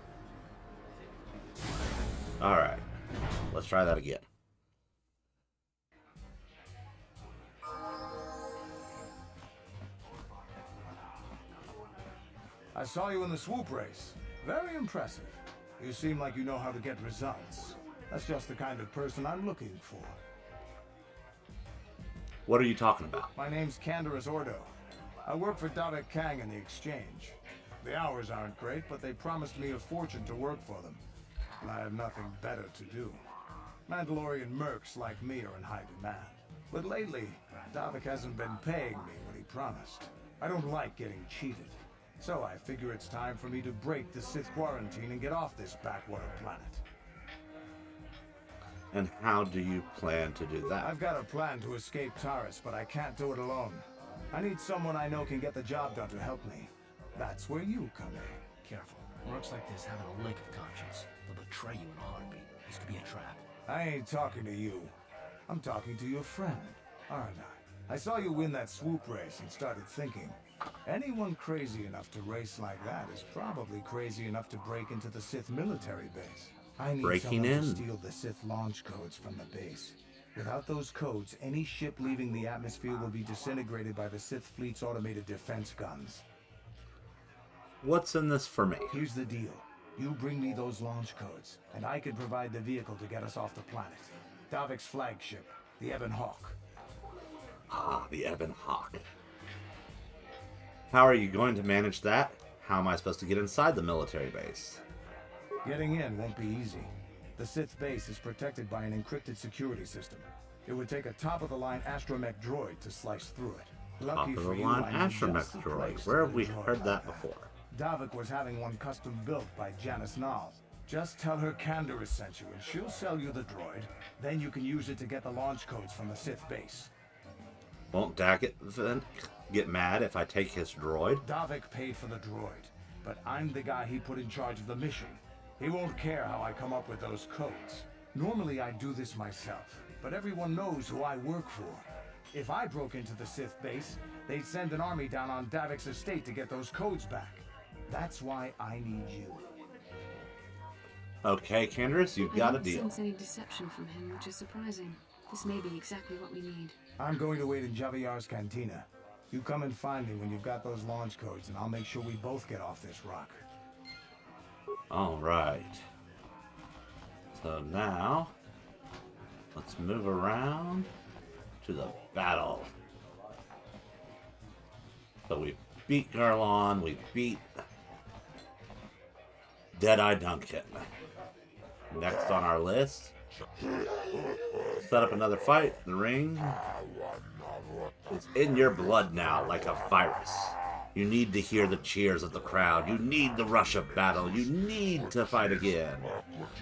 S1: Alright. Let's try that again.
S6: I saw you in the swoop race. Very impressive. You seem like you know how to get results. That's just the kind of person I'm looking for.
S1: What are you talking about?
S6: My name's Canderous Ordo. I work for Davik Kang in the exchange. The hours aren't great, but they promised me a fortune to work for them. And I have nothing better to do. Mandalorian mercs like me are in high demand. But lately, Davik hasn't been paying me what he promised. I don't like getting cheated. So I figure it's time for me to break the Sith quarantine and get off this backwater planet.
S1: And how do you plan to do that?
S6: I've got a plan to escape Taris, but I can't do it alone. I need someone I know can get the job done to help me. That's where you come in.
S5: Careful. Mercs like this haven't a lick of conscience. They'll betray you in a heartbeat. This could be a trap.
S6: I ain't talking to you. I'm talking to your friend, aren't I? I saw you win that swoop race and started thinking, anyone crazy enough to race like that is probably crazy enough to break into the Sith military base. I need someone to steal the Sith launch codes from the base. Without those codes, any ship leaving the atmosphere will be disintegrated by the Sith fleet's automated defense guns.
S1: What's in this for me?
S6: Here's the deal. You bring me those launch codes, and I can provide the vehicle to get us off the planet. Davik's flagship, the Ebon Hawk.
S1: Ah, the Ebon Hawk. How are you going to manage that? How am I supposed to get inside the military base?
S6: Getting in won't be easy. The Sith base is protected by an encrypted security system. It would take a top-of-the-line astromech droid to slice through it. Lucky for you,
S1: Top-of-the-line
S6: I need just
S1: astromech
S6: the
S1: droid.
S6: place
S1: Where
S6: to
S1: have we
S6: put a droid
S1: heard
S6: like
S1: that before?
S6: Davik was having one custom built by Janice Nall. Just tell her Canderous sent you, and she'll sell you the droid. Then you can use it to get the launch codes from the Sith base.
S1: Won't Daggett get mad if I take his droid?
S6: Davik paid for the droid, but I'm the guy he put in charge of the mission. He won't care how I come up with those codes. Normally I'd do this myself, but everyone knows who I work for. If I broke into the Sith base, they'd send an army down on Davik's estate to get those codes back. That's why I need you.
S1: Okay, Canderous, you've got a
S17: I
S1: deal.
S17: don't sense any deception from him, which is surprising. This may be exactly what we need.
S6: I'm going to wait in Javier's cantina. You come and find me when you've got those launch codes, and I'll make sure we both get off this rock.
S1: Alright. So now, let's move around to the battle. So we beat Garlon, we beat Deadeye Duncan. Next on our list, set up another fight. The ring is in your blood now, like a virus. You need to hear the cheers of the crowd. You need the rush of battle. You need to fight again.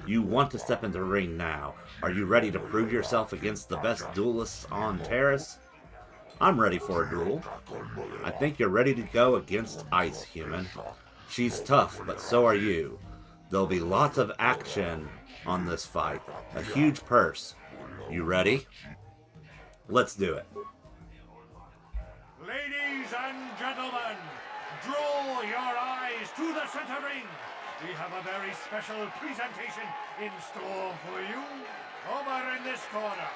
S1: You want to step into the ring now. Are you ready to prove yourself against the best duelists on Taris? I'm ready for a duel. I think you're ready to go against Ice, human. She's tough, but so are you. There'll be lots of action on this fight. A huge purse. You ready? Let's do it.
S15: Ladies and gentlemen, draw your eyes to the center ring. We have a very special presentation in store for you. Over in this corner,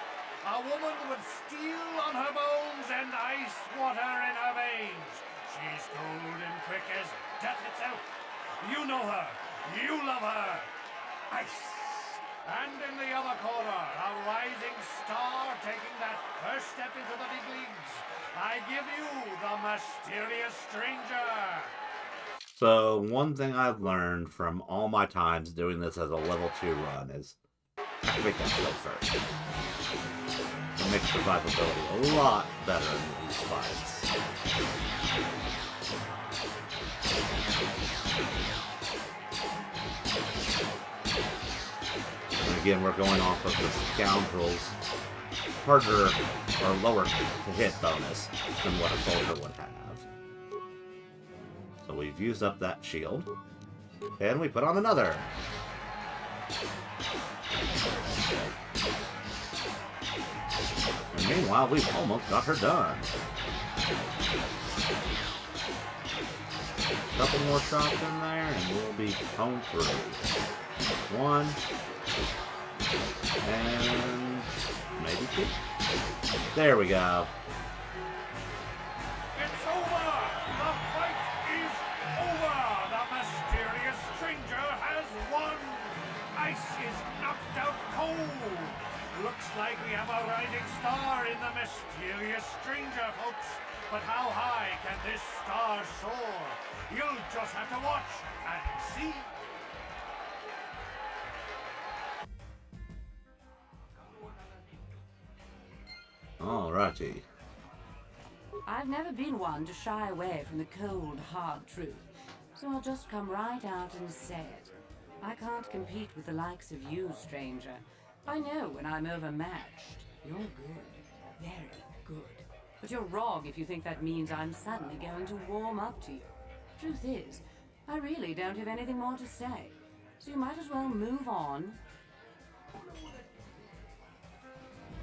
S15: a woman with steel on her bones and ice water in her veins. She's cold and quick as death itself. You know her. You love her. Ice. And in the other corner, a rising star taking that first step into the big leagues. I give you the mysterious stranger.
S1: So one thing I've learned from all my times doing this as a level 2 run is make that play first. It makes survivability a lot better in these fights. And again, we're going off of the Scoundrel's harder or lower to hit bonus than what a soldier would have. So we've used up that shield. And we put on another. And meanwhile, we've almost got her done. couple more shots in there, and we'll be home free. One. And maybe two. There we go.
S15: It's over! The fight is over! The mysterious stranger has won! Ice is knocked out cold! Looks like we have a rising star in the mysterious stranger, folks. But how high can this star soar? You'll just have to watch and see.
S1: Alrighty.
S16: I've never been one to shy away from the cold, hard truth, so I'll just come right out and say it. I can't compete with the likes of you, stranger. I know when I'm overmatched. You're good. Very good. But you're wrong if you think that means I'm suddenly going to warm up to you. Truth is, I really don't have anything more to say, so you might as well move on.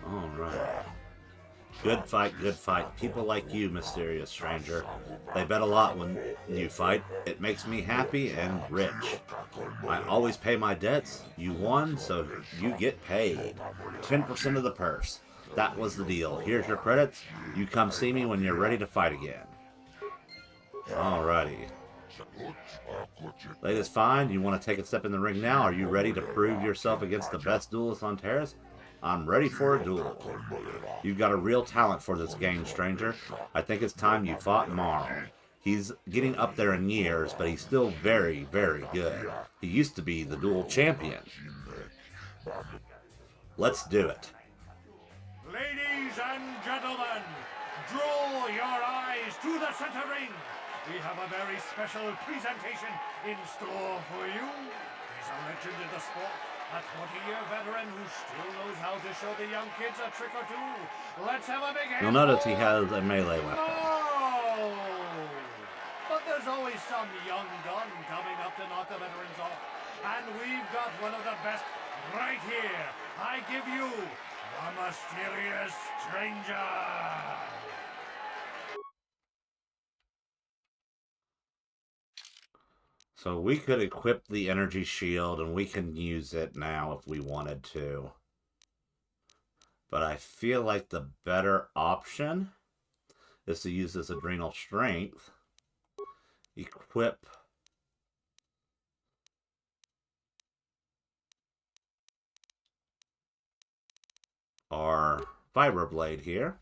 S1: Alright. Good fight, good fight. People like you, mysterious stranger. They bet a lot when you fight. It makes me happy and rich. I always pay my debts. You won, so you get paid. 10% of the purse. That was the deal. Here's your credits. You come see me when you're ready to fight again. Alrighty. Latest find, you want to take a step in the ring now? Are you ready to prove yourself against the best duelist on Terrace? I'm ready for a duel. You've got a real talent for this game, stranger. I think it's time you fought Marl. He's getting up there in years, but he's still very, very good. He used to be the duel champion. Let's do it.
S15: Ladies and gentlemen, draw your eyes to the center ring. We have a very special presentation in store for you. He's a legend in the sport. A 20-year veteran who still knows how to show the young kids a trick or two. Let's have a big hand.
S1: You'll notice he has a melee weapon.
S15: Oh! But there's always some young gun coming up to knock the veterans off. And we've got one of the best right here. I give you the mysterious stranger.
S1: So we could equip the energy shield and we can use it now if we wanted to. But I feel like the better option is to use this adrenal strength. Equip our vibroblade here.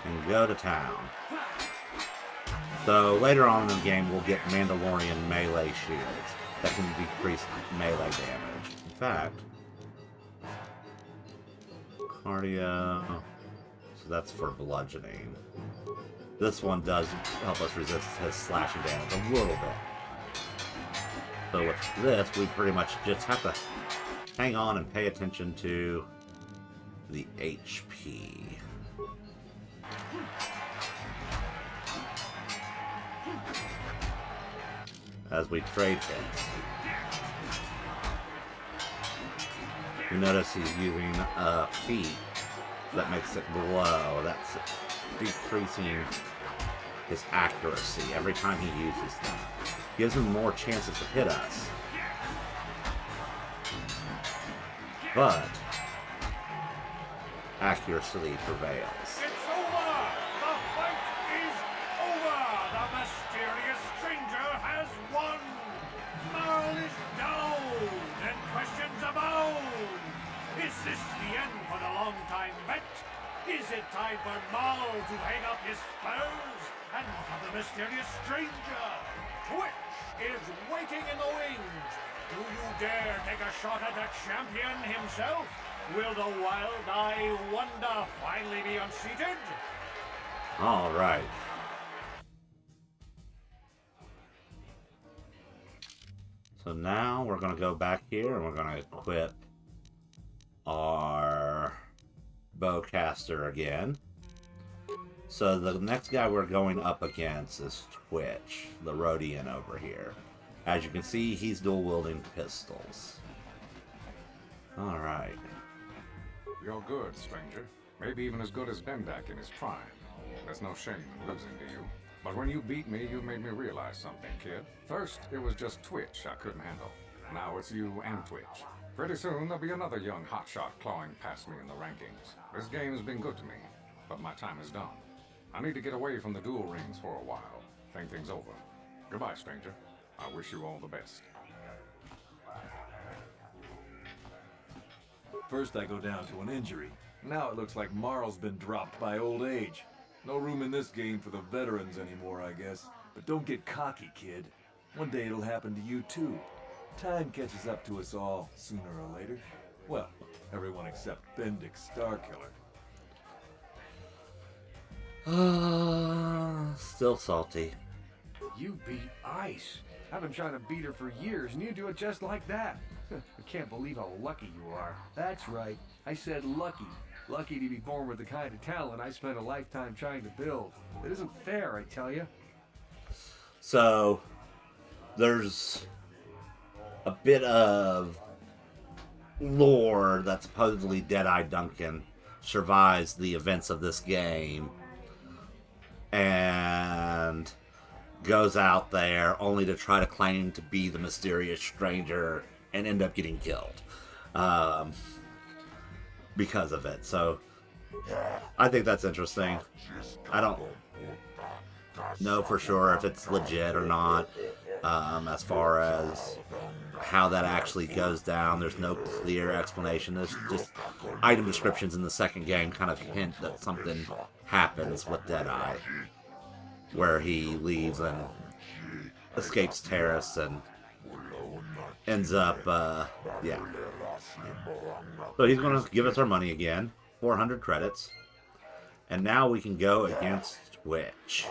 S1: And go to town. So later on in the game, we'll get Mandalorian melee shields that can decrease melee damage. In fact, cardio. So that's for bludgeoning. This one does help us resist his slashing damage a little bit. So with this, we pretty much just have to hang on and pay attention to the HP. As we trade hits. You notice he's using a feat that makes it glow. That's decreasing his accuracy every time he uses them. Gives him more chances to hit us. But accuracy prevails.
S15: It's over! The fight is over! The mysterious stranger has won! Marl is down, and questions abound! Is this the end for the long-time vet? Is it time for Marl to hang up his spurs and for the mysterious stranger? Which is waiting in the wings? Do you dare take a shot at the champion himself? Will the wild-eye wonder finally be unseated?
S1: All right. So now we're going to go back here and we're going to equip our bowcaster again. So the next guy we're going up against is Twitch, the Rhodian over here. As you can see, he's dual-wielding pistols. All right.
S18: You're good, stranger. Maybe even as good as Bendak in his prime. There's no shame in losing to you. But when you beat me, you made me realize something, kid. First, it was just Twitch I couldn't handle. Now it's you and Twitch. Pretty soon, there'll be another young hotshot clawing past me in the rankings. This game's been good to me, but my time is done. I need to get away from the duel rings for a while. Think things over. Goodbye, stranger. I wish you all the best.
S4: First I go down to an injury. Now it looks like Marl's been dropped by old age. No room in this game for the veterans anymore, I guess. But don't get cocky, kid. One day it'll happen to you too. Time catches up to us all, sooner or later. Well, everyone except Bendix Starkiller.
S1: Still salty.
S15: You beat Ice. I've been trying to beat her for years, and you do it just like that. I can't believe how lucky you are. That's right. I said lucky. Lucky to be born with the kind of talent I spent a lifetime trying to build. It isn't fair, I tell you.
S1: So, there's a bit of lore that supposedly Deadeye Duncan survives the events of this game and goes out there only to try to claim to be the mysterious stranger and end up getting killed because of it. So I think that's interesting. I don't know for sure if it's legit or not, as far as how that actually goes down. There's no clear explanation. There's just item descriptions in the second game kind of hint that something happens with Deadeye, where he leaves and escapes terrorists and ends up, yeah. So he's going to give us our money again, 400 credits. And now we can go against Twitch.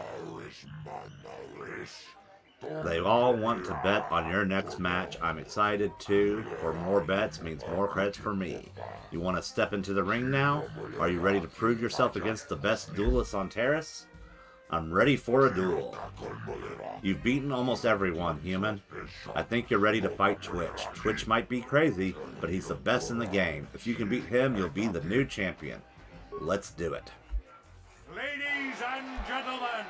S1: They all want to bet on your next match. I'm excited too, for more bets means more credits for me. You want to step into the ring now? Are you ready to prove yourself against the best duelists on Terrace? I'm ready for a duel. You've beaten almost everyone, human. I think you're ready to fight Twitch. Twitch might be crazy, but he's the best in the game. If you can beat him, you'll be the new champion. Let's do it.
S19: Ladies and gentlemen,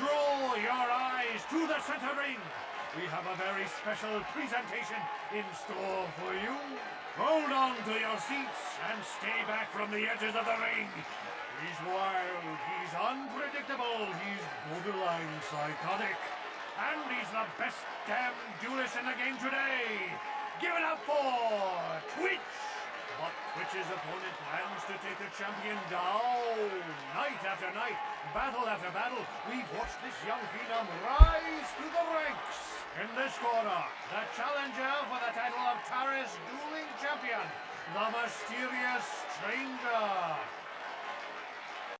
S19: draw your eyes to the center ring. We have a very special presentation in store for you. Hold on to your seats and stay back from the edges of the ring. He's wild, he's unpredictable, he's borderline psychotic. And he's the best damn duelist in the game today. Give it up for Twitch! But Twitch's opponent plans to take the champion down. Night after night, battle after battle, we've watched this young phenom rise through the ranks. In this corner, the challenger for the title of Taris Dueling Champion, the mysterious stranger.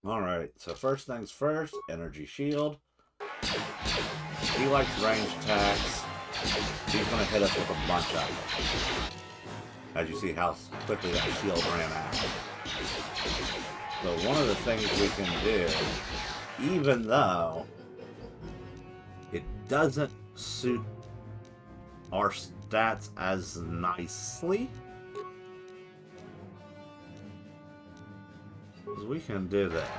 S1: Alright, so first things first, energy shield. He likes range attacks. He's going to hit us with a bunch of them. As you see how quickly that shield ran out. So one of the things we can do, even though it doesn't suit our stats as nicely, we can do that.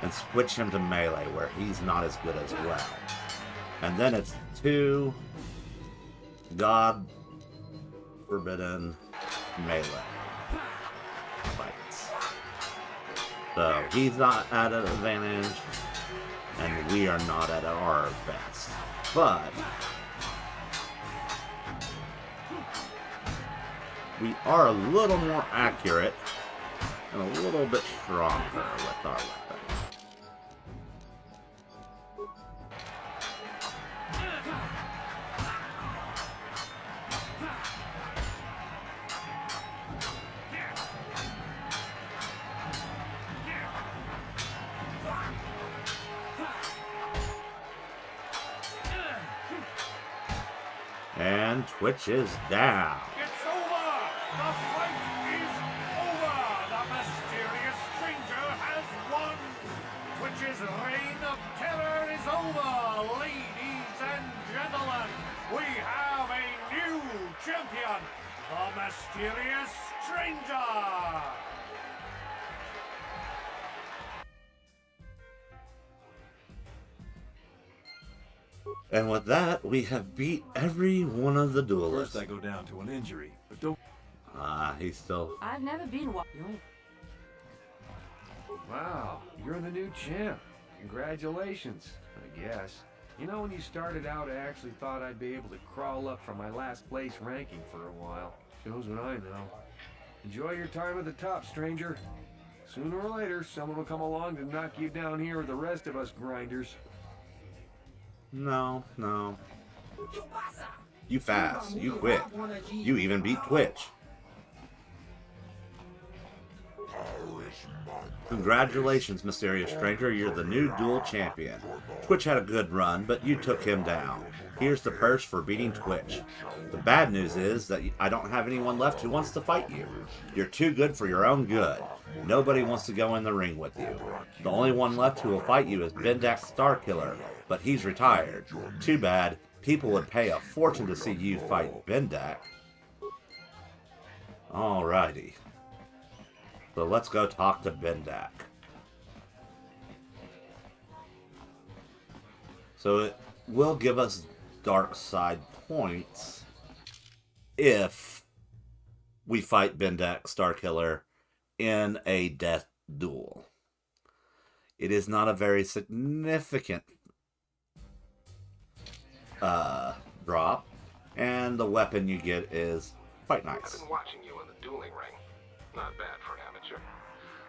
S1: And switch him to melee, where he's not as good as well. And then it's 2 God forbidden melee fights. So he's not at an advantage, and we are not at our best. But we are a little more accurate and a little bit stronger with our weapon. And Twitch is down.
S19: It's over! The fight is over! The mysterious stranger has won! Twitch's reign of terror is over! Ladies and gentlemen, we have a new champion! The mysterious stranger!
S1: And with that, we have beat every one of the duelists.
S4: First I go down to an injury, but don't...
S1: He's still...
S16: I've never been one.
S15: Wow, you're the new champ. Congratulations, I guess. You know, when you started out, I actually thought I'd be able to crawl up from my last place ranking for a while. Shows what I know. Enjoy your time at the top, stranger. Sooner or later, someone will come along to knock you down here with the rest of us grinders.
S1: No. You fast. You quick. You even beat Twitch. Congratulations, mysterious stranger. You're the new duel champion. Twitch had a good run, but you took him down. Here's the purse for beating Twitch. The bad news is that I don't have anyone left who wants to fight you. You're too good for your own good. Nobody wants to go in the ring with you. The only one left who will fight you is Bendak Starkiller, but he's retired. Too bad. People would pay a fortune to see you fight Bendak. Alrighty. So let's go talk to Bendak. So it will give us dark side points if we fight Bendak Starkiller in a death duel. It is not a very significant drop, and the weapon you get is quite nice.
S20: I've been watching you in the dueling ring. Not bad for an amateur.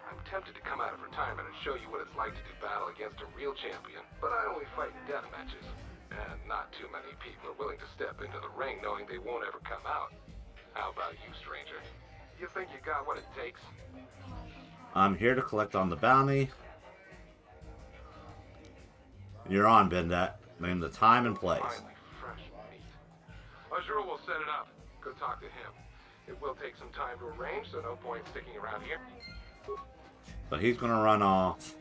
S20: I'm tempted to come out of retirement and show you what it's like to do battle against a real champion, but I only fight in death matches. And not too many people are willing to step into the ring knowing they won't ever come out. How about you, stranger? You think you got what it takes?
S1: I'm here to collect on the bounty. You're on, Bendak. Name the time and place.
S20: Finally, fresh meat. Sure, we'll set it up. Go talk to him. It will take some time to arrange, so no point sticking around here.
S1: So he's going to run off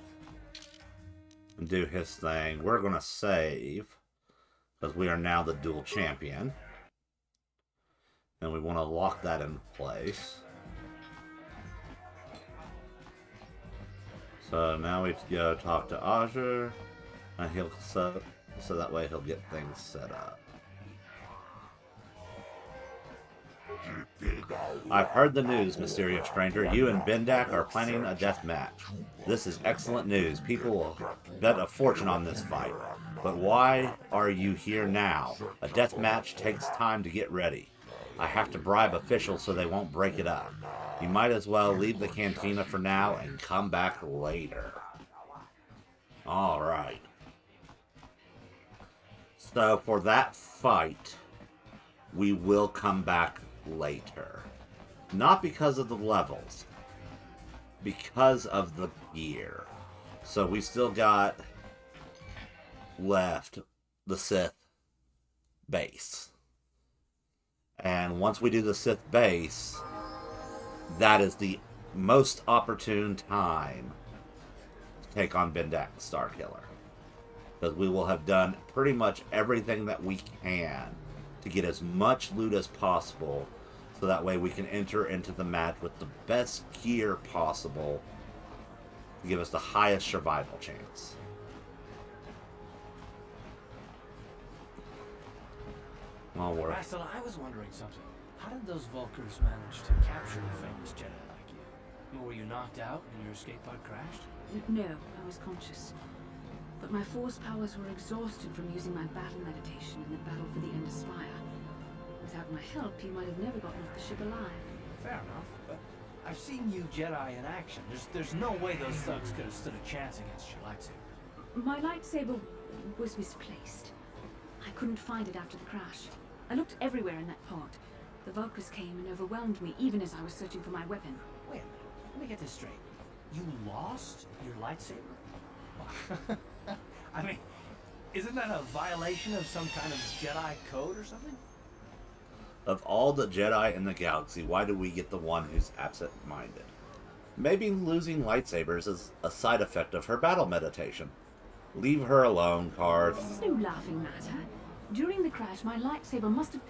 S1: and do his thing. We're going to save, because we are now the dual champion. And we want to lock that in place. So now we go talk to Azure, and he'll so that way he'll get things set up. I've heard the news, mysterious stranger. You and Bendak are planning a death match. This is excellent news. People will bet a fortune on this fight. But why are you here now? A death match takes time to get ready. I have to bribe officials so they won't break it up. You might as well leave the cantina for now and come back later. Alright. So for that fight, we will come back later. Not because of the levels, because of the gear. So we still got left the Sith base. And once we do the Sith base, that is the most opportune time to take on Bendak Starkiller. Because we will have done pretty much everything that we can to get as much loot as possible, so that way we can enter into the match with the best gear possible to give us the highest survival chance.
S5: Rastala, I was wondering something. How did those Vulkars manage to capture a famous Jedi like you? Were you knocked out and your escape pod crashed?
S17: No, I was conscious. But my force powers were exhausted from using my battle meditation in the battle for the Ender Spire. Without my help, you might have never gotten off the ship alive.
S5: Fair enough, but I've seen you Jedi in action. There's no way those thugs could have stood a chance against your lightsaber.
S17: My lightsaber was misplaced. I couldn't find it after the crash. I looked everywhere in that pod. The Vulkars came and overwhelmed me even as I was searching for my weapon.
S5: Wait a minute, let me get this straight. You lost your lightsaber? I mean, isn't that a violation of some kind of Jedi code or something?
S1: Of all the Jedi in the galaxy, why do we get the one who's absent-minded? Maybe losing lightsabers is a side effect of her battle meditation. Leave her alone, Karth.
S17: This is no laughing matter. During the crash, my lightsaber must have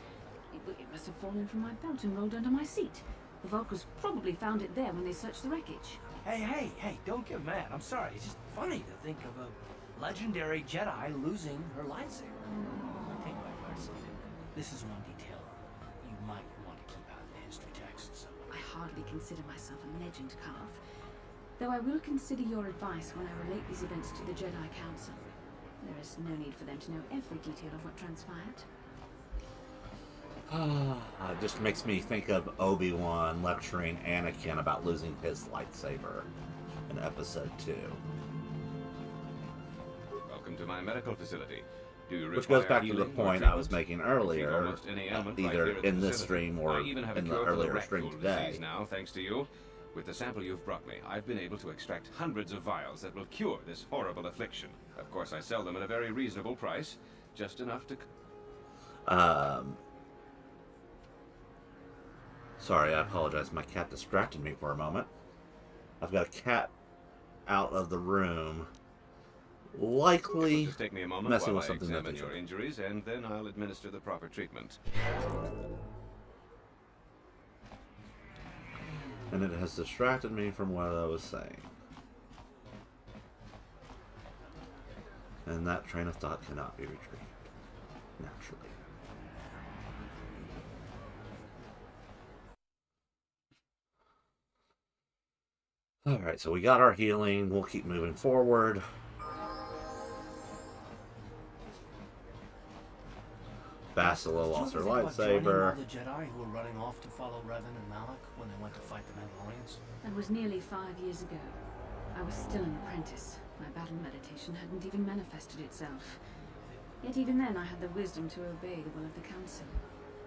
S17: fallen from my belt and rolled under my seat. The Vulkars probably found it there when they searched the wreckage.
S5: Hey, don't get mad. I'm sorry. It's just funny to think of a legendary Jedi losing her lightsaber. Wars. This is one detail you might want to keep out of the history texts.
S17: I hardly consider myself a legend, Karth. Though I will consider your advice when I relate these events to the Jedi Council. There is no need for them to know every detail of what transpired.
S1: It just makes me think of Obi-Wan lecturing Anakin about losing his lightsaber in Episode 2.
S11: Welcome to my medical facility. Do you
S1: Which goes
S11: require
S1: back to the
S11: healing or
S1: point I was
S11: treatment?
S1: making
S11: I treat
S1: earlier,
S11: almost any ailment right
S1: either
S11: here at the
S1: in this
S11: facility.
S1: stream or
S11: I even have a
S1: in the
S11: cure for
S1: earlier
S11: rat
S1: stream
S11: pool
S1: today.
S11: disease now, thanks to you. With the sample you've brought me, I've been able to extract hundreds of vials that will cure this horrible affliction. Of course, I sell them at a very reasonable price, just enough to...
S1: Sorry, I apologize. My cat distracted me for a moment. I've got a cat out of the room, likely
S11: Just take me a moment
S1: messing
S11: while
S1: with
S11: I
S1: something that
S11: examine
S1: they
S11: your
S1: shouldn't.
S11: injuries, and then I'll administer the proper treatment.
S1: And it has distracted me from what I was saying. And that train of thought cannot be retrieved, naturally. Alright, so we got our healing. We'll keep moving forward. Bastila lost her lightsaber.
S5: All the Jedi who were running off to follow Revan and Malak when they went to fight the Mandalorians?
S17: That was nearly 5 years ago. I was still an apprentice. My battle meditation hadn't even manifested itself. Yet even then I had the wisdom to obey the will of the Council.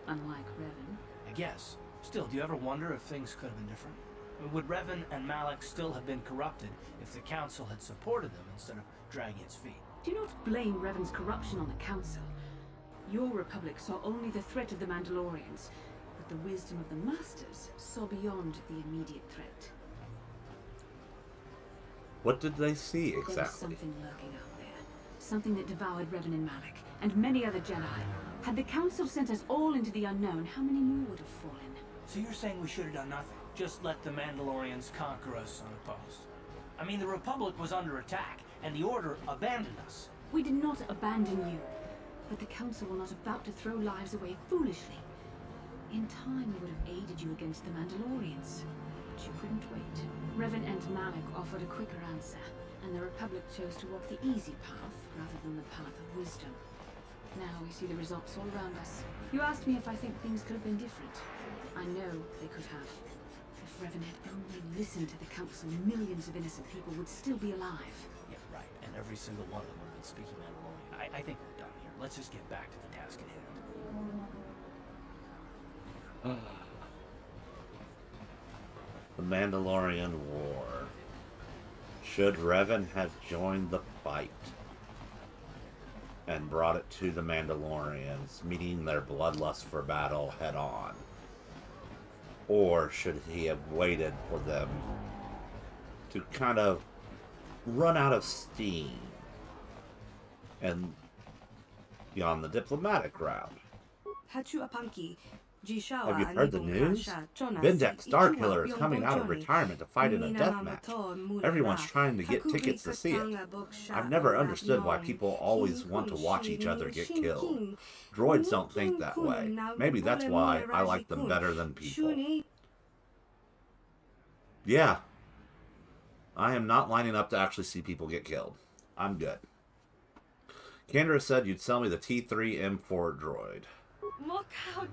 S17: Unlike Revan.
S5: I guess. Still, do you ever wonder if things could have been different? Would Revan and Malak still have been corrupted if the Council had supported them instead of dragging its feet?
S17: Do not blame Revan's corruption on the Council. Your Republic saw only the threat of the Mandalorians, but the wisdom of the Masters saw beyond the immediate threat.
S1: What did they see
S17: There was
S1: exactly?
S17: something lurking out there. Something that devoured Revan and Malak, and many other Jedi. Had the Council sent us all into the unknown, how many more would have fallen?
S5: So you're saying we should have done nothing? Just let the Mandalorians conquer us unopposed? I mean, the Republic was under attack, and the Order abandoned us.
S17: We did not abandon you, but the Council were not about to throw lives away foolishly. In time, we would have aided you against the Mandalorians, but you couldn't wait. Revan and Malak offered a quicker answer, and the Republic chose to walk the easy path rather than the path of wisdom. Now we see the results all around us. You asked me if I think things could have been different. I know they could have. If Revan had only listened to the Council, millions of innocent people would still be alive.
S5: Yeah, right. And every single one of them would have been speaking Mandalorian. I think we're done here. Let's just get back to the task at hand.
S1: The Mandalorian War. Should Revan have joined the fight and brought it to the Mandalorians, meeting their bloodlust for battle head on? Or should he have waited for them to kind of run out of steam and be on the diplomatic route? Have you heard the news? Bendek Starkiller is coming out of retirement to fight in a death match. Everyone's trying to get tickets to see it. I've never understood why people always want to watch each other get killed. Droids don't think that way. Maybe that's why I like them better than people. Yeah. I am not lining up to actually see people get killed. I'm good. Kendra said you'd sell me the T3 M4 droid.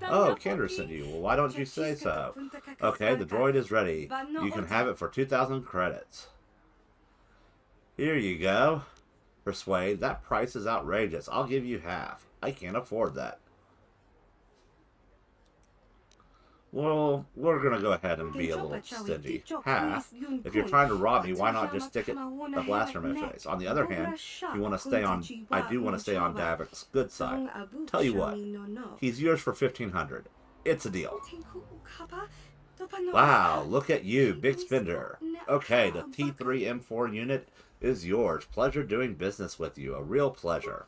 S1: Oh, Kendra sent you. Well, why don't you say so? Okay, the droid is ready. You can have it for 2,000 credits. Here you go. Persuade, that price is outrageous. I'll give you half. I can't afford that. Well, we're going to go ahead and be a little stingy. Half? If you're trying to rob me, why not just stick it a blast from my face? On the other hand, if you want to stay on, I do want to stay on Davik's good side. Tell you what, he's yours for 1,500. It's a deal. Wow, look at you, big spender. Okay, the T3 M4 unit is yours. Pleasure doing business with you. A real pleasure.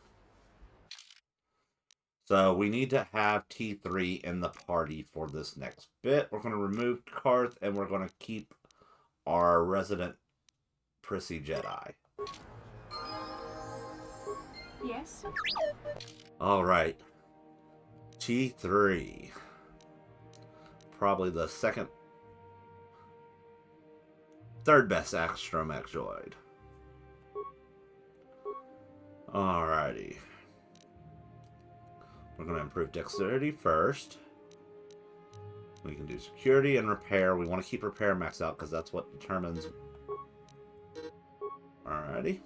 S1: So we need to have T3 in the party for this next bit. We're going to remove Karth and we're going to keep our resident prissy Jedi.
S12: Yes?
S1: Alright. T3. Probably the third best astromech droid. Alrighty. We're going to improve dexterity first. We can do security and repair. We want to keep repair maxed out because that's what determines... Alrighty.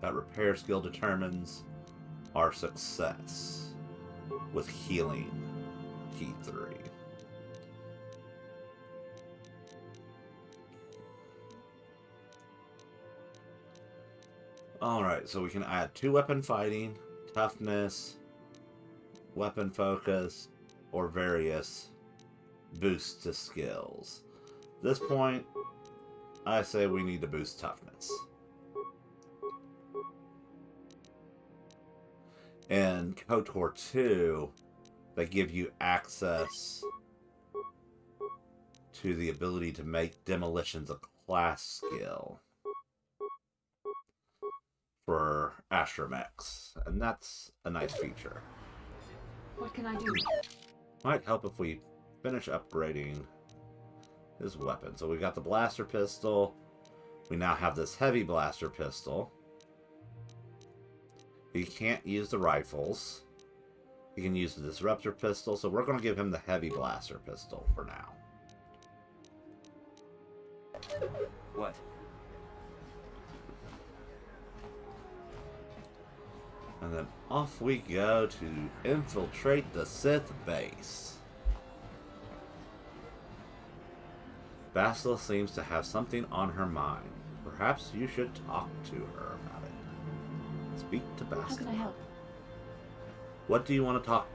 S1: That repair skill determines our success with healing key 3. Alright, so we can add 2 weapon fighting, toughness, weapon focus, or various boosts to skills. At this point, I say we need to boost toughness. And KotOR 2, they give you access to the ability to make demolitions a class skill for astromechs, and that's a nice feature.
S17: What can I do?
S1: Might help if we finish upgrading his weapon. So we got the blaster pistol. We now have this heavy blaster pistol. He can't use the rifles. He can use the disruptor pistol, so we're going to give him the heavy blaster pistol for now.
S9: What?
S1: And then off we go to infiltrate the Sith base. Bastila seems to have something on her mind. Perhaps you should talk to her about it. Speak to Bastila.
S17: How can I help?
S1: What do you want to talk?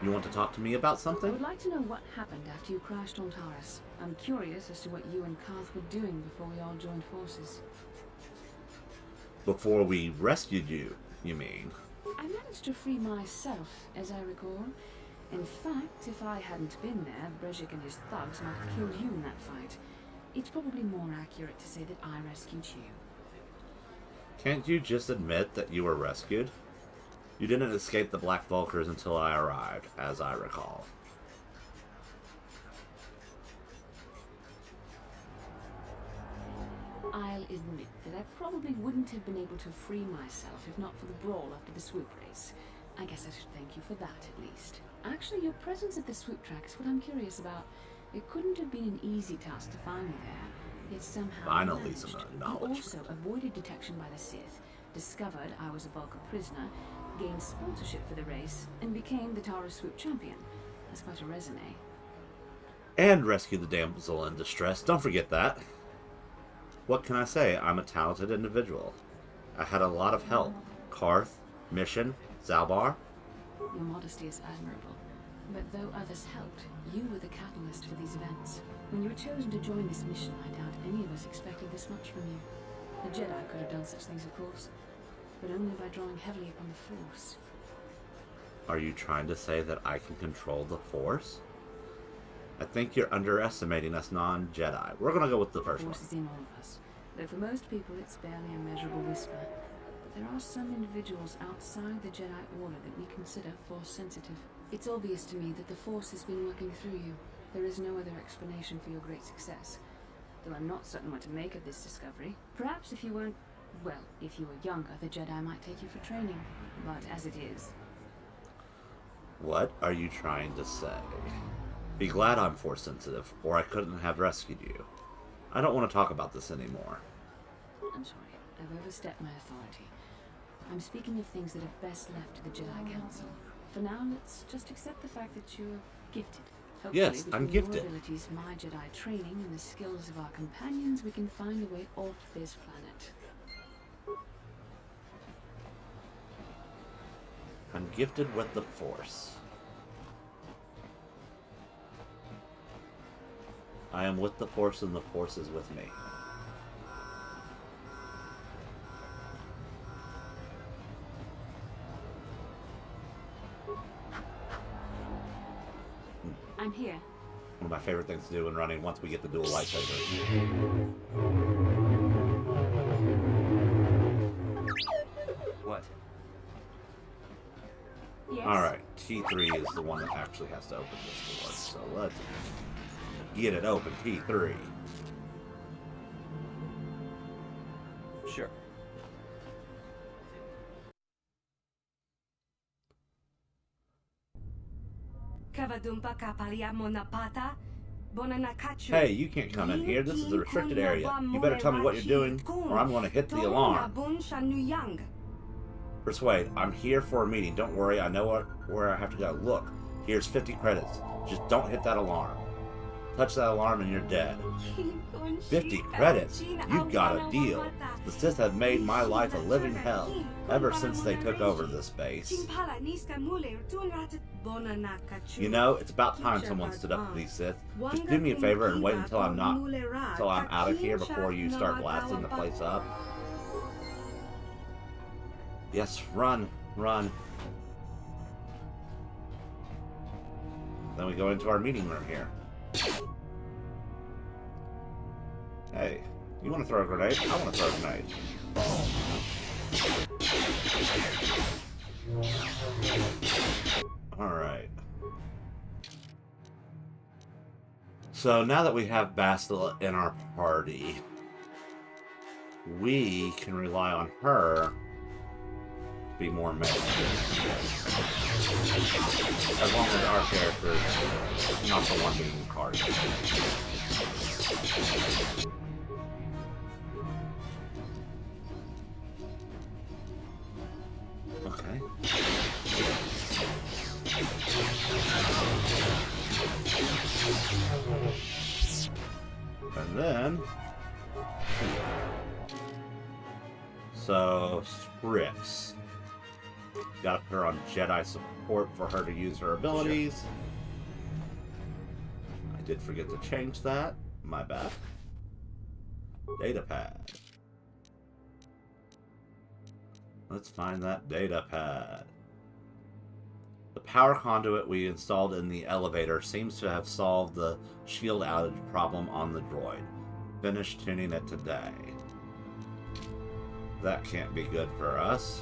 S1: You want to talk to me about
S17: I
S1: something?
S17: would like to know what happened after you crashed on Taurus. I'm curious as to what you and Karth were doing before we all joined forces.
S1: Before we rescued you, you mean?
S17: I managed to free myself, as I recall. In fact, if I hadn't been there, Brejik and his thugs might have killed you in that fight. It's probably more accurate to say that I rescued you.
S1: Can't you just admit that you were rescued? You didn't escape the Black Vulkars until I arrived, as I recall.
S17: I'll admit that I probably wouldn't have been able to free myself if not for the brawl after the swoop race. I guess I should thank you for that, at least. Actually, your presence at the swoop track is what I'm curious about. It couldn't have been an easy task to find me there, yet somehow
S1: Finally, some
S17: You
S1: knowledge.
S17: also avoided detection by the Sith, discovered I was a Vulcan prisoner, gained sponsorship for the race, and became the Taurus swoop champion. That's quite a resume.
S1: And rescued the damsel in distress. Don't forget that. What can I say? I'm a talented individual. I had a lot of help. Karth, Mission, Zalbar.
S17: Your modesty is admirable. But though others helped, you were the catalyst for these events. When you were chosen to join this mission, I doubt any of us expected this much from you. A Jedi could have done such things, of course, but only by drawing heavily upon the Force.
S1: Are you trying to say that I can control the Force? I think you're underestimating us non-Jedi. We're going to go with the first one.
S17: The Force is in all of us, though for most people it's barely a measurable whisper. But there are some individuals outside the Jedi Order that we consider Force-sensitive. It's obvious to me that the Force has been working through you. There is no other explanation for your great success. Though I'm not certain what to make of this discovery. Perhaps if you weren't... well, if you were younger, the Jedi might take you for training. But as it is...
S1: What are you trying to say? Be glad I'm Force-sensitive, or I couldn't have rescued you. I don't want to talk about this anymore.
S17: I'm sorry. I've overstepped my authority. I'm speaking of things that are best left to the Jedi Council. For now, let's just accept the fact that you're gifted. Hopefully,
S1: Yes, I'm
S17: between
S1: gifted.
S17: Your abilities, my Jedi training, and the skills of our companions, we can find a way off this planet.
S1: I'm gifted with the Force. I am with the Force and the Force is with me.
S17: I'm here.
S1: One of my favorite things to do when running once we get the dual lightsabers.
S17: Yes?
S1: Alright, T3 is the one that actually has to open this door. So let's get it open, T3.
S21: Sure.
S1: Hey, you can't come in here. This is a restricted area. You better tell me what you're doing, or I'm going to hit the alarm. Persuade, I'm here for a meeting. Don't worry, I know where I have to go. Look, here's 50 credits. Just don't hit that alarm. Touch that alarm and you're dead. 50 credits? You've got a deal. The Sith have made my life a living hell ever since they took over this base. You know, it's about time someone stood up to these Sith. Just do me a favor and wait until I'm out of here before you start blasting the place up. Yes, run, run. Then we go into our meeting room here. Hey, you want to throw a grenade? I want to throw a grenade. Alright. So now that we have Bastila in our party, we can rely on her to be more meta. As long as our character is not the one being carded. Okay. And then... So, scripts. Gotta put her on Jedi support for her to use her abilities. Sure. I did forget to change that. My bad. Data pad. Let's find that data pad. The power conduit we installed in the elevator seems to have solved the shield outage problem on the droid. Finish tuning it today. That can't be good for us.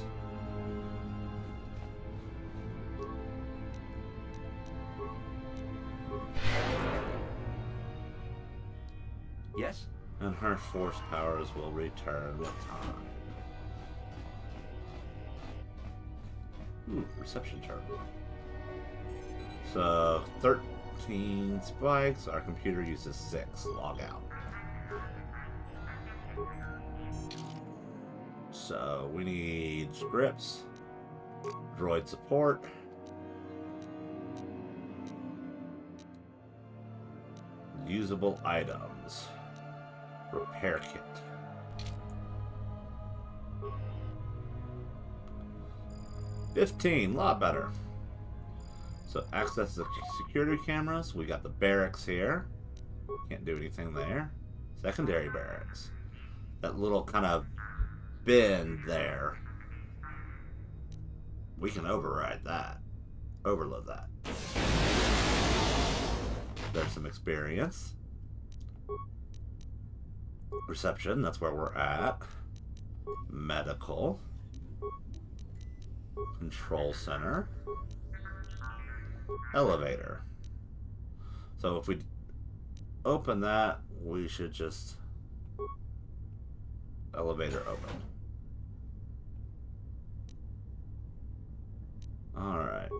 S21: Yes?
S1: And her force powers will return with time. Ooh, reception terminal. So, 13 spikes. Our computer uses 6. Log out. So, we need scripts, droid support, usable items, repair kit. $15, a lot better. So access the security cameras. We got the barracks here. Can't do anything there. Secondary barracks. That little kind of bin there. We can override that. Overload that. There's some experience. Reception, that's where we're at. Medical. Control center. Elevator. So if we open that, we should just... Elevator open. Alright.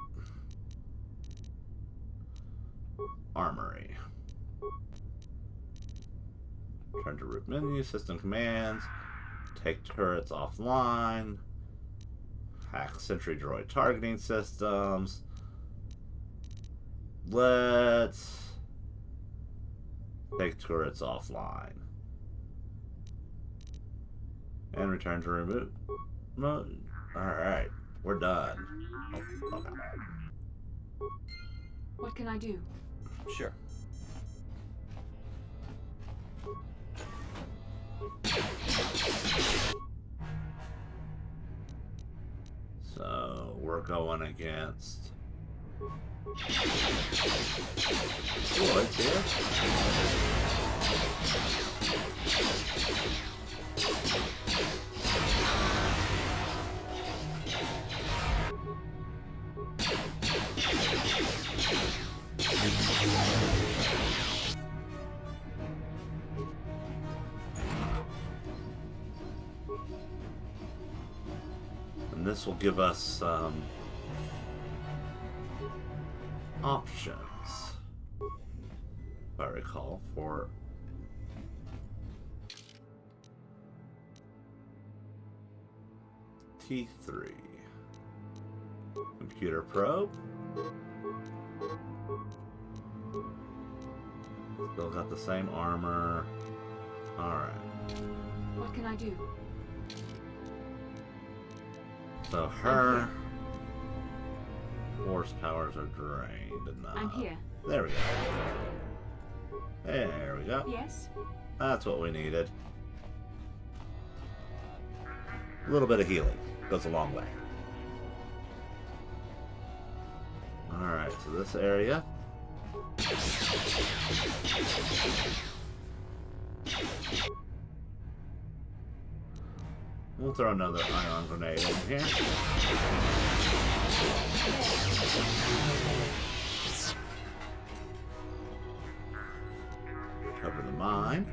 S1: Armory. Turn to root menu, system commands, take turrets offline, hack sentry droid targeting systems. Let's take turrets offline. And return to remote mode. Alright, we're done. Oh, okay.
S17: What can I do?
S21: Sure.
S1: So we're going against droids here. And this will give us some options, if I recall, for T3. Computer probe. Still got the same armor. Alright.
S17: What can I do?
S1: So her horsepowers are drained enough.
S17: I'm here.
S1: There we go. There we go.
S17: Yes?
S1: That's what we needed. A little bit of healing goes a long way. Alright, so this area. We'll throw another ion grenade in here. Cover the mine.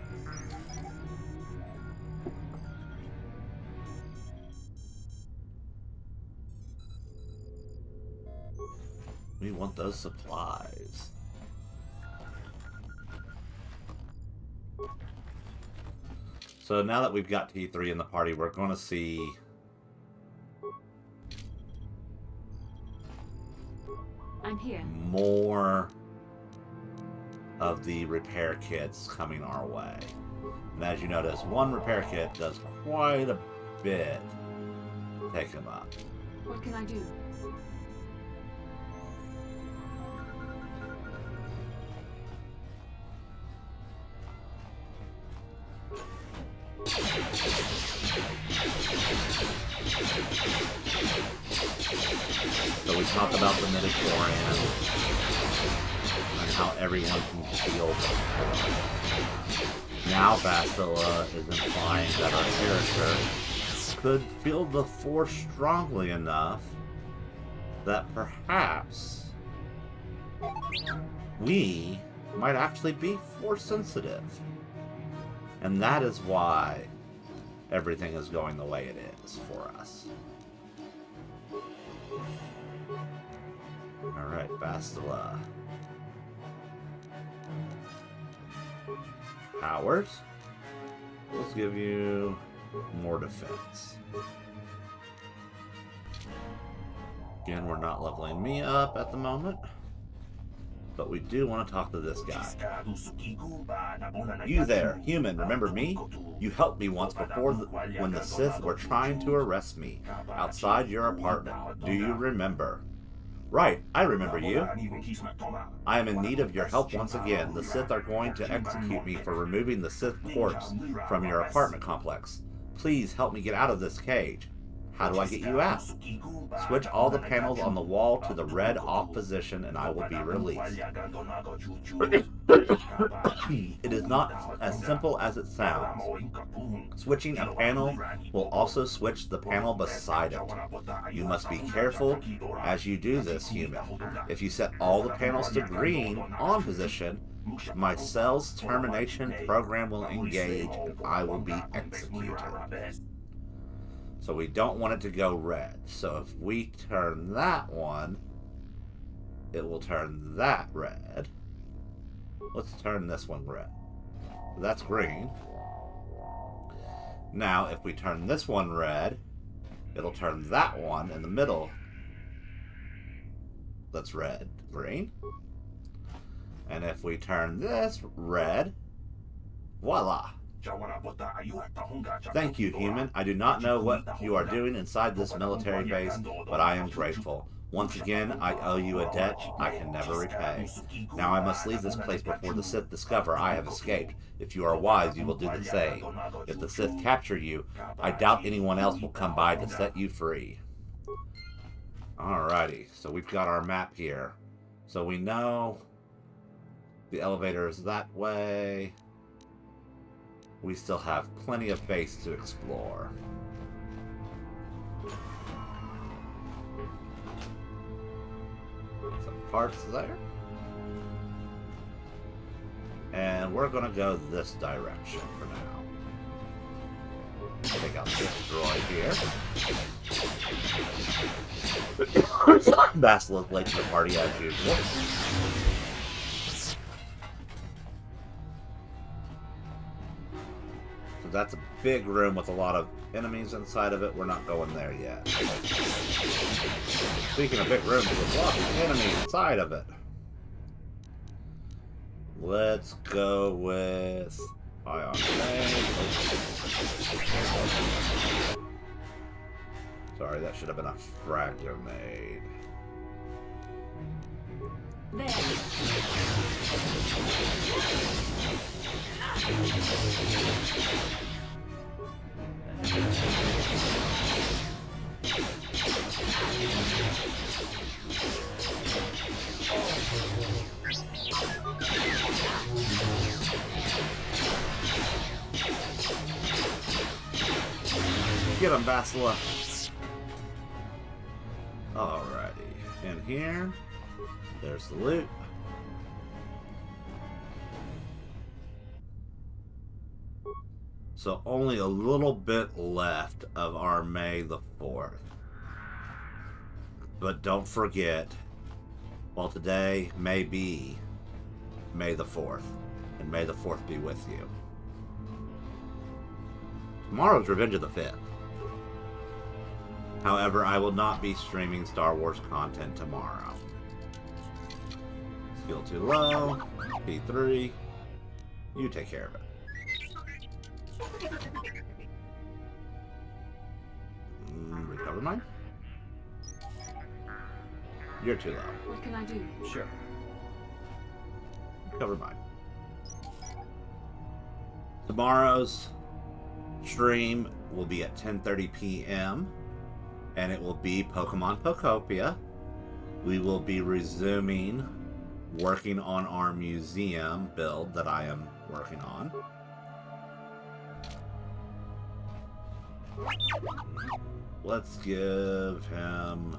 S1: We want those supplies. So now that we've got T3 in the party, we're going to see
S17: I'm here.
S1: more of the repair kits coming our way. And as you notice, one repair kit does quite a bit to take him up.
S17: What can I do?
S1: So we talked about the midichlorian and how everyone can feel. Now Bastila is implying that our character could feel the force strongly enough that perhaps we might actually be force sensitive. And that is why everything is going the way it is for us. Alright, Bastila. Powers. Let's give you more defense. Again, we're not leveling me up at the moment. But we do want to talk to this guy. You there, human, remember me? You helped me once before when the Sith were trying to arrest me outside your apartment. Do you remember? Right, I remember you. I am in need of your help once again. The Sith are going to execute me for removing the Sith corpse from your apartment complex. Please help me get out of this cage. How do I get you out? Switch all the panels on the wall to the red off position and I will be released. It is not as simple as it sounds. Switching a panel will also switch the panel beside it. You must be careful as you do this, human. If you set all the panels to green on position, my cell's termination program will engage and I will be executed. So we don't want it to go red. So if we turn that one, it will turn that red. Let's turn this one red. That's green. Now, if we turn this one red, it'll turn that one in the middle. That's red, green. And if we turn this red, voila. Thank you, human. I do not know what you are doing inside this military base, but I am grateful. Once again, I owe you a debt I can never repay. Now I must leave this place before the Sith discover I have escaped. If you are wise, you will do the same. If the Sith capture you, I doubt anyone else will come by to set you free. Alrighty, so we've got our map here. So we know the elevator is that way. We still have plenty of base to explore. Some parts there. And we're going to go this direction for now. Take out this droid here. Basilisk late to the party as usual. So that's a big room with a lot of enemies inside of it. We're not going there yet. Speaking of big rooms with lots of enemies inside of it. Let's go with Ion Ray. Sorry, that should have been a frag grenade. Get him, Basila. Alrighty. In here, there's the loot. So only a little bit left of our May the 4th. But don't forget, well, today may be May the 4th. And May the 4th be with you. Tomorrow's Revenge of the 5th. However, I will not be streaming Star Wars content tomorrow. Skill too low. P3. You take care of it. Recover mine? You're too low.
S17: What can I do?
S1: Sure. Recover mine. Tomorrow's stream will be at 10:30 p.m. and it will be Pokemon Pokopia. We will be resuming working on our museum build that I am working on. Let's give him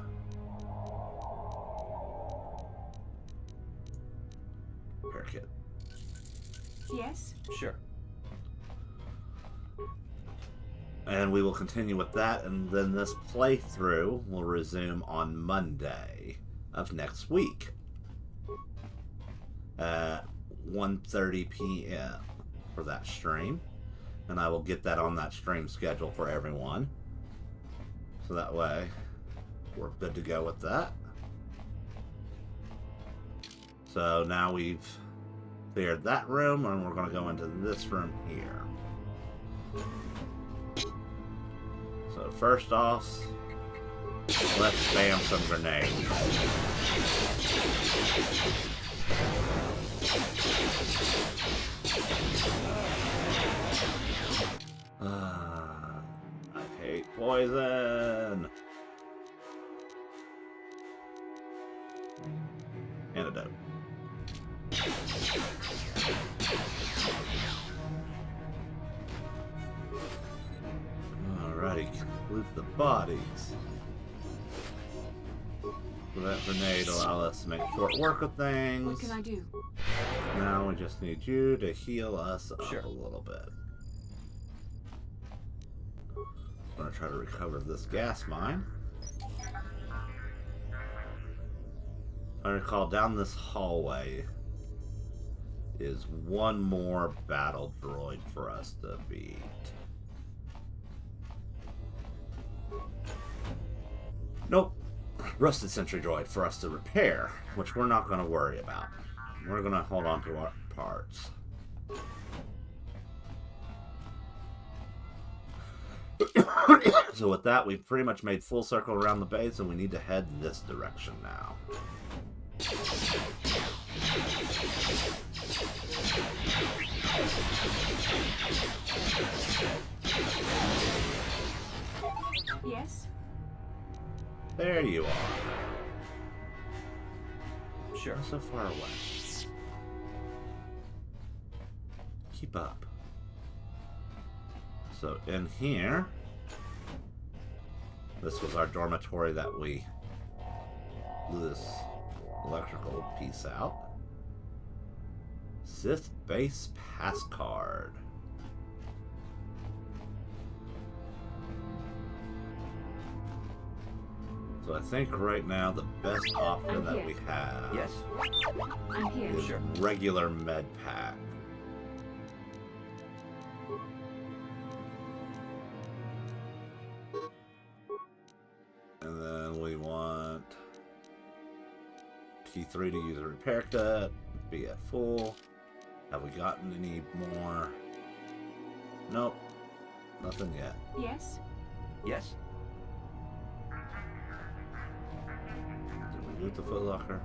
S1: haircut.
S17: Yes?
S1: Sure. And we will continue with that, and then this playthrough will resume on Monday of next week at 1:30 p.m. for that stream. And I will get that on that stream schedule for everyone. So that way, we're good to go with that. So now we've cleared that room, and we're going to go into this room here. So first off, let's spam some grenades. I hate poison. Antidote. Alrighty, loot the bodies. So that grenade will allow us to make short work of things.
S17: What can I do?
S1: Now we just need you to heal us up a little bit. I'm going to try to recover this gas mine. I recall down this hallway is one more battle droid for us to beat. Nope. Rusted sentry droid for us to repair, which we're not going to worry about. We're going to hold on to our parts. So with that, we've pretty much made full circle around the base, and we need to head this direction now.
S17: Yes?
S1: There you are. Sure, so far away. Keep up. So in here, this was our dormitory that we blew this electrical piece out. Sith base pass card. So I think right now the best option that we have is regular med pack. And then we want T3 to use a repair kit, be at full. Have we gotten any more? Nope. Nothing yet.
S17: Yes?
S21: Yes?
S1: Did we loot the footlocker?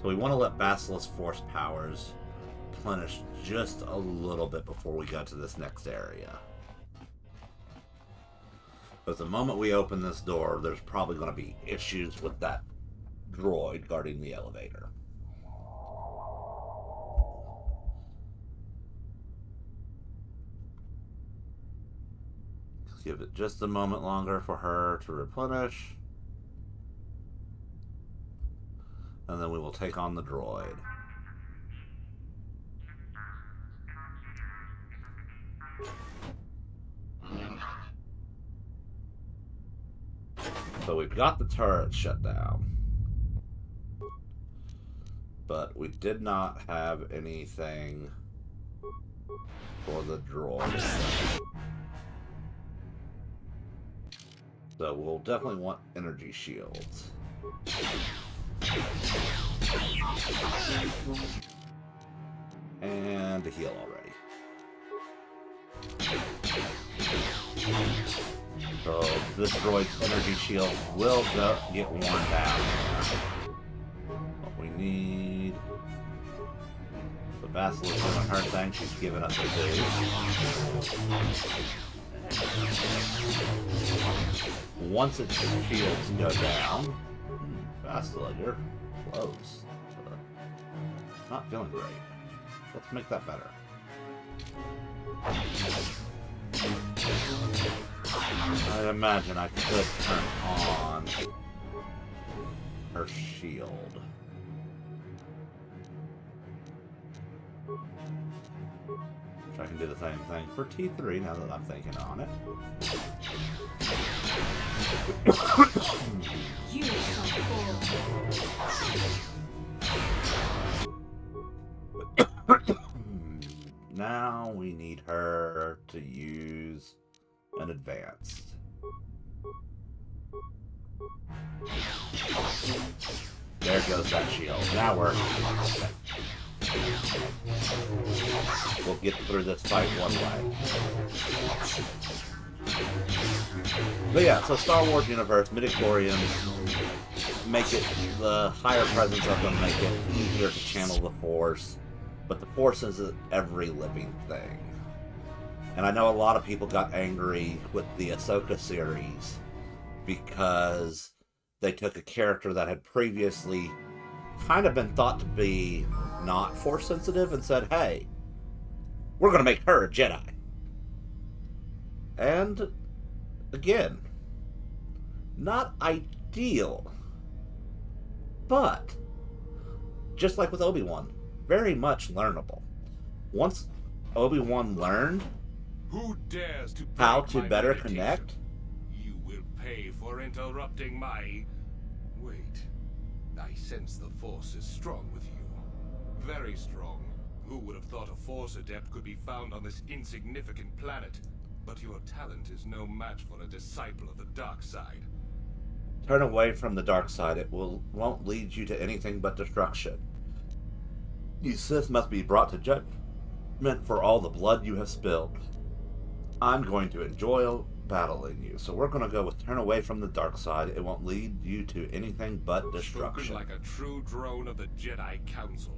S1: So we want to let Basilisk Force powers replenish just a little bit before we go to this next area. But the moment we open this door, there's probably going to be issues with that droid guarding the elevator. Give it just a moment longer for her to replenish. And then we will take on the droid. So we've got the turret shut down. But we did not have anything for the droid. So we'll definitely want energy shields. And a heal already. So this droid's energy shield will get worn down. What we need... The Basilisk doing her thing, she's giving us a boost. Once its shields go down, Basilisk, you're close. Not feeling great. Let's make that better. I imagine I could turn on her shield. Which I can do the same thing for T3 now that I'm thinking on it. Now we need her to use an advanced. There goes that shield. Now we're... We'll get through this fight one way. But yeah, so Star Wars universe, midichlorians make it, the higher presence of them make it easier to channel the Force. But the Force isn't every living thing. And I know a lot of people got angry with the Ahsoka series because they took a character that had previously kind of been thought to be not Force sensitive and said, hey, we're going to make her a Jedi. And, again, not ideal. But, just like with Obi-Wan, very much learnable. Once Obi-Wan learned
S19: Who dares to
S1: how
S19: break
S1: to
S19: my
S1: better
S19: meditation?
S1: connect,
S19: You will pay for interrupting my... Wait. I sense the Force is strong with you. Very strong. Who would have thought a Force adept could be found on this insignificant planet? But your talent is no match for a disciple of the dark side.
S1: turn away from the dark side. It won't lead you to anything but destruction. You Sith must be brought to judgment for all the blood you have spilled. I'm going to enjoy battling you, so we're going to go with turn away from the dark side. It won't lead you to anything but destruction.
S19: Spoken like a true drone of the Jedi Council.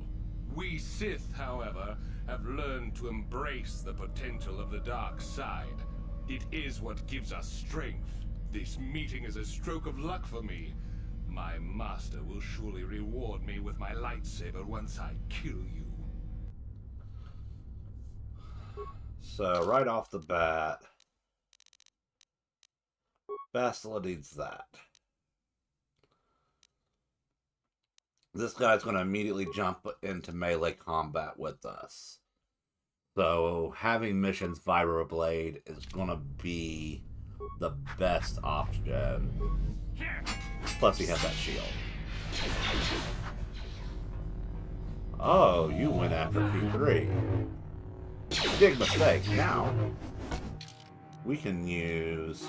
S19: We Sith, however, have learned to embrace the potential of the dark side. It is what gives us strength. This meeting is a stroke of luck for me. My master will surely reward me with my lightsaber once I kill you.
S1: So, right off the bat, Bastila needs that. This guy's going to immediately jump into melee combat with us. So, having missions Vibroblade is going to be the best option Plus he has that shield. Oh, you went after P3. Big mistake. Now, we can use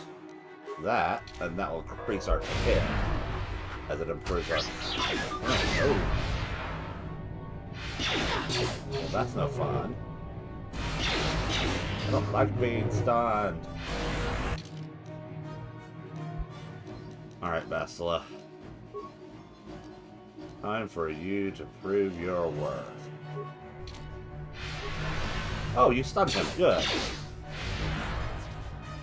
S1: that, and that will increase our hit as it improves our... Oh. Well, that's no fun. I don't like being stunned. Alright, Bastila. Time for you to prove your worth. Oh, you stunned him. Good.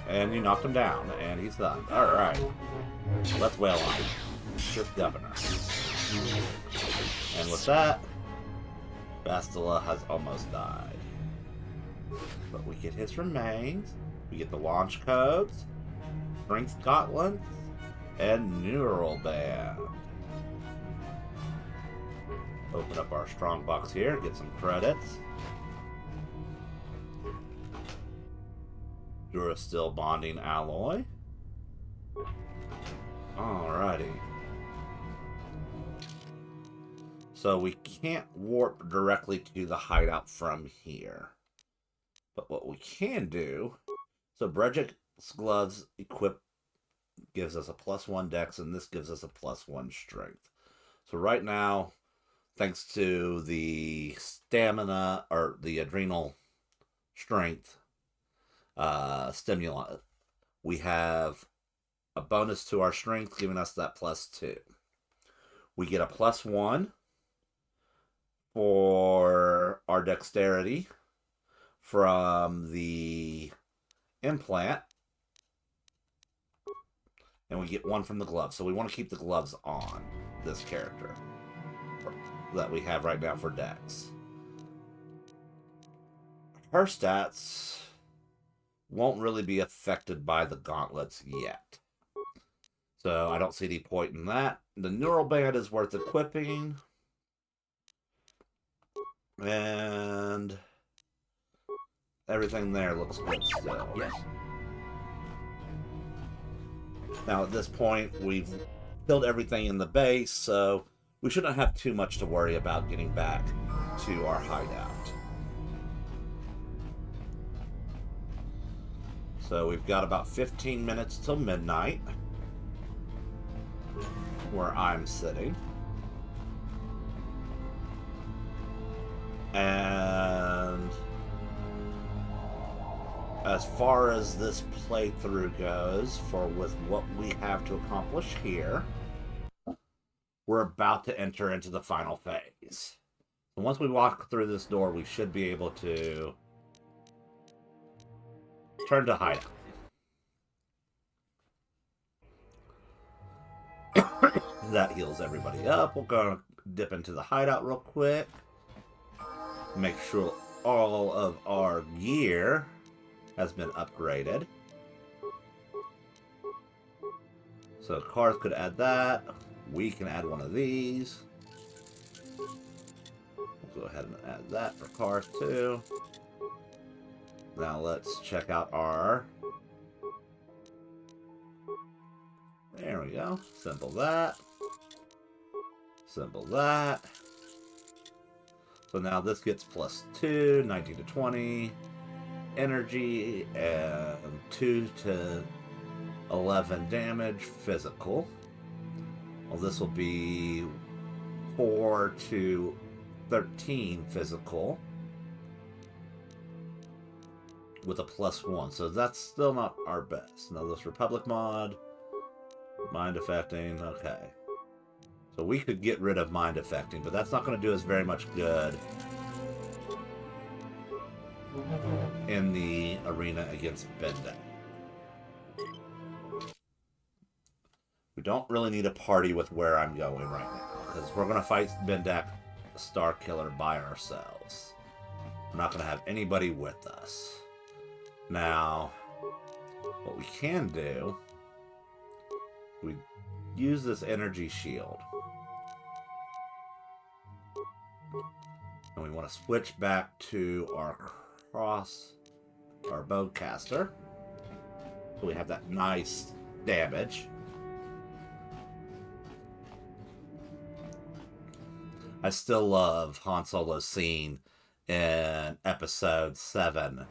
S1: And you knocked him down, and he's done. Alright. Let's wail on him. Ship Governor. And with that, Bastila has almost died. But we get his remains, we get the launch codes, Strength Gauntlets, and Neural Band. Open up our strong box here, get some credits. Durasteel Bonding Alloy. Alrighty. So we can't warp directly to the hideout from here. But what we can do... So Bredgic's Gloves equip gives us a +1 dex, and this gives us a +1 strength. So right now, thanks to the stamina, or the adrenal strength stimulant, we have a bonus to our strength, giving us that +2. We get a +1 for our dexterity from the implant, and we get 1 from the gloves. So we want to keep the gloves on this character that we have right now for dex. Her stats won't really be affected by the gauntlets yet, so I don't see any point in that. The Neural Band is worth equipping, and everything there looks good still.
S21: Yes.
S1: Now at this point, we've killed everything in the base, so we shouldn't have too much to worry about getting back to our hideout. So we've got about 15 minutes till midnight, where I'm sitting. And as far as this playthrough goes, with what we have to accomplish here, we're about to enter into the final phase. So once we walk through this door, we should be able to turn to hideout. That heals everybody up. We're going to dip into the hideout real quick. Make sure all of our gear has been upgraded. So cars could add that. We can add one of these. We'll go ahead and add that for cars too. Now let's check out our... There we go. Simple that. Simple that. So now this gets +2, 19 to 20. Energy, and 2 to 11 damage physical. Well, this will be 4 to 13 physical with a +1, so that's still not our best. Now this Republic mod, mind affecting, okay. So we could get rid of mind affecting, but that's not going to do us very much good in the arena against Bendak. We don't really need a party with where I'm going right now, because we're going to fight Bendak Star Killer by ourselves. We're not going to have anybody with us. Now, what we can do, we use this energy shield. And we want to switch back to our bowcaster. So we have that nice damage. I still love Han Solo's scene in episode 7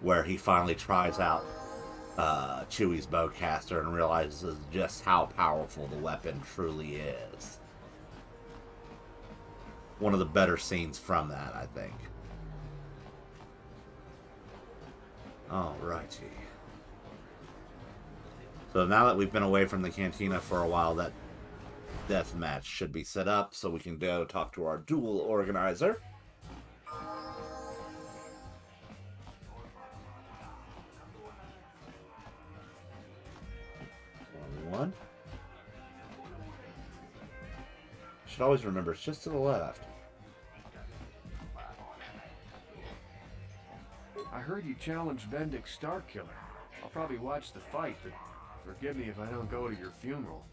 S1: where he finally tries out Chewie's bowcaster and realizes just how powerful the weapon truly is. One of the better scenes from that, I think. Alrighty. So now that we've been away from the cantina for a while, that death match should be set up so we can go talk to our duel organizer. One. Should always remember, it's just to the left.
S15: I heard you challenged Bendick Starkiller. I'll probably watch the fight, but forgive me if I don't go to your funeral.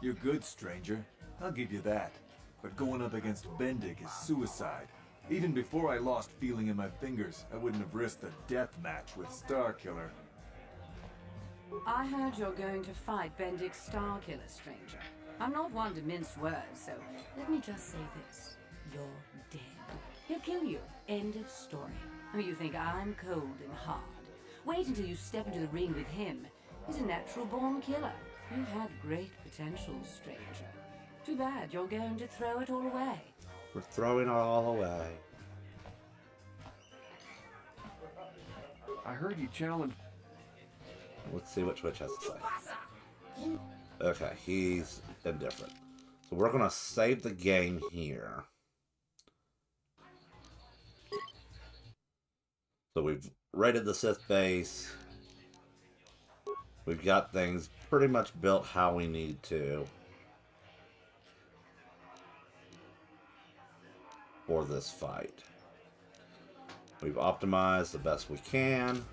S4: You're good, stranger. I'll give you that. But going up against Bendick is suicide. Even before I lost feeling in my fingers, I wouldn't have risked a death match with Starkiller.
S16: I heard you're going to fight Bendick Starkiller, stranger. I'm not one to mince words, so let me just say this. You're dead. He'll kill you. End of story. Oh, you think I'm cold and hard? Wait until you step into the ring with him. He's a natural-born killer. You had great potential, stranger. Too bad you're going to throw it all away.
S1: We're throwing it all away.
S15: I heard you challenged...
S1: Let's see what Twitch has to say. Okay, he's indifferent. So we're going to save the game here. So we've raided the Sith base. We've got things pretty much built how we need to for this fight. We've optimized the best we can.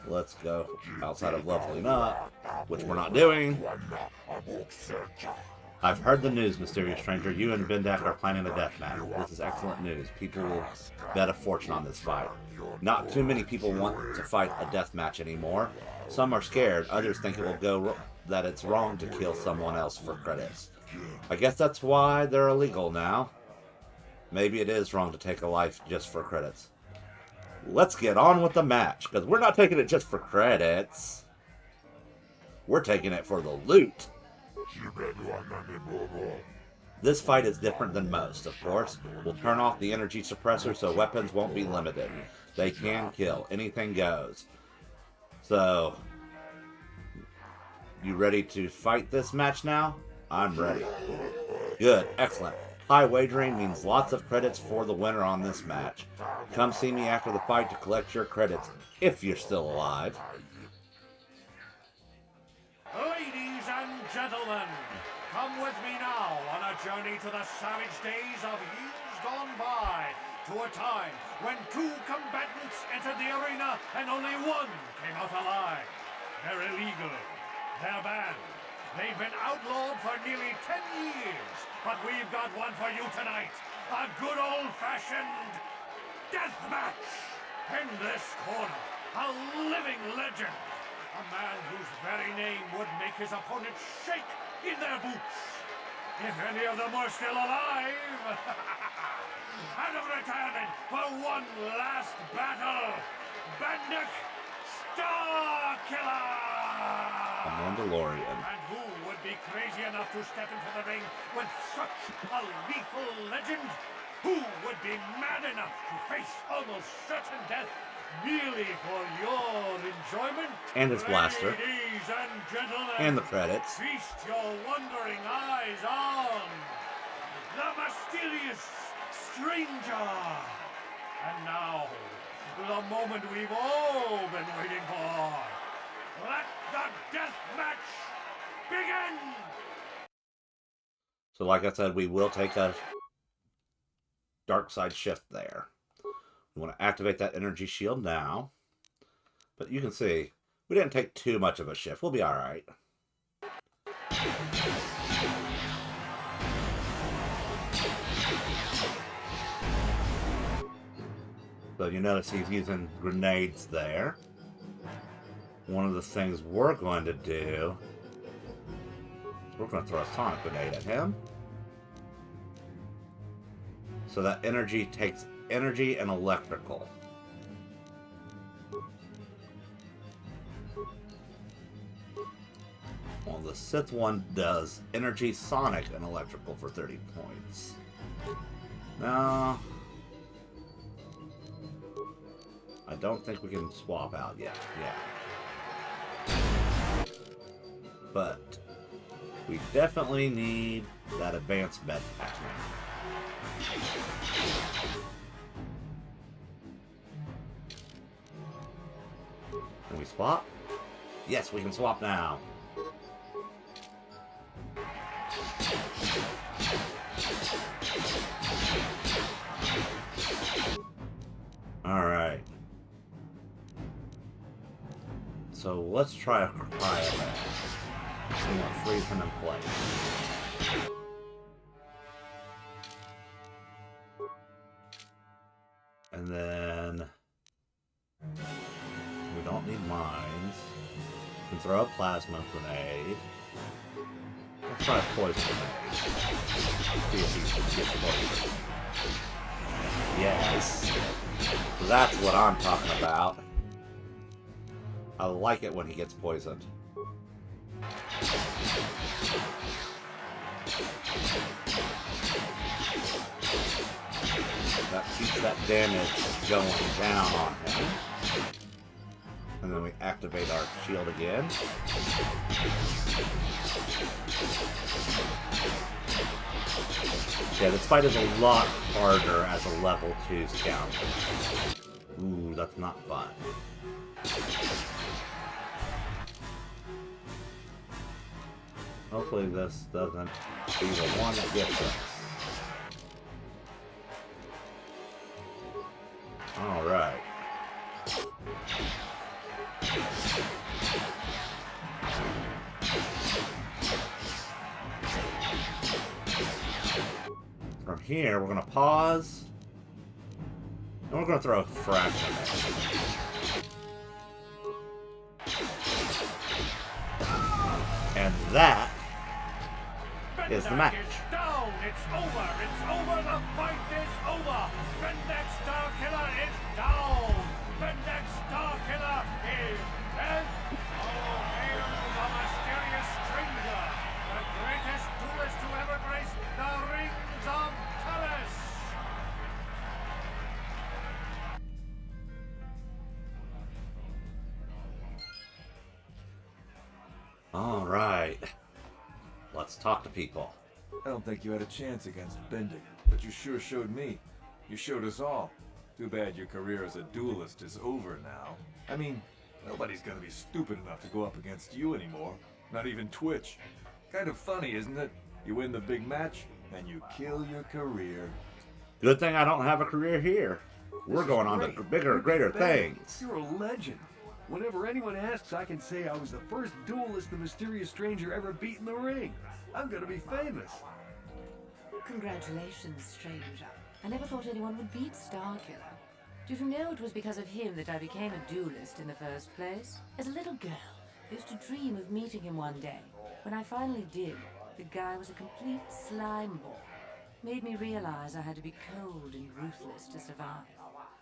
S1: Let's go outside of leveling up, which we're not doing. I've heard the news, mysterious stranger. You and Bendak are planning a death match. This is excellent news. People will bet a fortune on this fight. Not too many people want to fight a death match anymore. Some are scared. Others think it will go that it's wrong to kill someone else for credits. I guess that's why they're illegal now. Maybe it is wrong to take a life just for credits. Let's get on with the match, because we're not taking it just for credits. We're taking it for the loot. This fight is different than most, of course. We'll turn off the energy suppressor so weapons won't be limited. They can kill. Anything goes. So, you ready to fight this match now? I'm ready. Good. Excellent. High wagering means lots of credits for the winner on this match. Come see me after the fight to collect your credits, if you're still alive.
S19: Ladies and gentlemen, come with me now on a journey to the savage days of years gone by, to a time when 2 combatants entered the arena and only 1 came out alive. They're illegal. They're banned. They've been outlawed for nearly 10 years, but we've got one for you tonight. A good old-fashioned death match. In this corner, a living legend. A man whose very name would make his opponents shake in their boots. If any of them were still alive. And of retirement for one last battle, Bendick Starkiller!
S1: A Mandalorian.
S19: And who would be crazy enough to step into the ring with such a lethal legend? Who would be mad enough to face almost certain death merely for your enjoyment?
S1: And his blaster.
S19: Ladies and gentlemen,
S1: And the credits.
S19: feast your wondering eyes on the mysterious stranger. And now, the moment we've all been waiting for. Let the death match begin!
S1: So like I said, we will take a dark side shift there. We want to activate that energy shield now. But you can see, we didn't take too much of a shift. We'll be alright. So you notice he's using grenades there. One of the things we're going to do, we're going to throw a sonic grenade at him. So that energy takes energy and electrical. Well, the Sith one does energy, sonic, and electrical for 30 points. No. I don't think we can swap out yet. Yeah. But we definitely need that advanced med pack now. Can we swap? Yes, we can swap now. Alright. So let's try a cryovac. We want to freeze him in place. And then we don't need mines. We can throw a plasma grenade. Let's try a poison grenade. See if he gets poisoned. Yes. That's what I'm talking about. I like it when he gets poisoned. That keeps that damage going down on him. And then we activate our shield again. Yeah, this fight is a lot harder as a level 2 scout. Ooh, that's not fun. Hopefully this doesn't be the one that gets us. Alright. From here, we're going to pause. And we're going to throw a fraction in. And that is the match.
S19: It's down! It's over! It's over! The fight is over! Bendak Starkiller is down! Bendak Starkiller is dead! Oh, hail the mysterious stranger! The greatest duelist to ever grace the rings of Talis!
S1: Alright. Let's talk to people.
S4: I don't think you had a chance against Bendak, but you sure showed me. You showed us all. Too bad your career as a duelist is over now. I mean, nobody's gonna be stupid enough to go up against you anymore. Not even Twitch. Kind of funny, isn't it? You win the big match, and you kill your career.
S1: Good thing I don't have a career here. We're going on to bigger, greater things.
S15: You're a legend. Whenever anyone asks, I can say I was the first duelist the mysterious stranger ever beat in the ring. I'm gonna be famous.
S16: Congratulations, stranger. I never thought anyone would beat Starkiller. Do you know it was because of him that I became a duelist in the first place? As a little girl, I used to dream of meeting him one day. When I finally did, the guy was a complete slime ball. Made me realize I had to be cold and ruthless to survive.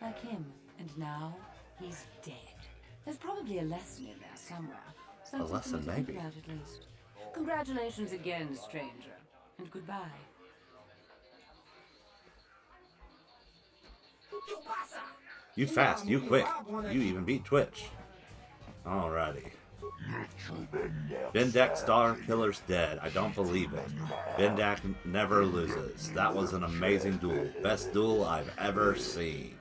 S16: Like him. And now, he's dead. There's probably a lesson in there somewhere. Something
S1: A lesson,
S16: to think
S1: maybe.
S16: about at least. Congratulations again, stranger. And goodbye.
S1: You fast, you quick. You even beat Twitch. Alrighty. Bendak Starkiller's dead. I don't believe it. Bendak never loses. That was an amazing duel. Best duel I've ever seen.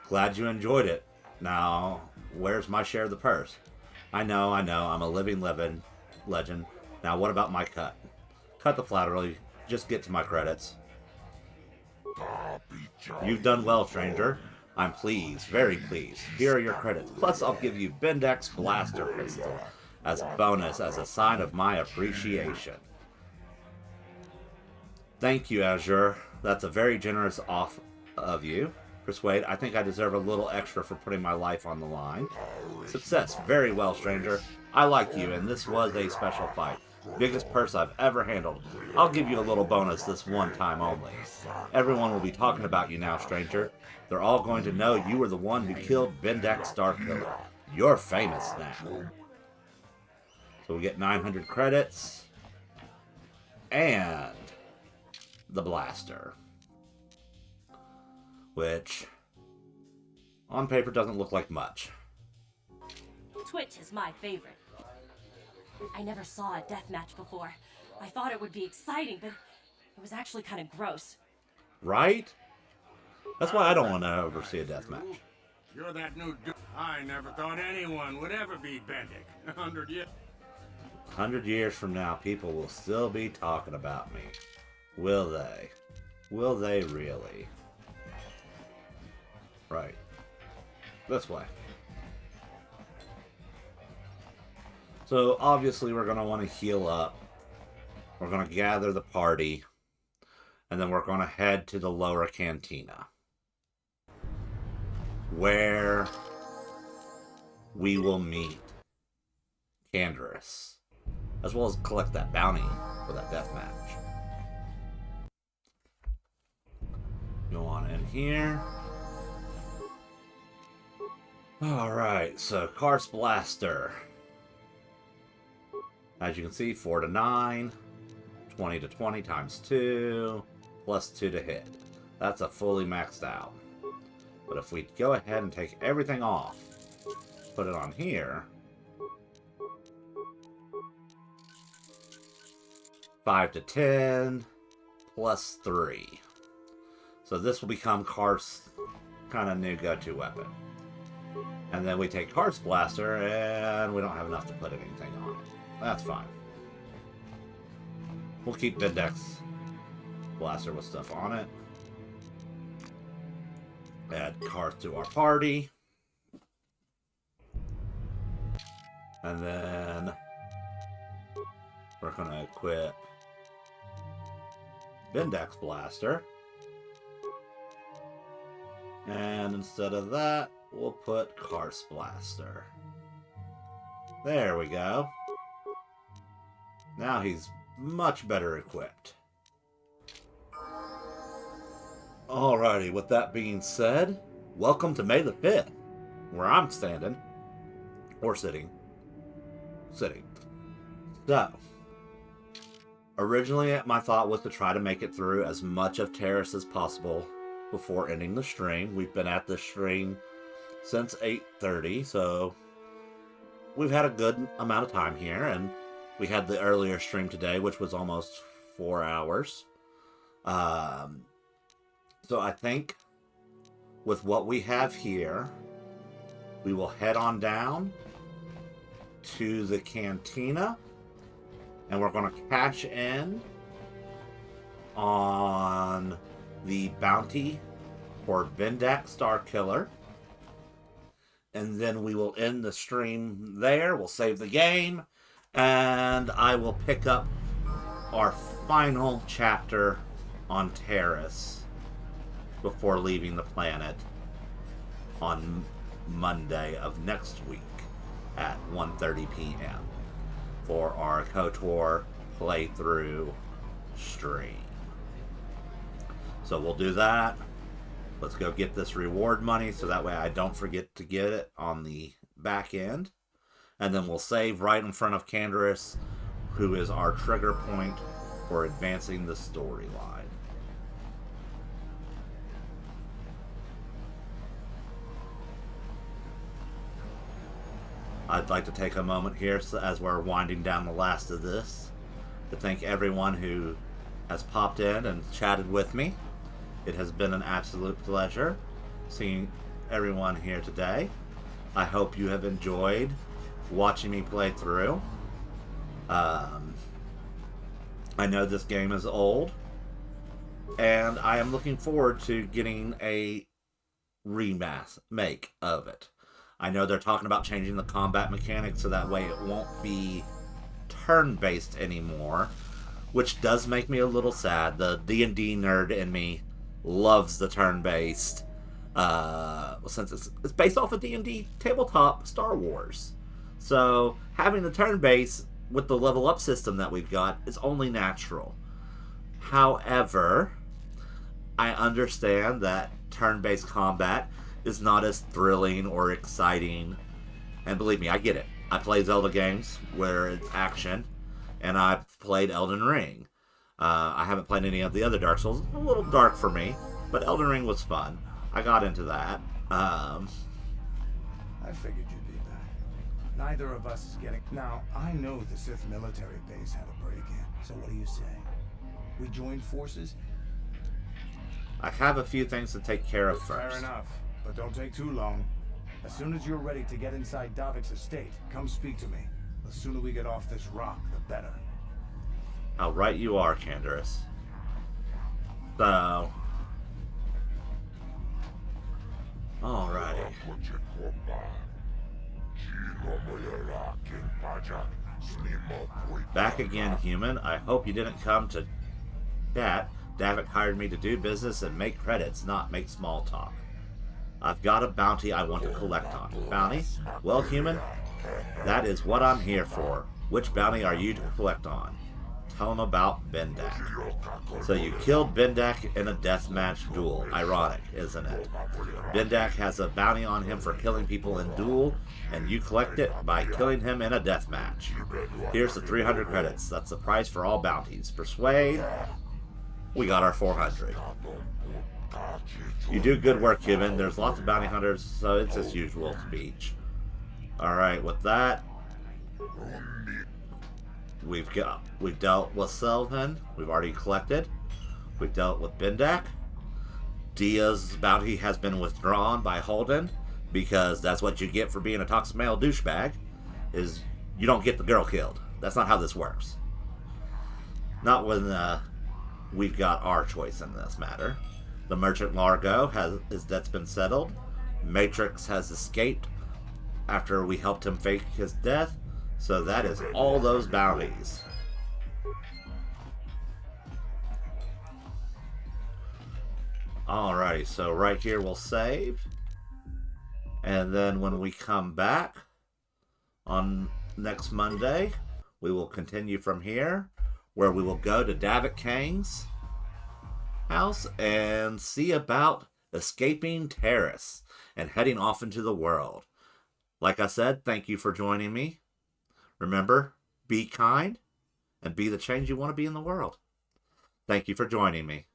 S1: Glad you enjoyed it. Now, where's my share of the purse? I know, I'm a living legend. Now, what about my cut? Cut the flattery. Just get to my credits. You've done well, stranger. I'm pleased, very pleased. Here are your credits. Plus, I'll give you Bendak's blaster pistol as a bonus, as a sign of my appreciation. Thank you, Azure. That's a very generous offer of you. Persuade, I think I deserve a little extra for putting my life on the line. Success. Very well, stranger. I like you, and this was a special fight. Biggest purse I've ever handled. I'll give you a little bonus this one time only. Everyone will be talking about you now, stranger. They're all going to know you were the one who killed Bendak Starkiller. You're famous now. So we get 900 credits. And the blaster. Which, on paper, doesn't look like much.
S3: Twitch is my favorite. I never saw a deathmatch before. I thought it would be exciting, but it was actually kind of gross.
S1: Right? That's why I don't want to oversee a deathmatch.
S19: You're that new dude. I never thought anyone would ever beat Bendik. 100 years.
S1: 100 years from now, people will still be talking about me. Will they? Will they really? Right. This way. So, obviously, we're going to want to heal up. We're going to gather the party. And then we're going to head to the lower cantina. Where we will meet Canderous. As well as collect that bounty for that death match. Go on in here. Alright, so Karst Blaster. As you can see, 4 to 9, 20 to 20 times 2, plus 2 to hit. That's a fully maxed out. But if we go ahead and take everything off, put it on here, 5 to 10, plus 3. So this will become Karst's kind of new go-to weapon. And then we take Karst Blaster, and we don't have enough to put anything on it. That's fine. We'll keep Bendak's Blaster with stuff on it. Add Karst to our party. And then we're going to equip Bendak's Blaster. And instead of that, we'll put Karst Blaster. There we go. Now he's much better equipped. Alrighty, with that being said, welcome to May the 5th, where I'm standing. Or sitting. Sitting. So, originally my thought was to try to make it through as much of Terrace as possible before ending the stream. We've been at this stream since 8:30, so we've had a good amount of time here, and we had the earlier stream today, which was almost 4 hours. So I think with what we have here, we will head on down to the cantina, and we're going to cash in on the bounty for Bendak Starkiller. And then we will end the stream there. We'll save the game. And I will pick up our final chapter on Terrace before leaving the planet on Monday of next week at 1:30 p.m. for our KotOR playthrough stream. So we'll do that. Let's go get this reward money so that way I don't forget to get it on the back end. And then we'll save right in front of Canderous, who is our trigger point for advancing the storyline. I'd like to take a moment here as we're winding down the last of this to thank everyone who has popped in and chatted with me. It has been an absolute pleasure seeing everyone here today. I hope you have enjoyed watching me play through. I know this game is old, and I am looking forward to getting a remake of it. I know they're talking about changing the combat mechanics so that way it won't be turn-based anymore, which does make me a little sad. The D&D nerd in me loves the turn-based, since it's based off of D&D tabletop Star Wars. So having the turn-based with the level up system that we've got, it's only natural. However, I understand that turn-based combat is not as thrilling or exciting. And believe me, I get it. I play Zelda games where it's action, and I've played Elden Ring. I haven't played any of the other Dark Souls. A little dark for me, but Elden Ring was fun. I got into that.
S6: I figured you'd be back. Neither of us is getting... Now, I know the Sith military base had a break-in, so what do you say? We join forces?
S1: I have a few things to take care of first.
S6: Fair enough, but don't take too long. As soon as you're ready to get inside Davik's estate, come speak to me. The sooner we get off this rock, the better.
S1: How right you are, Canderous. So... Alrighty. Back again, human. I hope you didn't come to chat. Davik hired me to do business and make credits, not make small talk. I've got a bounty I want to collect on. Bounty? Well, human, that is what I'm here for. Which bounty are you to collect on? Tell him about Bendak. So you killed Bendak in a deathmatch duel. Ironic, isn't it? Bendak has a bounty on him for killing people in duel, and you collect it by killing him in a deathmatch. Here's the 300 credits. That's the price for all bounties. Persuade. We got our 400. You do good work, human. There's lots of bounty hunters, so it's as usual speech. Alright, with that, we've dealt with Selvin. We've already collected. We've dealt with Bendak. Dia's bounty has been withdrawn by Holden, because that's what you get for being a toxic male douchebag, is you don't get the girl killed. That's not how this works. Not when we've got our choice in this matter. The merchant Largo his debt's been settled. Matrix has escaped after we helped him fake his death. So that is all those bounties. Alrighty, so right here we'll save. And then when we come back on next Monday, we will continue from here, where we will go to Davik Kang's house and see about escaping terrorists and heading off into the world. Like I said, thank you for joining me. Remember, be kind and be the change you want to be in the world. Thank you for joining me.